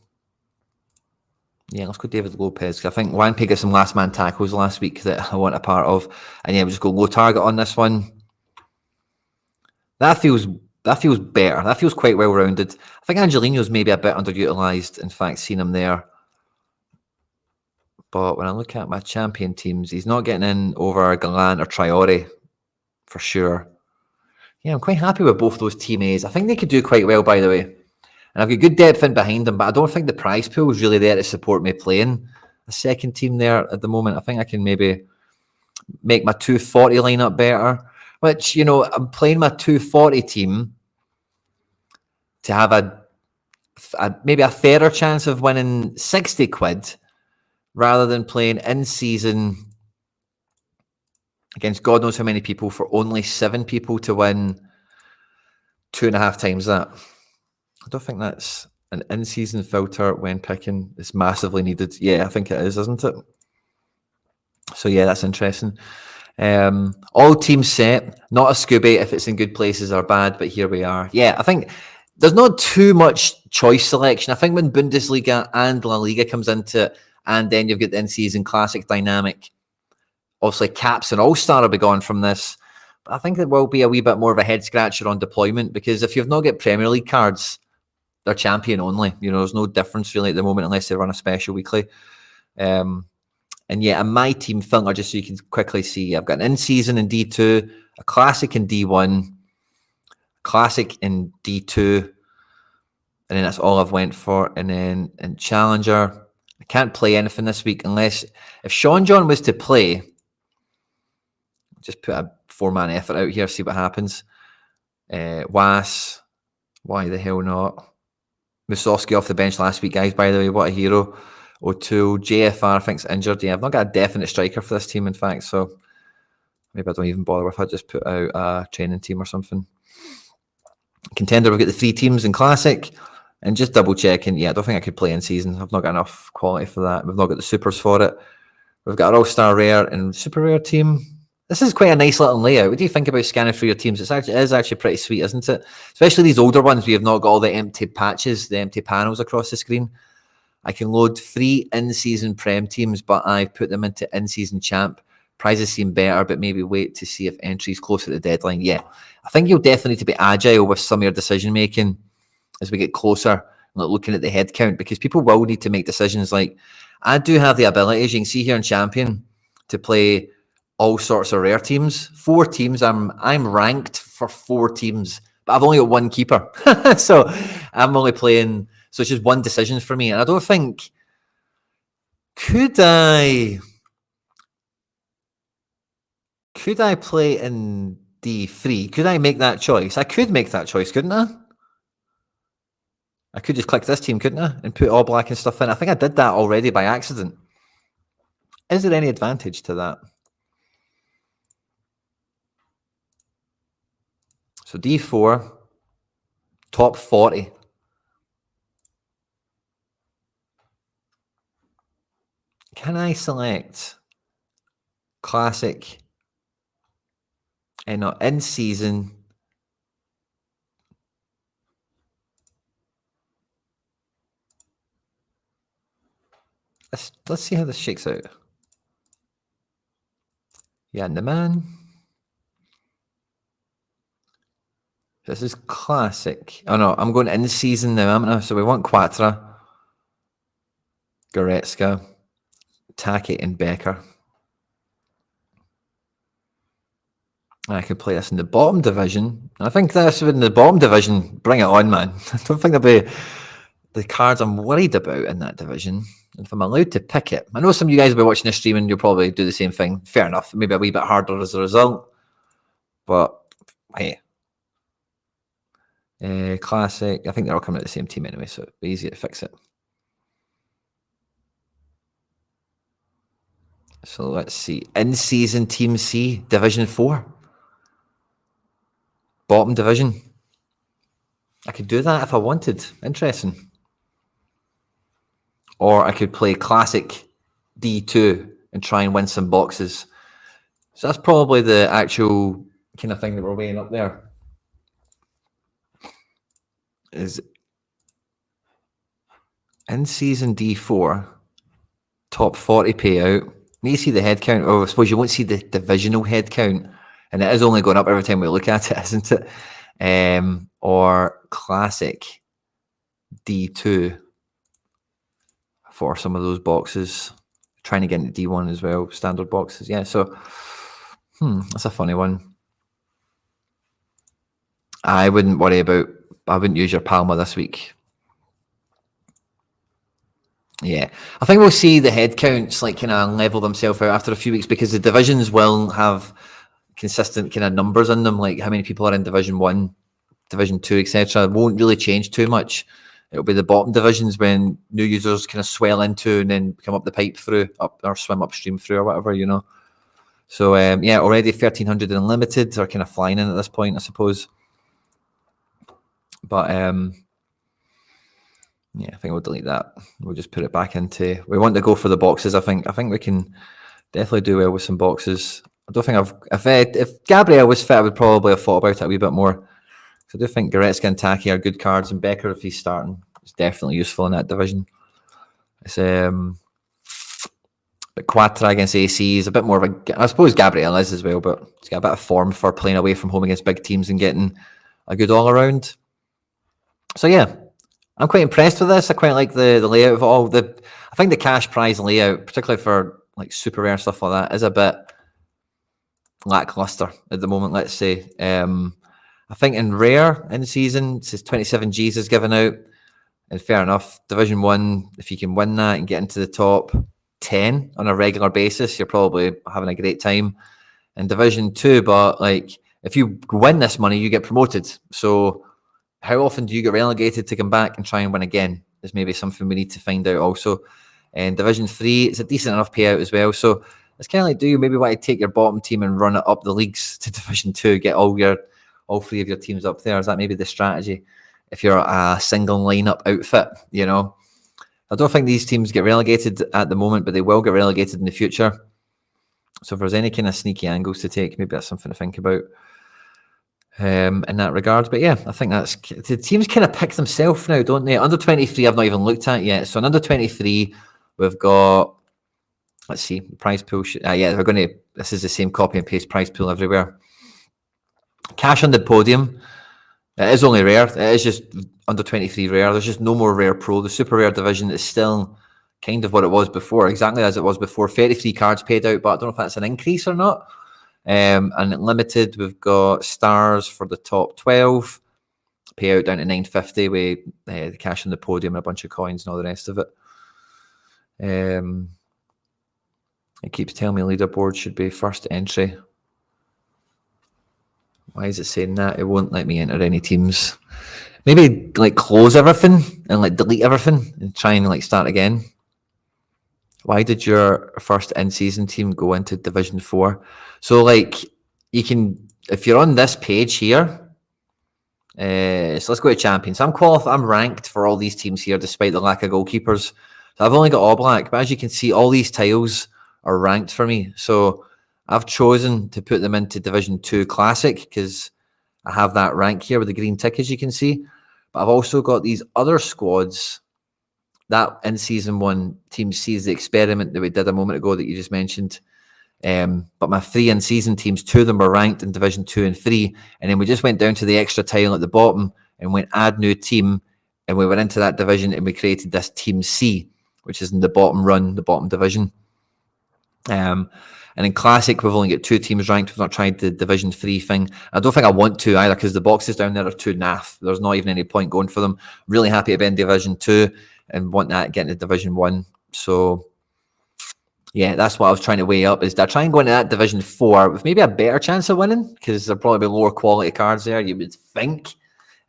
Yeah, let's go David Lopez. I think Wanpey got some last man tackles last week that I want a part of. And yeah, we'll just go low target on this one. That feels better. That feels quite well rounded. I think Angelino's maybe a bit underutilized. In fact, seen him there. But when I look at my champion teams, he's not getting in over Gallant or Traore for sure. Yeah, I'm quite happy with both those team A's. I think they could do quite well, by the way. And I've got good depth in behind them, but I don't think the prize pool is really there to support me playing a second team there at the moment. I think I can maybe make my 240 lineup better, which, you know, I'm playing my 240 team to have maybe a fairer chance of winning 60 quid rather than playing in season against God knows how many people for only 7 people to win 2.5 times that. I don't think that's an in-season filter when picking is massively needed. Yeah, I think it is, isn't it? So yeah, that's interesting. All teams set, not a Scooby if it's in good places or bad, but here we are. Yeah, I think there's not too much choice selection. I think when Bundesliga and La Liga comes into it, and then you've got the in-season classic dynamic, obviously caps and all-star will be gone from this. But I think it will be a wee bit more of a head-scratcher on deployment, because if you've not got Premier League cards, they're champion only. You know, there's no difference really at the moment unless they run a special weekly. And yeah, in my team filter, just so you can quickly see, I've got an in-season in D2, a classic in D1, classic in D2, and then that's all I've went for. And then in Challenger, I can't play anything this week unless, if Sean John was to play, just put a 4-man effort out here, see what happens. Was, why the hell not? Musovski off the bench last week, guys, by the way, what a hero. O'Toole, JFR, I think's injured. Yeah, I've not got a definite striker for this team, in fact, so maybe I don't even bother if I just put out a training team or something. Contender, we've got the 3 teams in Classic, and just double checking. Yeah, I don't think I could play in season. I've not got enough quality for that. We've not got the supers for it. We've got our All-Star Rare and Super Rare team. This is quite a nice little layout. What do you think about scanning through your teams? It is actually pretty sweet, isn't it? Especially these older ones where you've not got all the empty patches, the empty panels across the screen. I can load 3 in-season Prem teams, but I've put them into in-season champ. Prizes seem better, but maybe wait to see if entries close to the deadline. Yeah, I think you'll definitely need to be agile with some of your decision-making as we get closer, like looking at the head count, because people will need to make decisions. Like, I do have the ability, as you can see here in Champion, to play all sorts of rare teams. 4 teams. I'm ranked for 4 teams, but I've only got 1 keeper. So I'm only playing... So it's just 1 decision for me. And I don't think... Could I play in D3? Could I make that choice? I could make that choice, couldn't I? I could just click this team, couldn't I? And put all black and stuff in. I think I did that already by accident. Is there any advantage to that? So D4, top 40. Can I select classic and not in season? Let's see how this shakes out. Yeah, and the man. This is classic. Oh no, I'm going in season now, am I? So we want Quattro, Goretzka, Taki, and Becker. I could play this in the bottom division. I think this in the bottom division, bring it on, man. I don't think there'll be the cards I'm worried about in that division. If I'm allowed to pick it, I know some of you guys will be watching this stream and you'll probably do the same thing. Fair enough. Maybe a wee bit harder as a result. But hey. Classic. I think they're all coming out the same team anyway, so it'll be easy to fix it. So let's see. In-season Team C, Division 4. Bottom division. I could do that if I wanted. Interesting. Or I could play classic D2 and try and win some boxes. So that's probably the actual kind of thing that we're weighing up there. Is in season D4, top 40 payout. You see the head count. Oh, I suppose you won't see the divisional head count. And it is only going up every time we look at it, isn't it? Or classic D2 for some of those boxes. Trying to get into D1 as well, standard boxes. Yeah, so that's a funny one. I wouldn't use your Palma this week. Yeah, I think we'll see the head counts like kind of level themselves out after a few weeks because the divisions will have consistent kind of numbers in them, like how many people are in Division 1, Division 2, etc. It won't really change too much. It'll be the bottom divisions when new users kind of swell into and then come up the pipe through, up or swim upstream through or whatever, you know. So, yeah, already 1,300 unlimited are kind of flying in at this point, I suppose. But, yeah, I think we'll delete that. We'll just put it back into... We want to go for the boxes, I think. I think we can definitely do well with some boxes. I don't think if Gabriel was fit, I would probably have thought about it a wee bit more. So I do think Goretzka and Taki are good cards, and Becker, if he's starting, is definitely useful in that division. It's but Quattro against AC is a bit more of a... I suppose Gabriel is as well, but he's got a bit of form for playing away from home against big teams and getting a good all-around. So yeah, I'm quite impressed with this. I quite like the layout of all the... I think the cash prize layout, particularly for like super rare stuff like that, is a bit lackluster at the moment, let's say. I think in rare in the season, it says 27 Gs is given out. And fair enough, Division 1, if you can win that and get into the top 10 on a regular basis, you're probably having a great time. In Division 2, but like if you win this money, you get promoted. So how often do you get relegated to come back and try and win again? Is maybe something we need to find out also. And Division 3, it's a decent enough payout as well. So it's kind of like, do you maybe want to take your bottom team and run it up the leagues to Division 2, get all three of your teams up there? Is that maybe the strategy? If you're a single lineup outfit, you know. I don't think these teams get relegated at the moment, but they will get relegated in the future. So if there's any kind of sneaky angles to take, maybe that's something to think about in that regard. But yeah, I think that's... The teams kind of pick themselves now, don't they? Under 23, I've not even looked at yet. So in under 23, we've got... Let's see, prize pool... yeah, we're going to... This is the same copy and paste prize pool everywhere. Cash on the podium. It is only rare. It is just under 23 rare. There's just no more rare pro. The super rare division is still kind of what it was before, exactly as it was before. 33 cards paid out, but I don't know if that's an increase or not. And limited, we've got stars for the top 12. Payout down to 950 with the cash on the podium and a bunch of coins and all the rest of it. It keeps telling me leaderboard should be first entry. Why is it saying that? It won't let me enter any teams. Maybe like close everything and like delete everything and try and like start again. Why did your first in-season team go into Division 4? So like you can, if you're on this page here, so let's go to champions. I'm ranked for all these teams here despite the lack of goalkeepers. So I've only got All Black, but as you can see, all these tiles are ranked for me. So I've chosen to put them into Division 2 Classic because I have that rank here with the green tick, as you can see. But I've also got these other squads that in Season 1, Team C is the experiment that we did a moment ago that you just mentioned. But my 3 in-season teams, 2 of them were ranked in Division 2 and 3. And then we just went down to the extra tile at the bottom and went add new team. And we went into that division and we created this Team C, which is in the bottom run, the bottom division. And in Classic, we've only got 2 teams ranked. We've not tried the Division 3 thing. I don't think I want to either because the boxes down there are too naff. There's not even any point going for them. Really happy to be in Division 2 and want that getting to Division 1. So, yeah, that's what I was trying to weigh up. Is that I try and go into that Division 4 with maybe a better chance of winning because there'll probably be lower quality cards there, you would think.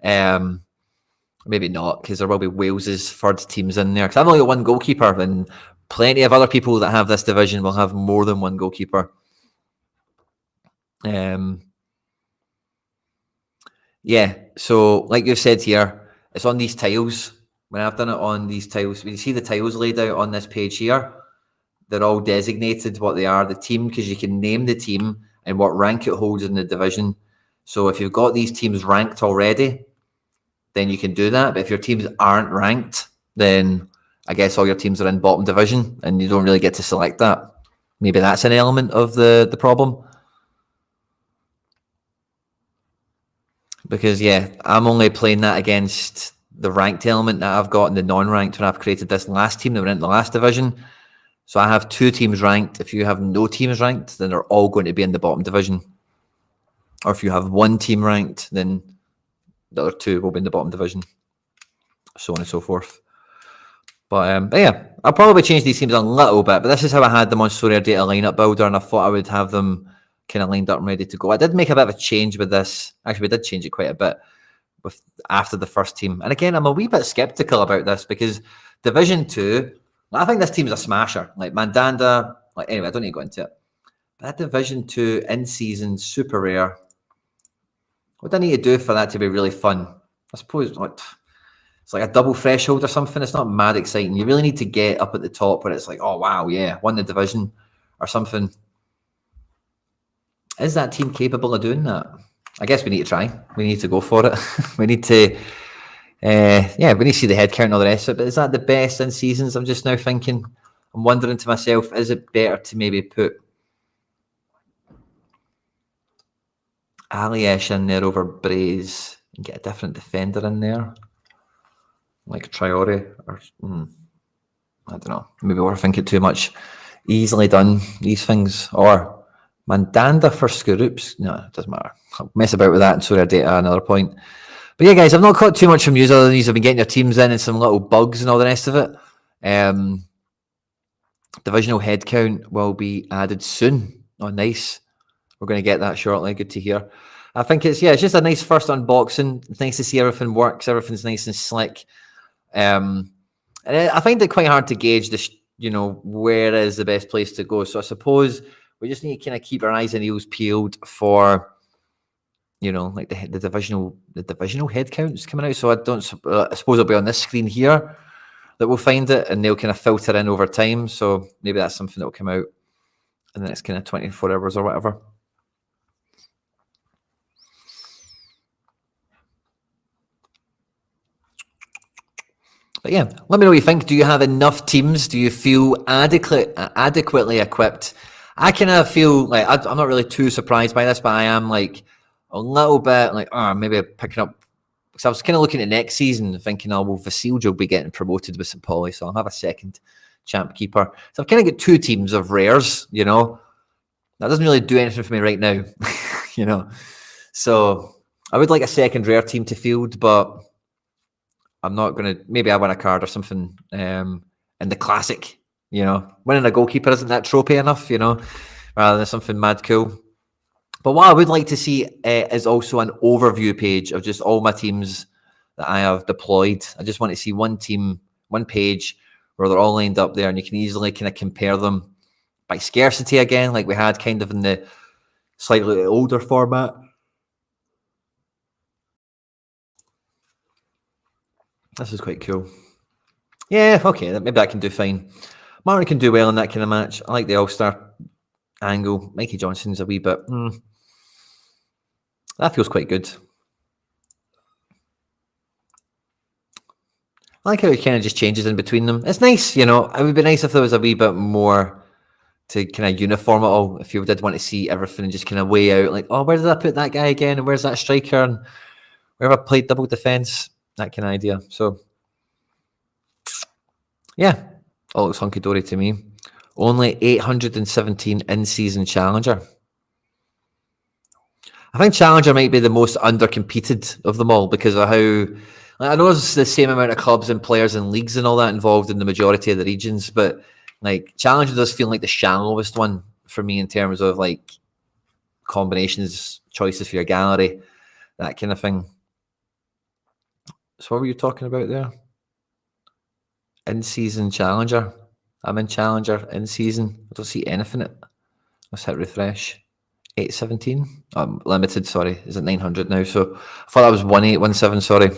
Maybe not because there will be Wales's third teams in there. Because I've only got 1 goalkeeper and plenty of other people that have this division will have more than 1 goalkeeper. Yeah, Yeah, so like you've said here, it's on these tiles. When I've done it on these tiles, when you see the tiles laid out on this page here, they're all designated what they are, the team, because you can name the team and what rank it holds in the division. So if you've got these teams ranked already, then you can do that. But if your teams aren't ranked, then I guess all your teams are in bottom division and you don't really get to select that. Maybe that's an element of the problem. Because, yeah, I'm only playing that against the ranked element that I've got and the non-ranked when I've created this last team that were in the last division. So I have 2 teams ranked. If you have no teams ranked, then they're all going to be in the bottom division. Or if you have 1 team ranked, then the other 2 will be in the bottom division. So on and so forth. But yeah, I'll probably change these teams a little bit. But this is how I had them on Sorare Data Lineup Builder, and I thought I would have them kind of lined up and ready to go. I did make a bit of a change with this. Actually, we did change it quite a bit after the first team. And again, I'm a wee bit skeptical about this because Division 2, I think this team is a smasher. Like Mandanda, anyway, I don't need to go into it. But that Division 2 in-season super rare, what do I need to do for that to be really fun? I suppose it's like a double threshold or something. It's not mad exciting. You really need to get up at the top where it's like, oh, wow, yeah, won the division or something. Is that team capable of doing that? I guess we need to try. We need to go for it. We need to, we need to see the head count and all the rest of it. But is that the best in seasons? I'm just now thinking, I'm wondering to myself, is it better to maybe put Aliesh in there over Braze and get a different defender in there? Like Traore or, I don't know. Maybe we're thinking too much. Easily done, these things. Or Mandanda for Scoops. No, it doesn't matter. I'll mess about with that and sort of data another point. But yeah, guys, I've not caught too much from you other than these. I've been getting your teams in and some little bugs and all the rest of it. Divisional headcount will be added soon. Oh, nice. We're going to get that shortly. Good to hear. I think it's just a nice first unboxing. It's nice to see everything works. Everything's nice and slick. And I find it quite hard to gauge this, where is the best place to go. So I suppose we just need to kind of keep our eyes and ears peeled for, like the divisional head counts coming out. So I suppose it'll be on this screen here that we'll find it, and they'll kind of filter in over time. So maybe that's something that will come out in the next kind of 24 hours or whatever. But yeah, let me know what you think. Do you have enough teams? Do you feel adequately equipped? I kind of feel like I'm not really too surprised by this, but I am like a little bit like, maybe picking up. Because I was kind of looking at next season thinking, Vasilja will be getting promoted with St. Pauli, so I'll have a second champ keeper. So I've kind of got 2 teams of rares, That doesn't really do anything for me right now, So I would like a second rare team to field, but I'm not going to, maybe I win a card or something in the classic, Winning a goalkeeper isn't that tropey enough, rather than something mad cool. But what I would like to see is also an overview page of just all my teams that I have deployed. I just want to see one team, one page where they're all lined up there and you can easily kind of compare them by scarcity again, like we had kind of in the slightly older format. This is quite cool. Yeah, okay, maybe that can do fine. Martin can do well in that kind of match. I like the All-Star angle. Mikey Johnson's a wee bit... That feels quite good. I like how it kind of just changes in between them. It's nice, It would be nice if there was a wee bit more to kind of uniform it all. If you did want to see everything and just kind of weigh out, like, where did I put that guy again? And where's that striker? And where have I played double defense? That kind of idea. So, yeah, all looks hunky-dory to me. Only 817 in-season Challenger. I think Challenger might be the most under-competed of them all because of how... I know there's the same amount of clubs and players and leagues and all that involved in the majority of the regions, but like Challenger does feel like the shallowest one for me in terms of like combinations, choices for your gallery, that kind of thing. So what were you talking about there? In-season Challenger. I'm in Challenger in-season. I don't see anything. Let's hit refresh. 817. Limited, sorry. Is it 900 now? So I thought that was 1817, sorry.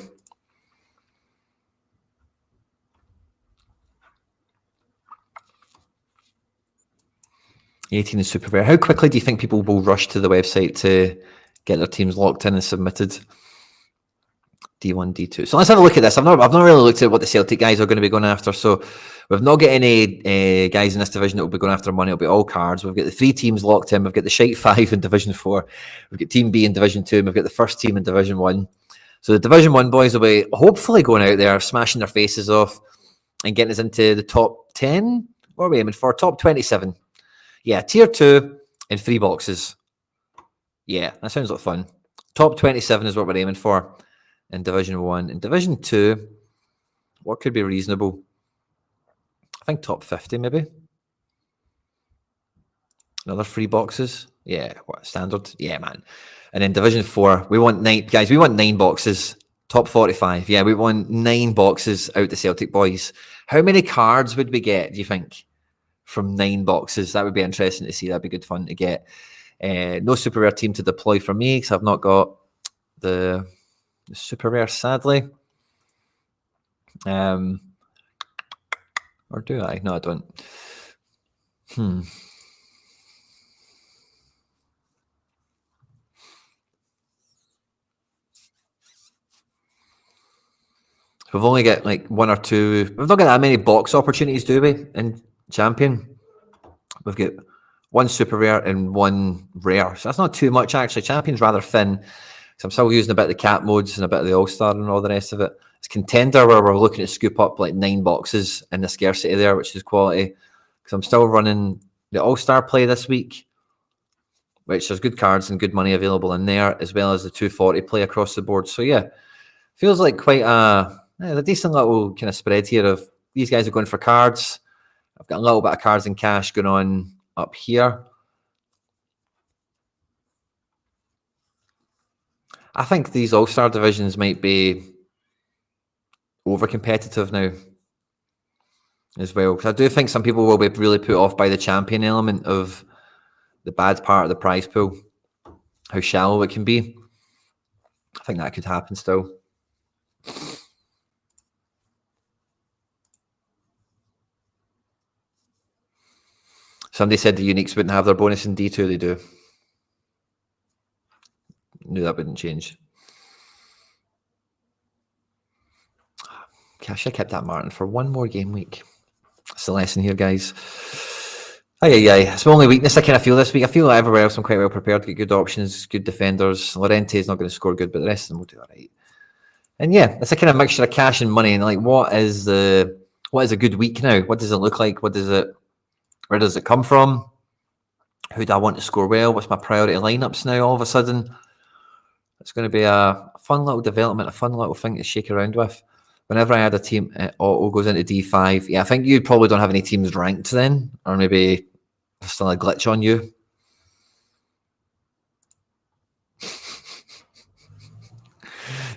18 is super rare. How quickly do you think people will rush to the website to get their teams locked in and submitted? D1, D2. So let's have a look at this. I've not really looked at what the Celtic guys are going to be going after. So we've not got any guys in this division that will be going after money. It'll be all cards. We've got the 3 teams locked in. We've got the Shite 5 in Division 4. We've got Team B in Division 2. And we've got the first team in Division 1. So the Division 1 boys will be hopefully going out there, smashing their faces off and getting us into the top 10. What are we aiming for? Top 27. Yeah, Tier 2 in 3 boxes. Yeah, that sounds like fun. Top 27 is what we're aiming for in Division 1. In Division 2, what could be reasonable? I think top 50 maybe. Another 3 boxes. Yeah, what, standard? Yeah, man. And in Division 4, we want 9, guys, we want 9 boxes. Top 45. Yeah, we want 9 boxes out the Celtic boys. How many cards would we get, do you think, from 9 boxes? That would be interesting to see. That'd be good fun to get. No super rare team to deploy for me because I've not got the super rare, sadly. Or do I? No, I don't. We've only got like 1 or 2. We've not got that many box opportunities, do we? In Champion, we've got 1 super rare and 1 rare. So that's not too much, actually. Champion's rather thin. So I'm still using a bit of the cap modes and a bit of the All-Star and all the rest of it. It's Contender where we're looking to scoop up like 9 boxes in the scarcity there, which is quality. Because I'm still running the All-Star play this week, which there's good cards and good money available in there, as well as the 240 play across the board. So yeah, feels like quite a decent little kind of spread here of these guys are going for cards. I've got a little bit of cards and cash going on up here. I think these All-Star divisions might be over-competitive now as well. Because I do think some people will be really put off by the champion element of the bad part of the prize pool, how shallow it can be. I think that could happen still. Somebody said the uniques wouldn't have their bonus in D2. They do. Knew that wouldn't change. Okay, I should have kept that Martin for 1 more game week. That's the lesson here, guys. It's my only weakness I kind of feel this week. I feel like everywhere else I'm quite well prepared to get good options, good defenders. Llorente is not going to score good, but the rest of them will do all right. And yeah, it's a kind of mixture of cash and money. And like, what is a good week now? What does it look like? Where does it come from? Who do I want to score well? What's my priority lineups now? All of a sudden, it's going to be a fun little development, a fun little thing to shake around with. Whenever I had a team, auto goes into D5. Yeah, I think you probably don't have any teams ranked then, or maybe there's still a glitch on you.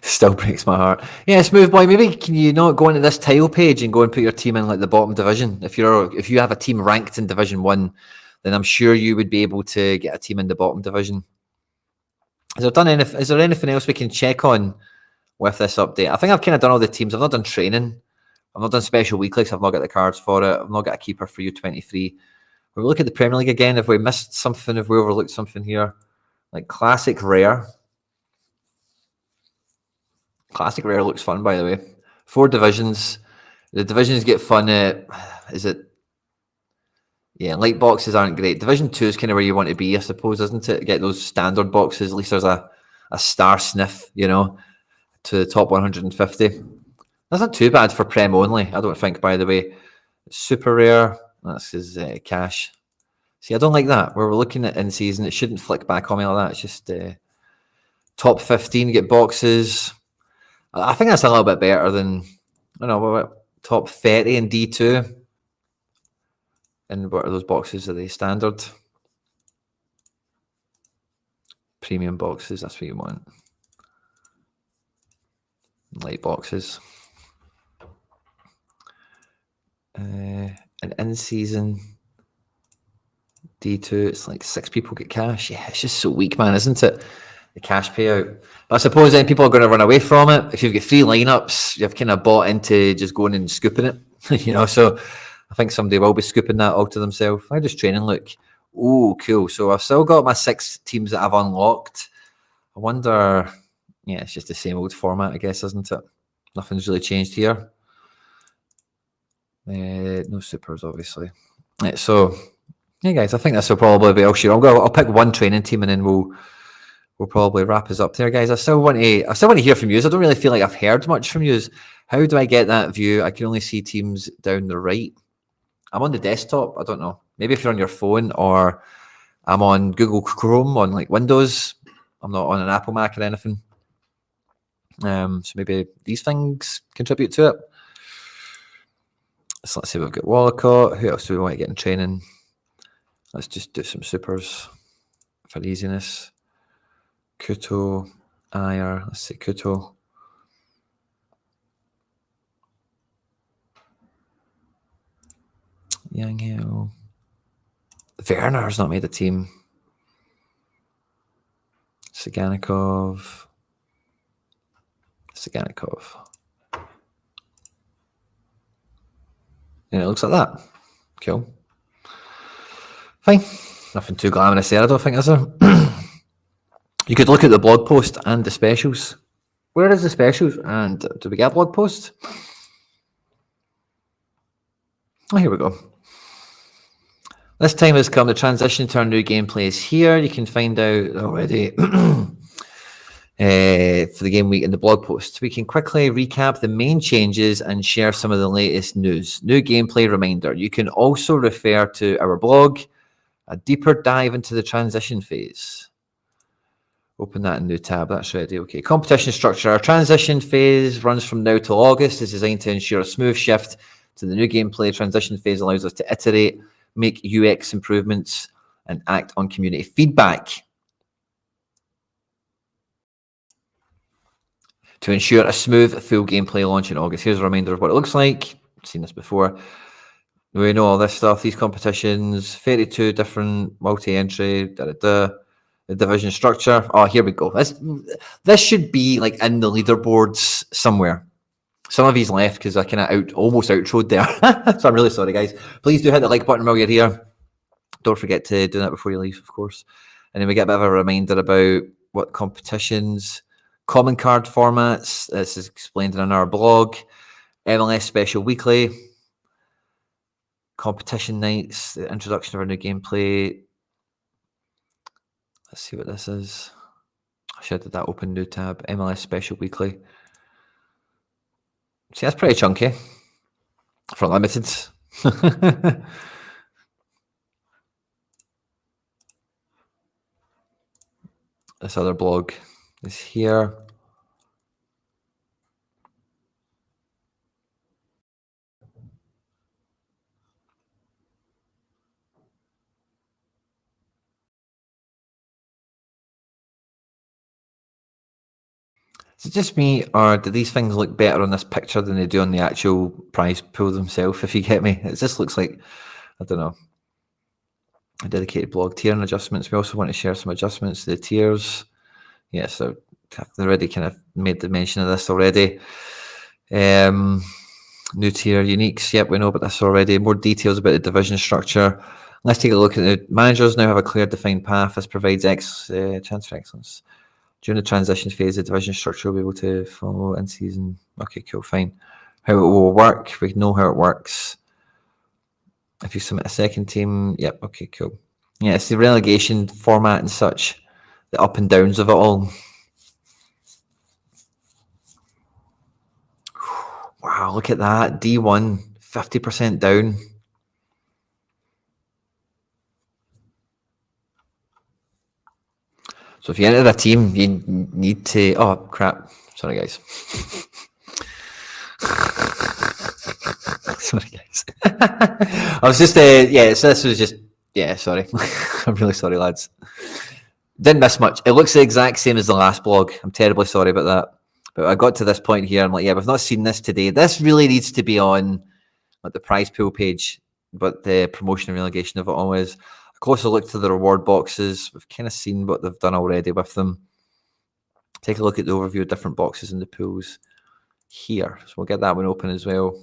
Still breaks my heart. Yeah, Smooth Boy, maybe can you not go into this tile page and go and put your team in like the bottom division? If you have a team ranked in Division 1, then I'm sure you would be able to get a team in the bottom division. Is there anything else we can check on with this update? I think I've kind of done all the teams. I've not done training. I've not done special weeklies. I've not got the cards for it. I've not got a keeper for U23. We'll look at the Premier League again. If we missed something, if we overlooked something here, like Classic Rare. Classic Rare looks fun, by the way. 4 divisions. The divisions get fun at, light boxes aren't great. Division 2 is kind of where you want to be, I suppose, isn't it? Get those standard boxes. At least there's a star sniff, to the top 150. That's not too bad for Prem only, I don't think, by the way. Super rare. That's his cash. See, I don't like that. Where we're looking at in-season, it shouldn't flick back on me like that. It's just top 15 get boxes. I think that's a little bit better than, top 30 in D2. And what are those boxes? Are they standard? Premium boxes, that's what you want. Light boxes. And in-season D2, it's like 6 people get cash. Yeah, it's just so weak, man, isn't it? The cash payout. But I suppose then people are going to run away from it. If you've got 3 lineups, you've kind of bought into just going and scooping it, you know. So I think somebody will be scooping that all to themselves. How does training look? Oh, cool. So I've still got my 6 teams that I've unlocked. I wonder, yeah, it's just the same old format, I guess, isn't it? Nothing's really changed here. No supers, obviously. Yeah, so, yeah, guys, I think this will probably be all sure. I'll pick one training team and then we'll probably wrap us up there, guys. I still want to hear from you. I don't really feel like I've heard much from you. How do I get that view? I can only see teams down the right. I'm on the desktop. I don't know. Maybe if you're on your phone, or I'm on Google Chrome on like Windows. I'm not on an Apple Mac or anything. So maybe these things contribute to it. So let's see. We've got Wallacott. Who else do we want to get in training? Let's just do some supers for easiness. Kuto, Ayer. Let's see Kuto. Yang Hill. Werner's not made a team. Siganikov. And it looks like that. Cool. Fine. Nothing too glamorous there, I don't think, is there? You could look at the blog post and the specials. Where is the specials? And do we get a blog post? Oh, here we go. This time has come. The transition to our new gameplay is here. You can find out already for the game week in the blog post. We can quickly recap the main changes and share some of the latest news. New gameplay reminder. You can also refer to our blog, a deeper dive into the transition phase. Open that in new tab. That's ready. Okay. Competition structure. Our transition phase runs from now till August. It's designed to ensure a smooth shift to the new gameplay. Transition phase allows us to iterate, make UX improvements, and act on community feedback to ensure a smooth, full gameplay launch in August. Here's a reminder of what it looks like. I've seen this before. We know all this stuff. These competitions, 32 different multi-entry, the division structure. Oh, here we go. This should be like in the leaderboards somewhere. Some of these left because I kind of almost outroed there. So I'm really sorry, guys. Please do hit the like button while you're here. Don't forget to do that before you leave, of course. And then we get a bit of a reminder about what competitions, common card formats. This is explained in our blog. MLS Special Weekly. Competition nights. The introduction of our new gameplay. Let's see what this is. I should have that open new tab. MLS Special Weekly. See, that's pretty chunky for limited. This other blog is here. Is it just me, or do these things look better on this picture than they do on the actual prize pool themselves, if you get me? It just looks like, I don't know, a dedicated blog. Tier and adjustments. We also want to share some adjustments to the tiers. Yeah, so I've already kind of made the mention of this already. New tier uniques. Yep, we know about this already. More details about the division structure. Let's take a look at the managers now have a clear defined path. This provides chance for excellence. During the transition phase, the division structure will be able to follow in season. Okay, cool, fine. How it will work, we know how it works. If you submit a second team, yep, okay, cool. Yeah, it's the relegation format and such, the up and downs of it all. Wow, look at that. D1, 50% down. So if you enter a team, you need to... Oh, crap. Sorry, guys. Sorry, guys. I was just... yeah, so this was just... Yeah, sorry. I'm really sorry, lads. Didn't miss much. It looks the exact same as the last blog. I'm terribly sorry about that. But I got to this point here. I'm like, yeah, we've not seen this today. This really needs to be on like the prize pool page, but the promotion and relegation of it all is. Closer look to the reward boxes. We've kind of seen what they've done already with them. Take a look at the overview of different boxes in the pools here. So we'll get that one open as well.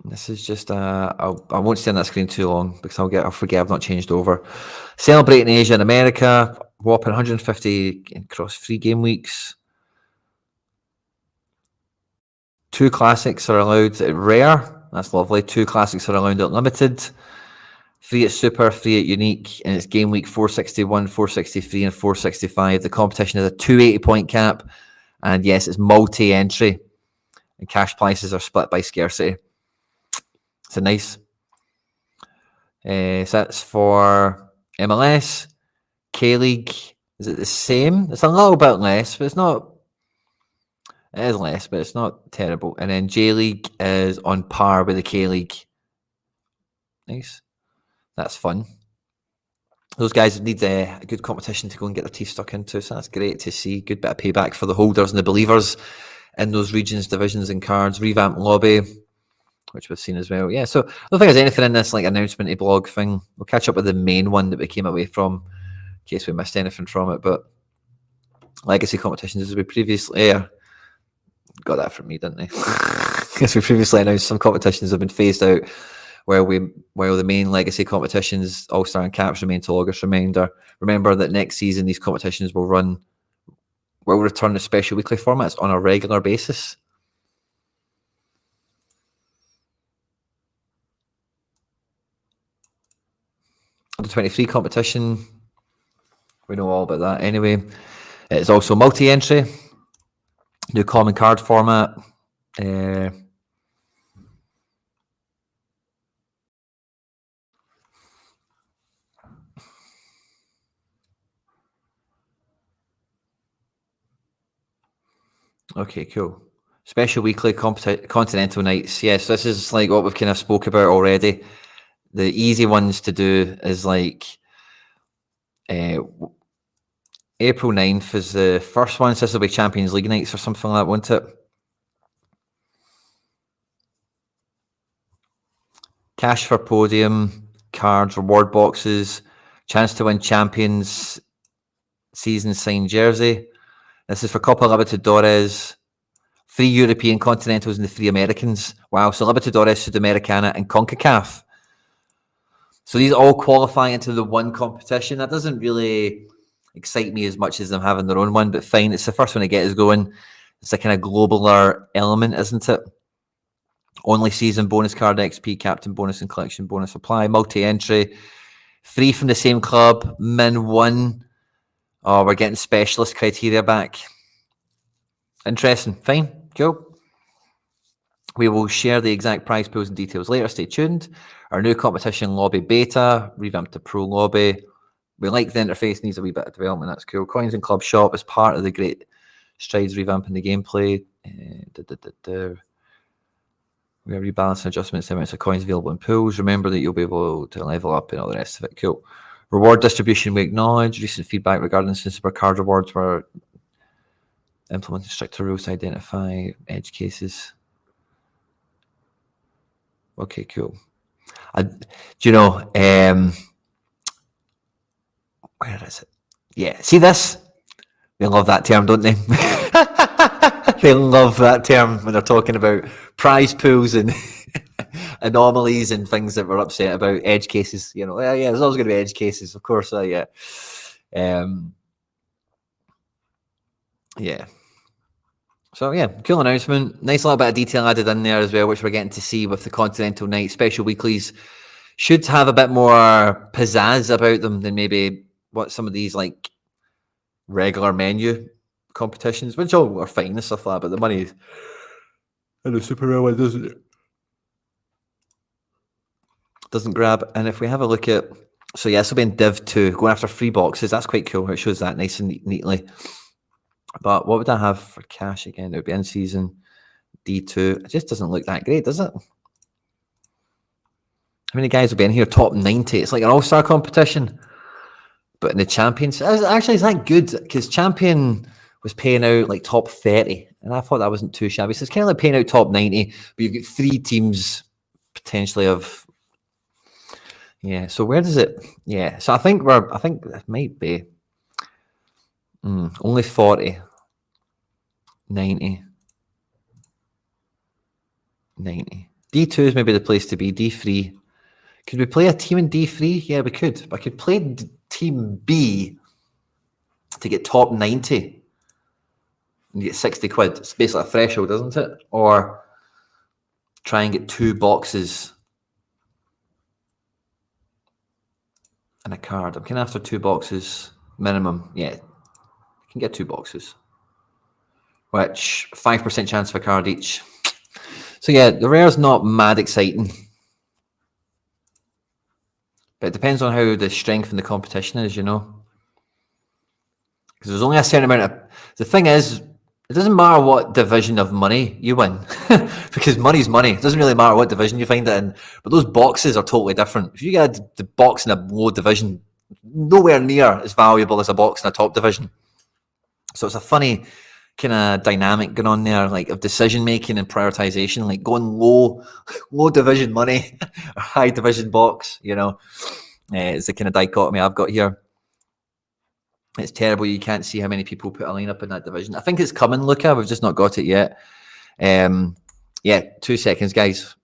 This is just I won't stay on that screen too long because I'll forget I've not changed over. Celebrating Asia and America, whopping 150 across 3 game weeks. 2 classics are allowed at rare. That's lovely. 2 classics are allowed at limited. 3 at super, 3 at unique, and it's game week 461, 463, and 465. The competition has a 280 point cap, and yes, it's multi-entry, and cash prices are split by scarcity. So nice. So that's for MLS. K-League, is it the same? It's a little bit less, but it's not. It is less, but it's not terrible. And then J-League is on par with the K-League. Nice. That's fun. Those guys need a good competition to go and get their teeth stuck into, so that's great to see. Good bit of payback for the holders and the believers in those regions, divisions, and cards. Revamp lobby, which we've seen as well. Yeah, so I don't think there's anything in this like announcement blog thing. We'll catch up with the main one that we came away from in case we missed anything from it. But legacy competitions, as we previously got that from me, didn't they? As we previously announced, some competitions have been phased out. While the main legacy competitions, All-Star and Caps, remain till August. Remember that next season these competitions will return to special weekly formats on a regular basis. The 23 competition, we know all about that anyway. It's also multi-entry, new common card format. Okay, cool. Special weekly continental nights. Yes, this is like what we've kind of spoke about already. The easy ones to do is like April 9th is the first one. So this will be Champions League nights or something like that, won't it? Cash for podium, cards, reward boxes, chance to win Champions season signed jersey. This is for Copa Libertadores, 3 European Continentals and the 3 Americans. Wow, so Libertadores, Sudamericana, and CONCACAF. So these all qualify into the one competition. That doesn't really excite me as much as them having their own one, but fine. It's the first one to get us going. It's a kind of globaler element, isn't it? Only season bonus card XP, captain bonus, and collection bonus apply. Multi-entry, 3 from the same club, min 1. Oh, we're getting specialist criteria back. Interesting. Fine. Cool. We will share the exact prize pools and details later. Stay tuned. Our new competition lobby beta, revamped to pro lobby. We like the interface, needs a wee bit of development. That's cool. Coins and Club Shop is part of the great strides revamping the gameplay. We are rebalancing adjustments to the amounts of coins available in pools. Remember that you'll be able to level up and all the rest of it. Cool. Reward distribution, we acknowledge. Recent feedback regarding instances where card rewards were implementing stricter rules to identify edge cases. Okay, cool. Do you know, where is it? Yeah, see this? They love that term, don't they? They love that term when they're talking about prize pools and anomalies and things that we're upset about. Edge cases, you know. Yeah, there's always going to be edge cases, of course. Yeah. Yeah. So yeah, cool announcement. Nice little bit of detail added in there as well, which we're getting to see with the Continental Night special weeklies. Should have a bit more pizzazz about them than maybe what some of these like regular menu competitions, which all are fine and stuff like that, but the money in the Super Rare one doesn't grab. And if we have a look at, so yeah, this will be in Div 2, going after 3 boxes. That's quite cool. It shows that nice and neatly. But what would I have for cash again? It would be in season D2. It just doesn't look that great, does it? How many guys will be in here? Top 90. It's like an all-star competition. But in the Champions, actually, is that good? Because Champion was paying out like top 30. And I thought that wasn't too shabby. So it's kind of like paying out top 90. But you've got 3 teams potentially of. Yeah. So where does it? Yeah. So I think it might be only 40, 90, 90. D2 is maybe the place to be. D3. Could we play a team in D3? Yeah, we could. But I could play team B to get top 90 and get 60 quid. It's basically a threshold, isn't it? Or try and get 2 boxes and a card. I'm kind of after 2 boxes minimum. Yeah, I can get 2 boxes, which 5% chance of a card each. So yeah, the rare's not mad exciting. But it depends on how the strength in the competition is, you know. Because there's only a certain amount of. The thing is, it doesn't matter what division of money you win, because money's money. It doesn't really matter what division you find it in. But those boxes are totally different. If you get the box in a low division, nowhere near as valuable as a box in a top division. So it's a funny kind of dynamic going on there, like of decision making and prioritization, like going low division money or high division box. You know, it's the kind of dichotomy I've got here. It's terrible. You can't see how many people put a line up in that division. I think it's coming, Luca. We've just not got it yet. Yeah, 2 seconds, guys.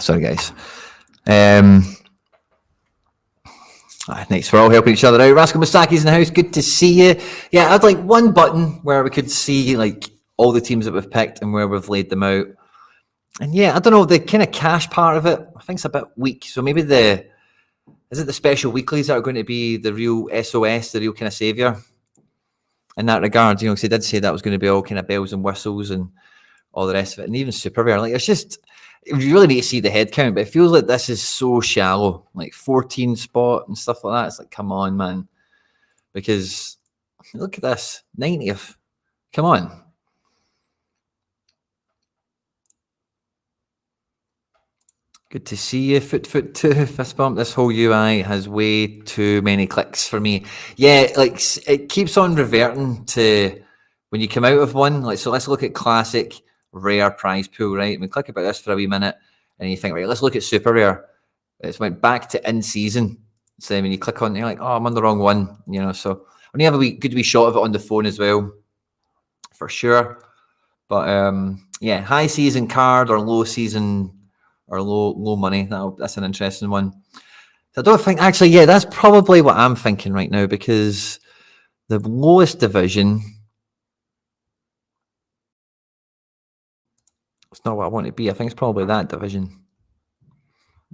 Sorry, guys. Thanks for all helping each other out. Rascal Mustaki's in the house. Good to see you. Yeah, I'd like one button where we could see like all the teams that we've picked and where we've laid them out. And yeah, I don't know, the kind of cash part of it, I think it's a bit weak. So maybe is it the special weeklies that are going to be the real SOS, the real kind of saviour in that regard? You know, because they did say that was going to be all kind of bells and whistles and all the rest of it, and even super rare. Like it's just, you really need to see the head count, but it feels like this is so shallow, like 14 spot and stuff like that. It's like, come on, man, because look at this 90th. Come on. Good to see you, foot two, fist bump. This whole UI has way too many clicks for me. Yeah, like it keeps on reverting to when you come out of one. Like, so let's look at classic rare prize pool, right? We click about this for a wee minute, and you think, right, let's look at super rare. It's went back to in season. So when you click on, you're like, oh, I'm on the wrong one, you know. So when you have a good wee shot of it on the phone as well, for sure. But yeah, high season card or low season or low money. That's an interesting one. So I don't think actually, yeah, that's probably what I'm thinking right now, because the lowest division, it's not what I want to be. I think it's probably that division.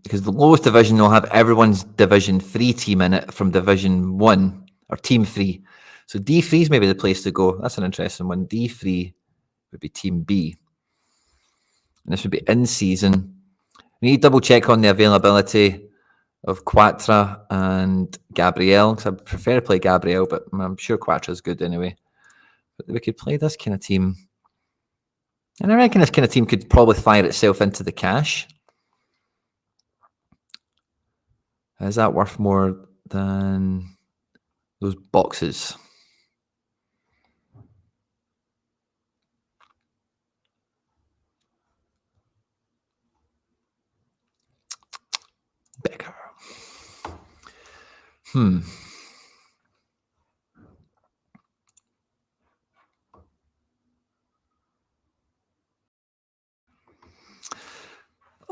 Because the lowest division will have everyone's Division 3 team in it from Division 1 or Team 3. So D3 is maybe the place to go. That's an interesting one. D3 would be Team B. And this would be in season. We need to double check on the availability of Quattro and Gabrielle, because I prefer to play Gabrielle, but I'm sure Quattro's good anyway. But we could play this kind of team. And I reckon this kind of team could probably fire itself into the cash. Is that worth more than those boxes? Becker.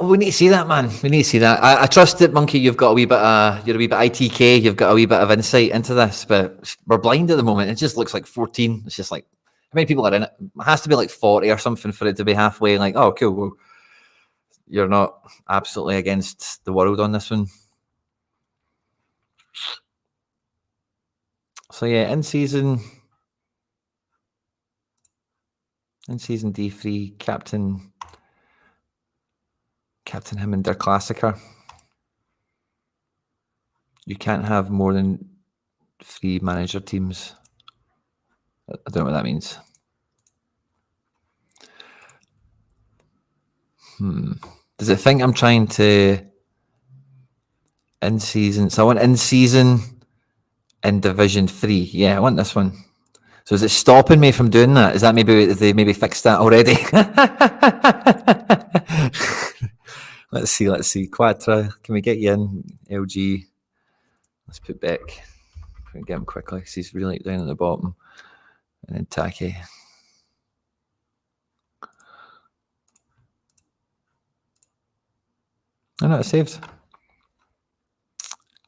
Oh, we need to see that, man. We need to see that. I trust that, Monkey. You've got a wee bit. You're a wee bit ITK. You've got a wee bit of insight into this, but we're blind at the moment. It just looks like 14. It's just like how many people are in it? It has to be like 40 or something for it to be halfway. Like, oh, cool. Well, you're not absolutely against the world on this one. So yeah, in season D3, captain him and their Classicer. You can't have more than 3 manager teams. I don't know what that means. Does it think I'm trying to in season? So I want in season in Division 3. Yeah, I want this one. So is it stopping me from doing that? Is that maybe they maybe fixed that already? Let's see. Quatra, can we get you in? LG. Let's put Beck. We can get him quickly because he's really down at the bottom. And then Taki. I know it's saved.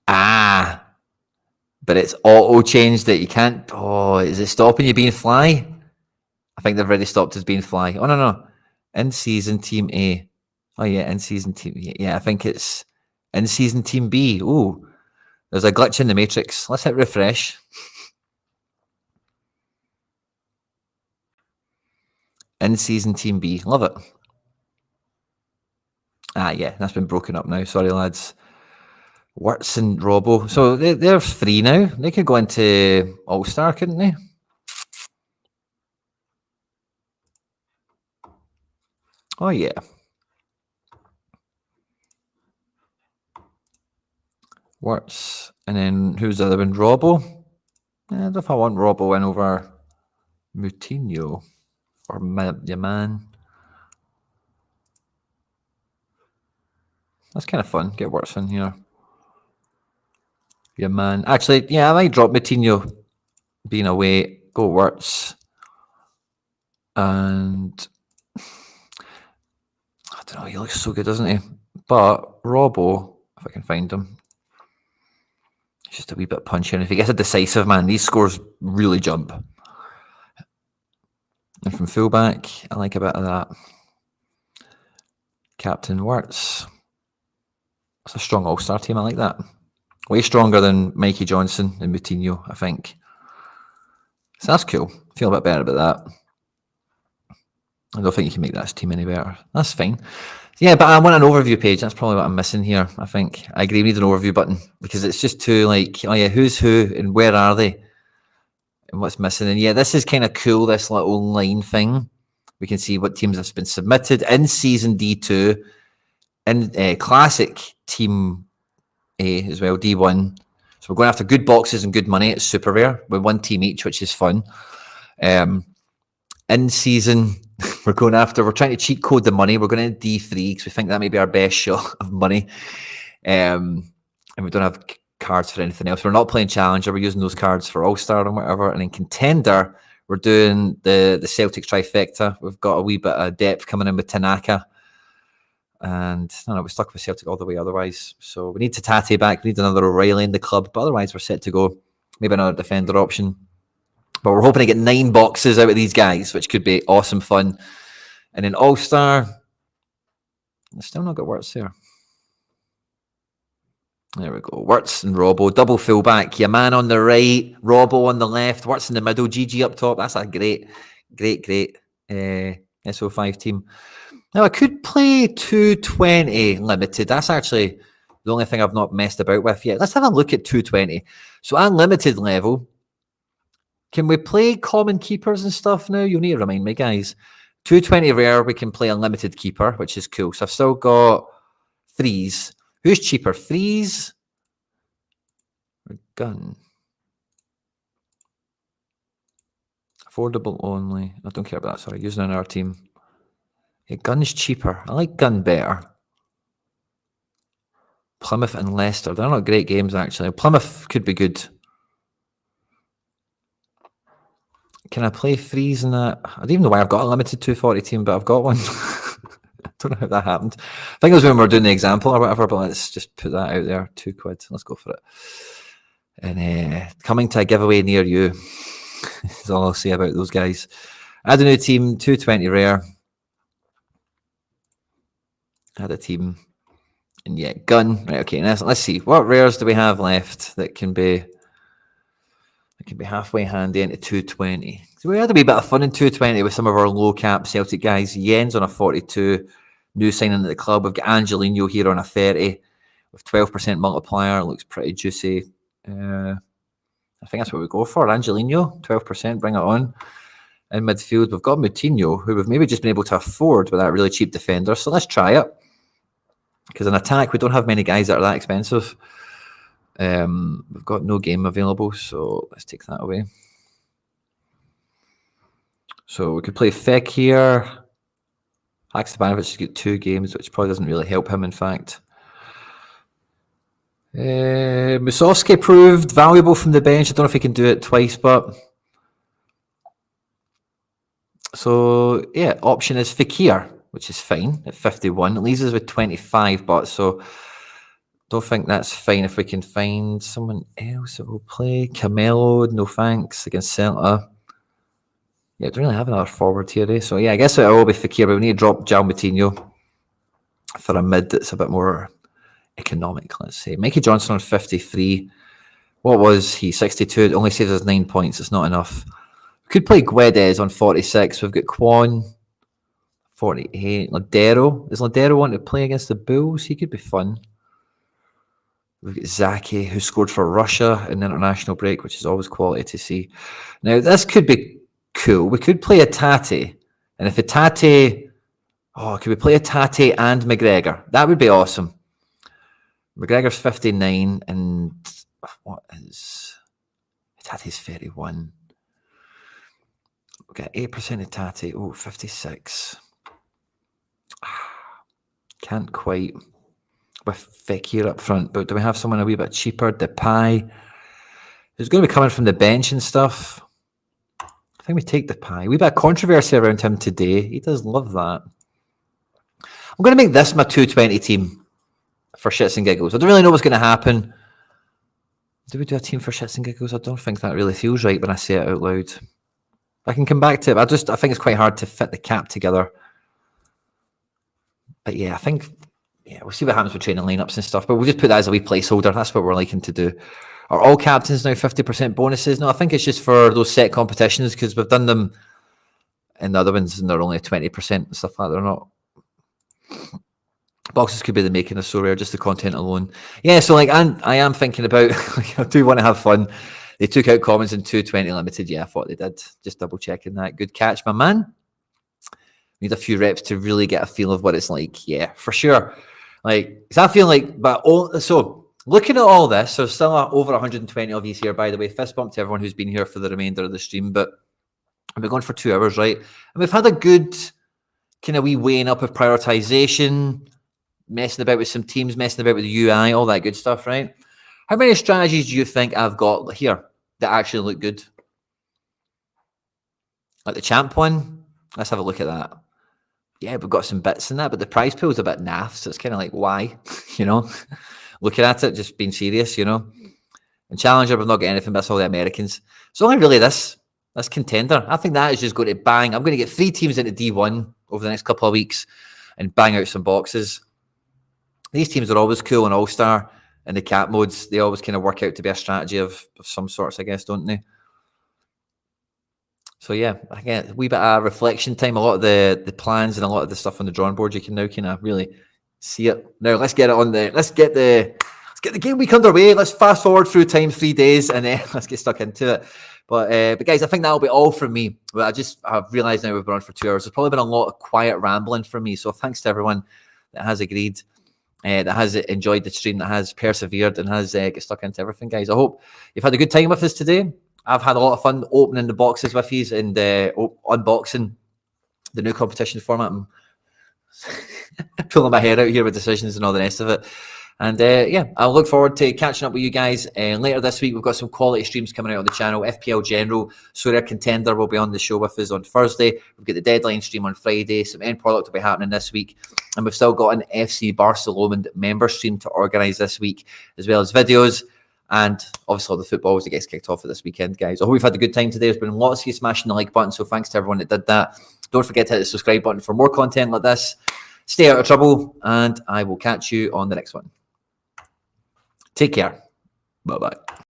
But it's auto changed that you can't. Oh, is it stopping you being fly? I think they've already stopped us being fly. Oh no. In season team A. Oh yeah, in season team. Yeah, I think it's in season team B. Ooh, there's a glitch in the matrix. Let's hit refresh. In season team B. Love it. Yeah, that's been broken up now. Sorry, lads. Wirtz and Robbo. So they're free now. They could go into All-Star, couldn't they? Oh, yeah. Wirtz. And then who's the other one? Robbo. I don't know if I want Robbo in over Moutinho or Yaman. That's kind of fun. Get Wirtz in here. Yaman. Actually, yeah, I might drop Moutinho being away. Go Wirtz. And I don't know, he looks so good, doesn't he? But Robbo, if I can find him, he's just a wee bit punchy. And if he gets a decisive, man, these scores really jump. And from fullback, I like a bit of that. Captain Wirtz. It's a strong all-star team. I like that. Way stronger than Mikey Johnson and Moutinho, I think. So that's cool. Feel a bit better about that. I don't think you can make that team any better. That's fine. Yeah, but I want an overview page. That's probably what I'm missing here, I think. I agree, we need an overview button because it's just too like, oh yeah, who's who and where are they and what's missing. And yeah, this is kind of cool, this little line thing. We can see what teams have been submitted in Season D2, in Classic Team A as well, D1. So we're going after good boxes and good money. It's super rare with one team each, which is fun. In season, we're trying to cheat code the money. We're going to D3 because we think that may be our best shot of money. And we don't have cards for anything else. We're not playing Challenger. We're using those cards for All-Star and whatever. And in Contender, we're doing the Celtics trifecta. We've got a wee bit of depth coming in with Tanaka. And I don't know, we're stuck with Celtic all the way otherwise. So we need Tate back. We need another O'Reilly in the club. But otherwise, we're set to go. Maybe another defender option. But we're hoping to get 9 boxes out of these guys, which could be awesome fun. And then All-Star, I've still not got Wirtz there. There we go. Wirtz and Robbo, double fullback. Yaman on the right, Robbo on the left, Wirtz in the middle, GG up top. That's a great SO5 team. Now, I could play 220 limited. That's actually the only thing I've not messed about with yet. Let's have a look at 220. So, unlimited level. Can we play common keepers and stuff now? You'll need to remind me, guys. 220 rare, we can play unlimited keeper, which is cool. So I've still got threes. Who's cheaper, threes or gun? Affordable only. I don't care about that. Sorry, using on our team. Yeah, gun's cheaper. I like gun better. Plymouth and Leicester. They're not great games, actually. Plymouth could be good. Can I play threes in that? I don't even know why I've got a limited 240 team, but I've got one. Don't know how that happened. I think it was when we were doing the example or whatever, but let's just put that out there. £2. Let's go for it. And coming to a giveaway near you. That's all I'll say about those guys. Add a new team, 220 rare. Add a team. And yeah, gun. Right, okay, let's see. What rares do we have left that can be halfway handy into 220? So we had a wee bit of fun in 220 with some of our low cap Celtic guys. Yen's on a 42. New signing at the club. We've got Angelino here on a 30 with 12% multiplier. Looks pretty juicy. I think that's what we go for. Angelino, 12%. Bring it on. In midfield, we've got Moutinho, who we've maybe just been able to afford with that really cheap defender. So let's try it. Because in attack, we don't have many guys that are that expensive. We've got no game available, so let's take that away. So we could play Fek here. Hakstabanovic has got 2 games, which probably doesn't really help him, in fact. Musovski proved valuable from the bench. I don't know if he can do it twice, but... So, yeah, option is Fekir, which is fine at 51. It leaves us with 25 bucks, so don't think that's fine if we can find someone else that will play. Camelo, no thanks, against Celta. Yeah, don't really have another forward here, eh? So, yeah, I guess it will be Fekir, but we need to drop João Moutinho for a mid that's a bit more economic, let's say. Mikey Johnson on 53. What was he? 62. It only saves us 9 points. It's not enough. We could play Guedes on 46. We've got Quan, 48. Ladero. Does Ladero want to play against the Bulls? He could be fun. We've got Zaki, who scored for Russia in the international break, which is always quality to see. Now, this could be cool. We could play a Tate. And if a Tate... Oh, could we play a Tate and McGregor? That would be awesome. McGregor's 59 and... What is... Tate's 31. We've got 8% of Tate. Oh, 56. Can't quite... With Fekir up front, but do we have someone a wee bit cheaper? Depay, who's going to be coming from the bench and stuff. I think we take Depay. Wee bit of controversy around him today. He does love that. I'm going to make this my 220 team for shits and giggles. I don't really know what's going to happen. Do we do a team for shits and giggles? I don't think that really feels right when I say it out loud. I can come back to it. I think it's quite hard to fit the cap together. But yeah, I think... Yeah, we'll see what happens with training lineups and stuff, but we'll just put that as a wee placeholder. That's what we're liking to do. Are all captains now 50% bonuses? No, I think it's just for those set competitions because we've done them in the other ones and they're only 20% and stuff like that. They're not. Boxes could be the making of Sorare, just the content alone. Yeah, so like I am thinking about, I do want to have fun. They took out commons in 220 limited. Yeah, I thought they did. Just double checking that. Good catch, my man. Need a few reps to really get a feel of what it's like. Yeah, for sure. Like, cause I feel like, so looking at all this, there's still over 120 of you here, by the way. Fist bump to everyone who's been here for the remainder of the stream. But I've been going for 2 hours, right? And we've had a good kind of wee weighing up of prioritization, messing about with some teams, messing about with the UI, all that good stuff, right? How many strategies do you think I've got here that actually look good? Like the champ one? Let's have a look at that. Yeah, we've got some bits in that, but the prize pool is a bit naff, so it's kind of like, why? You know? Looking at it, just being serious, you know? And Challenger, we've not got anything, but that's all the Americans. So only really this Contender. I think that is just going to bang. I'm going to get 3 teams into D1 over the next couple of weeks and bang out some boxes. These teams are always cool in All-Star and the cap modes. They always kind of work out to be a strategy of some sorts, I guess, don't they? So yeah, again, a wee bit of reflection time. A lot of the plans and a lot of the stuff on the drawing board, you can now kind of really see it. Now let's get it on let's get the game week underway. Let's fast forward through time 3 days and then let's get stuck into it. But guys, I think that'll be all from me. But I've realised now we've been on for 2 hours. There's probably been a lot of quiet rambling from me. So thanks to everyone that has agreed, that has enjoyed the stream, that has persevered and has get stuck into everything, guys. I hope you've had a good time with us today. I've had a lot of fun opening the boxes with you and unboxing the new competition format. I'm pulling my hair out here with decisions and all the rest of it. And I'll look forward to catching up with you guys later this week. We've got some quality streams coming out on the channel. FPL General, Sorare Contender will be on the show with us on Thursday. We've got the deadline stream on Friday. Some end product will be happening this week. And we've still got an FC Barcelona member stream to organise this week, as well as videos. And obviously all the football as it gets kicked off for this weekend, guys. I hope we've had a good time today. There's been lots of you smashing the like button, so thanks to everyone that did that. Don't forget to hit the subscribe button for more content like this. Stay out of trouble, and I will catch you on the next one. Take care. Bye-bye.